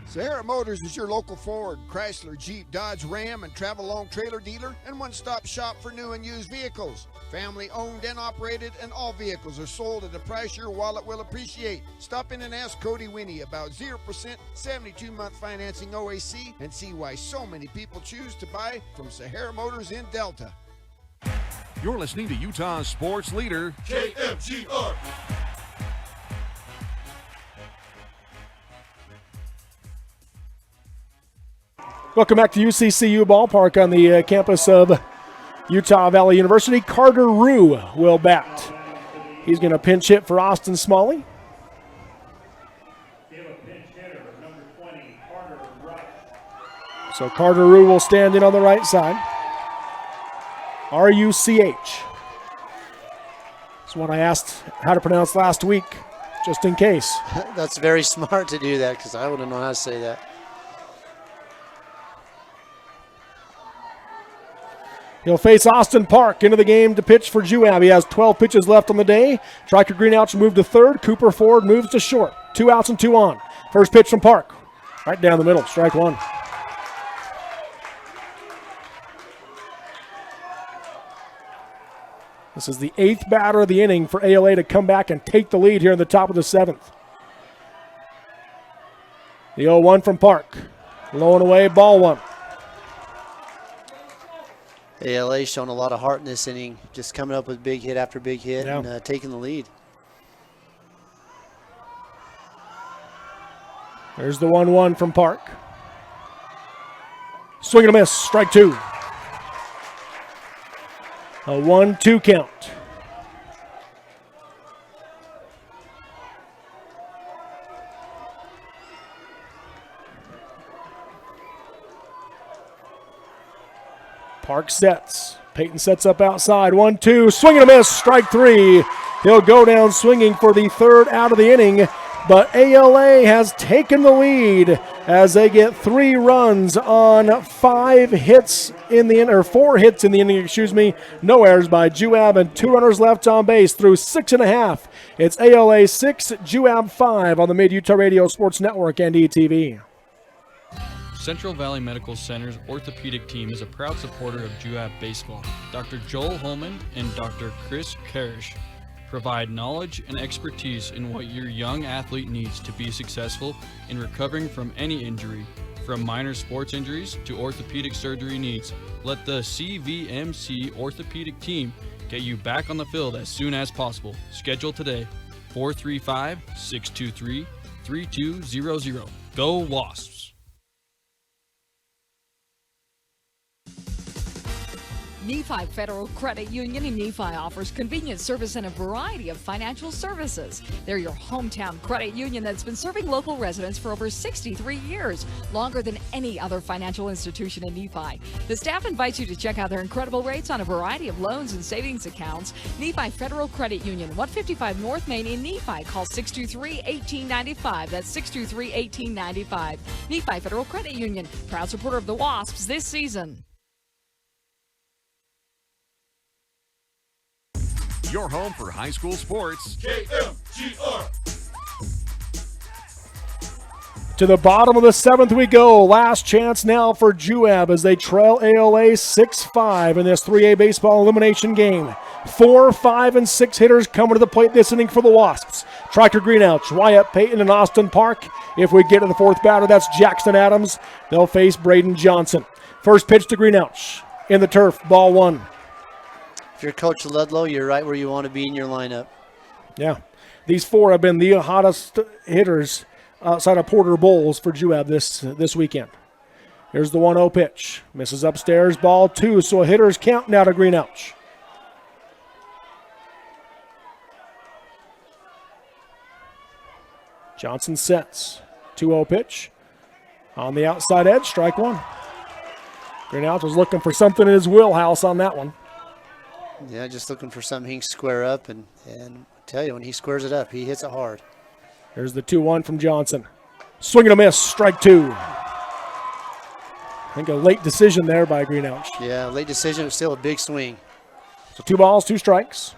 Sahara Motors is your local Ford, Chrysler, Jeep, Dodge, Ram, and travel-along trailer dealer and one-stop shop for new and used vehicles. Family owned and operated, and all vehicles are sold at a price your wallet will appreciate. Stop in and ask Cody Winnie about 0% 72-month financing OAC and see why so many people choose to buy from Sahara Motors in Delta. You're listening to Utah's sports leader, KMGR. Welcome back to UCCU Ballpark on the campus of Utah Valley University. Carter Rue will bat. He's going to pinch hit for Austin Smalley. So Carter Rue will stand in on the right side. R-U-C-H. That's what I asked how to pronounce last week, just in case. That's very smart to do that because I wouldn't know how to say that. He'll face Austin Park into the game to pitch for Juab. He has 12 pitches left on the day. Striker Greenouch moved to third. Cooper Ford moves to short. 2 outs and 2 on. First pitch from Park. Right down the middle. Strike one. This is the 8th batter of the inning for ALA to come back and take the lead here in the top of the 7th. The 0-1 from Park. Low and away, ball one. ALA showing a lot of heart in this inning, just coming up with big hit after big hit and taking the lead. There's the 1-1 from Park. Swing and a miss, strike two. A 1-2 count. Park sets. Peyton sets up outside. 1-2. Swing and a miss. Strike three. He'll go down swinging for the 3rd out of the inning. But ALA has taken the lead as they get 3 runs on 4 hits in the inning, No errors by Juab and 2 runners left on base through 6.5. It's ALA 6, Juab 5 on the Mid-Utah Radio Sports Network and ETV. Central Valley Medical Center's orthopedic team is a proud supporter of Juab baseball. Dr. Joel Holman and Dr. Chris Karish provide knowledge and expertise in what your young athlete needs to be successful in recovering from any injury, from minor sports injuries to orthopedic surgery needs. Let the CVMC orthopedic team get you back on the field as soon as possible. Schedule today, 435-623-3200. Go Wasps! Nephi Federal Credit Union in Nephi offers convenient service and a variety of financial services. They're your hometown credit union that's been serving local residents for over 63 years, longer than any other financial institution in Nephi. The staff invites you to check out their incredible rates on a variety of loans and savings accounts. Nephi Federal Credit Union, 155 North Main in Nephi. Call 623-1895. That's 623-1895. Nephi Federal Credit Union, proud supporter of the Wasps this season. Your home for high school sports. KMGR. To the bottom of the 7th we go. Last chance now for Juab as they trail ALA 6-5 in this 3A baseball elimination game. 4, 5, and 6 hitters coming to the plate this inning for the Wasps. Tractor Greenouch, Wyatt Payton, and Austin Park. If we get to the 4th batter, that's Jackson Adams. They'll face Braden Johnson. First pitch to Greenouch in the turf, ball one. If you're Coach Ludlow, you're right where you want to be in your lineup. Yeah. These 4 have been the hottest hitters outside of Porter Bowles for Juab this weekend. Here's the 1-0 pitch. Misses upstairs, ball 2, so a hitter's count now to Greenouch. Johnson sets. 2-0 pitch. On the outside edge, strike one. Greenouch was looking for something in his wheelhouse on that one. Yeah, just looking for something he can square up, and I tell you, when he squares it up, he hits it hard. Here's the 2-1 from Johnson. Swing and a miss, strike 2. I think a late decision there by Greenouch. Yeah, late decision, but still a big swing. So 2 balls, 2 strikes.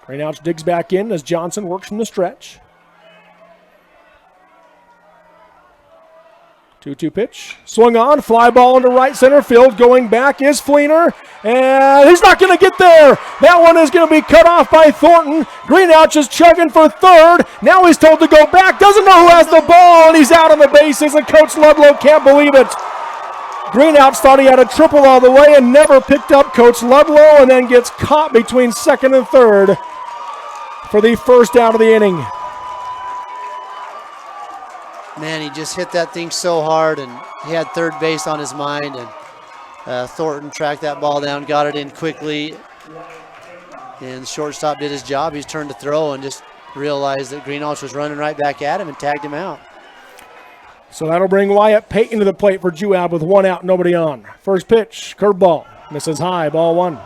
Greenouch digs back in as Johnson works from the stretch. 2-2 pitch. Swung on, fly ball into right center field. Going back is Fleener, and he's not going to get there. That one is going to be cut off by Thornton. Greenouch is chugging for third. Now he's told to go back. Doesn't know who has the ball, and he's out on the bases, and Coach Ludlow can't believe it. Greenouch thought he had a triple all the way and never picked up Coach Ludlow, and then gets caught between second and third for the first out of the inning. Man, he just hit that thing so hard, and he had third base on his mind, and Thornton tracked that ball down, got it in quickly, and shortstop did his job. He's turned to throw and just realized that Greenouch was running right back at him and tagged him out. So that'll bring Wyatt Payton to the plate for Juab with 1 out, nobody on. First pitch, curveball, misses high, ball 1.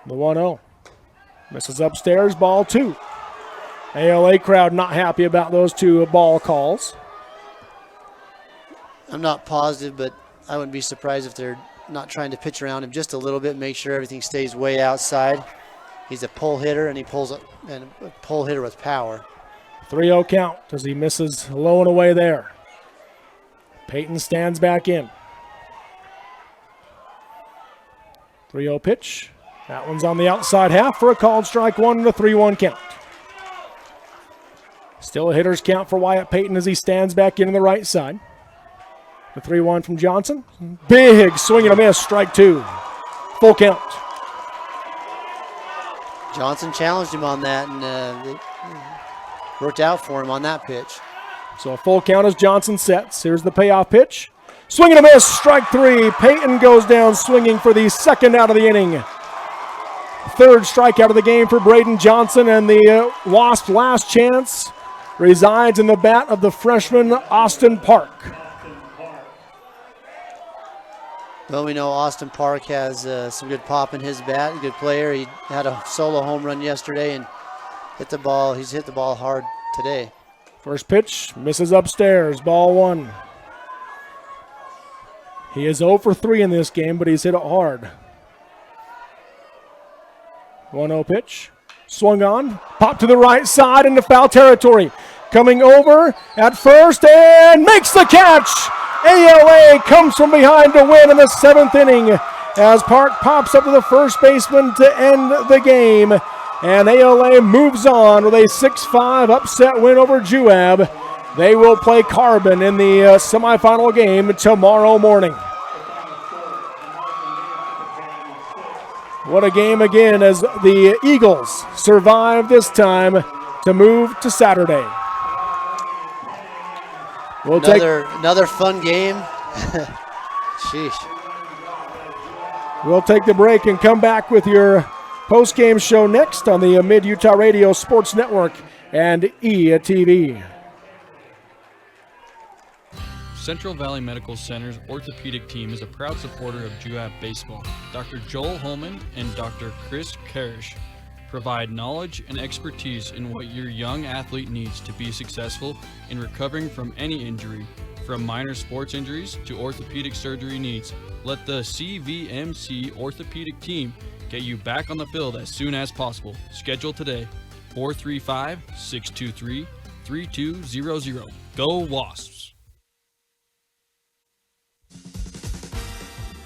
The 1-0. Misses upstairs, ball 2. ALA crowd not happy about those 2 ball calls. I'm not positive, but I wouldn't be surprised if they're not trying to pitch around him just a little bit, make sure everything stays way outside. He's a pull hitter, and he pulls up, and a pull hitter with power. 3-0 count as he misses low and away there. Payton stands back in. 3-0 pitch. That one's on the outside half for a called strike 1 and a 3-1 count. Still a hitter's count for Wyatt Payton as he stands back in on the right side. The 3-1 from Johnson. Big swing and a miss, strike 2. Full count. Johnson challenged him on that, and it worked out for him on that pitch. So a full count as Johnson sets. Here's the payoff pitch. Swing and a miss, strike 3. Payton goes down swinging for the second out of the inning. Third strikeout of the game for Braden Johnson, and the Wasps' last chance resides in the bat of the freshman Austin Park. Well, we know Austin Park has some good pop in his bat, a good player. He had a solo home run yesterday and hit the ball. He's hit the ball hard today. First pitch, misses upstairs, ball 1. He is 0 for 3 in this game, but he's hit it hard. 1-0 pitch, swung on, popped to the right side into foul territory. Coming over at first and makes the catch. ALA comes from behind to win in the 7th inning as Park pops up to the first baseman to end the game. And ALA moves on with a 6-5 upset win over Juab. They will play Carbon in the semifinal game tomorrow morning. What a game again as the Eagles survive this time to move to Saturday. Another fun game. Sheesh. We'll take the break and come back with your post-game show next on the Mid-Utah Radio Sports Network and ETV. Central Valley Medical Center's orthopedic team is a proud supporter of Juab baseball. Dr. Joel Holman and Dr. Chris Karish provide knowledge and expertise in what your young athlete needs to be successful in recovering from any injury, from minor sports injuries to orthopedic surgery needs. Let the CVMC orthopedic team get you back on the field as soon as possible. Schedule today, 435-623-3200. Go Wasps!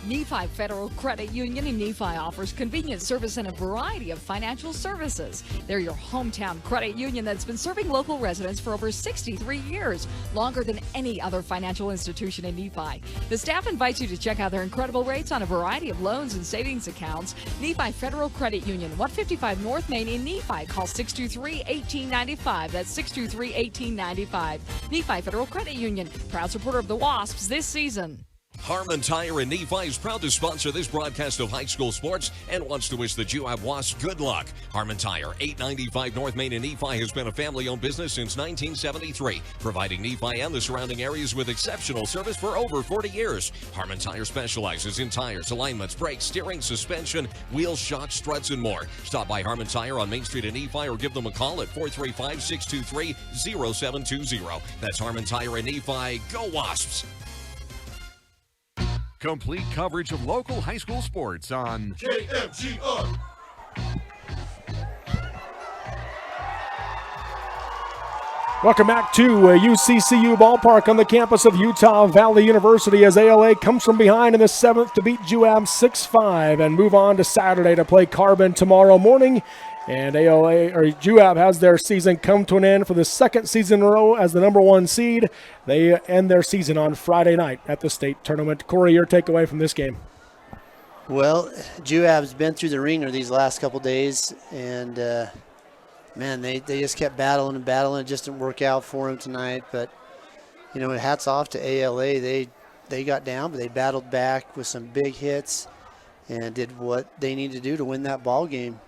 Nephi Federal Credit Union in Nephi offers convenient service and a variety of financial services. They're your hometown credit union that's been serving local residents for over 63 years, longer than any other financial institution in Nephi. The staff invites you to check out their incredible rates on a variety of loans and savings accounts. Nephi Federal Credit Union, 155 North Main in Nephi. Call 623-1895. That's 623-1895. Nephi Federal Credit Union, proud supporter of the Wasps this season. Harmon Tire in Nephi is proud to sponsor this broadcast of high school sports and wants to wish the Juab Wasps good luck. Harmon Tire, 895 North Main in Nephi, has been a family-owned business since 1973, providing Nephi and the surrounding areas with exceptional service for over 40 years. Harmon Tire specializes in tires, alignments, brakes, steering, suspension, wheels, shocks, struts, and more. Stop by Harmon Tire on Main Street in Nephi or give them a call at 435-623-0720. That's Harmon Tire in Nephi. Go Wasps! Complete coverage of local high school sports on KFGR. Welcome back to UCCU Ballpark on the campus of Utah Valley University as ALA comes from behind in the 7th to beat Juab 6-5 and move on to Saturday to play Carbon tomorrow morning. And Juab has their season come to an end for the second season in a row as the number 1 seed. They end their season on Friday night at the state tournament. Corey, your takeaway from this game? Well, Juab's been through the ringer these last couple days, and man, they just kept battling and battling. It just didn't work out for them tonight. But you know, hats off to ALA. They got down, but they battled back with some big hits and did what they needed to do to win that ball game.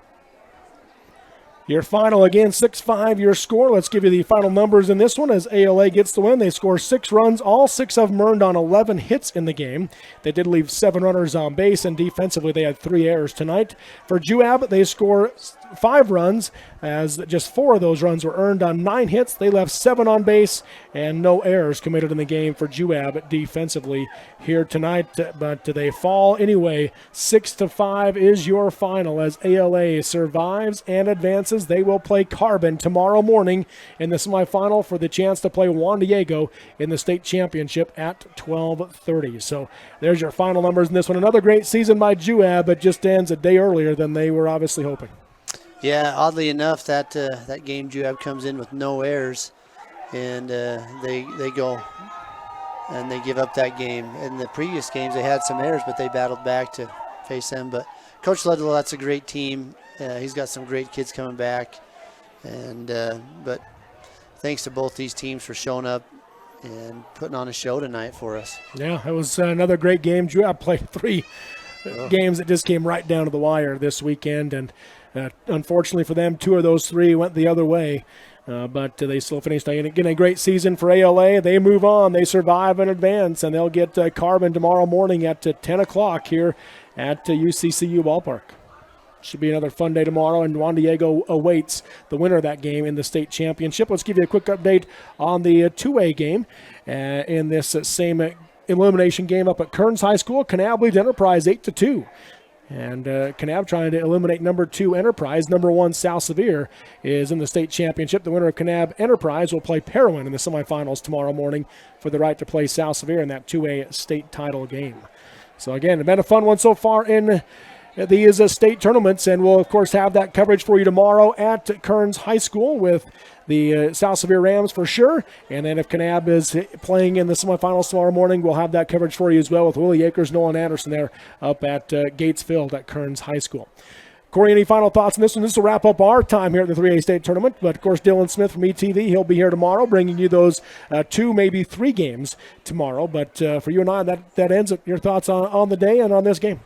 Your final, again, 6-5 your score. Let's give you the final numbers in this one as ALA gets the win. They score 6 runs, all 6 of them earned on 11 hits in the game. They did leave 7 runners on base, and defensively they had 3 errors tonight. For Juab, they score 5 runs, as just 4 of those runs were earned on 9 hits. They left 7 on base, and no errors committed in the game for Juab defensively here tonight. But they fall anyway. 6-5 is your final as ALA survives and advances. They will play Carbon tomorrow morning in the semifinal for the chance to play Juan Diego in the state championship at 12:30. So there's your final numbers in this one. Another great season by Juab, but just ends a day earlier than they were obviously hoping. Yeah, oddly enough, that game Juab comes in with no errors, and they go and they give up that game. In the previous games, they had some errors, but they battled back to face them. But Coach Ludlow, that's a great team. He's got some great kids coming back, and but thanks to both these teams for showing up and putting on a show tonight for us. Yeah, it was another great game. Juab played 3 games that just came right down to the wire this weekend, and unfortunately for them, 2 of those 3 went the other way. But they still finished again a great season for ALA. They move on, they survive and advance, and they'll get Carbon tomorrow morning at 10 o'clock here at UCCU Ballpark. Should be another fun day tomorrow, and Juan Diego awaits the winner of that game in the state championship. Let's give you a quick update on the 2A game in this same elimination game up at Kearns High School. Kanab leads Enterprise 8-2. And Kanab trying to eliminate number 2 Enterprise. Number 1 South Sevier is in the state championship. The winner of Kanab Enterprise will play Parowan in the semifinals tomorrow morning for the right to play South Sevier in that 2A state title game. So again, it's been a fun one so far in these state tournaments, and we'll of course have that coverage for you tomorrow at Kearns High School with the South Sevier Rams for sure. And then if Kanab is playing in the semifinals tomorrow morning, we'll have that coverage for you as well with Willie Akers, Nolan Anderson there up at Gates Field at Kearns High School. Corey, any final thoughts on this one? This will wrap up our time here at the 3A state tournament. But of course, Dylan Smith from ETV, he'll be here tomorrow bringing you those 2, maybe 3 games tomorrow. But for you and I, that ends it. Your thoughts on the day and on this game?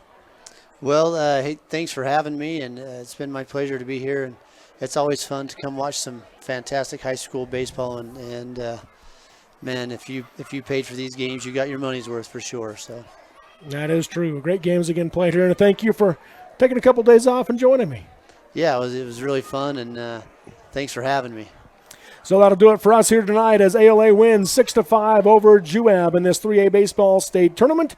Well, hey, thanks for having me, and it's been my pleasure to be here. And it's always fun to come watch some fantastic high school baseball. And man, if you paid for these games, you got your money's worth for sure. So that is true. Great games again played here, and thank you for taking a couple days off and joining me. Yeah, it was really fun, and thanks for having me. So that'll do it for us here tonight as ALA wins 6-5 over Juab in this 3A baseball state tournament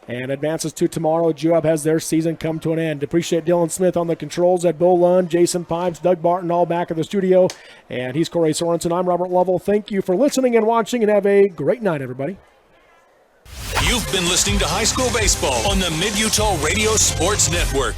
and advances to tomorrow. Juab has their season come to an end. Appreciate Dylan Smith on the controls, at Bo Lund, Jason Pipes, Doug Barton, all back at the studio. And he's Corey Sorensen. I'm Robert Lovell. Thank you for listening and watching, and have a great night, everybody. You've been listening to High School Baseball on the Mid-Utah Radio Sports Network.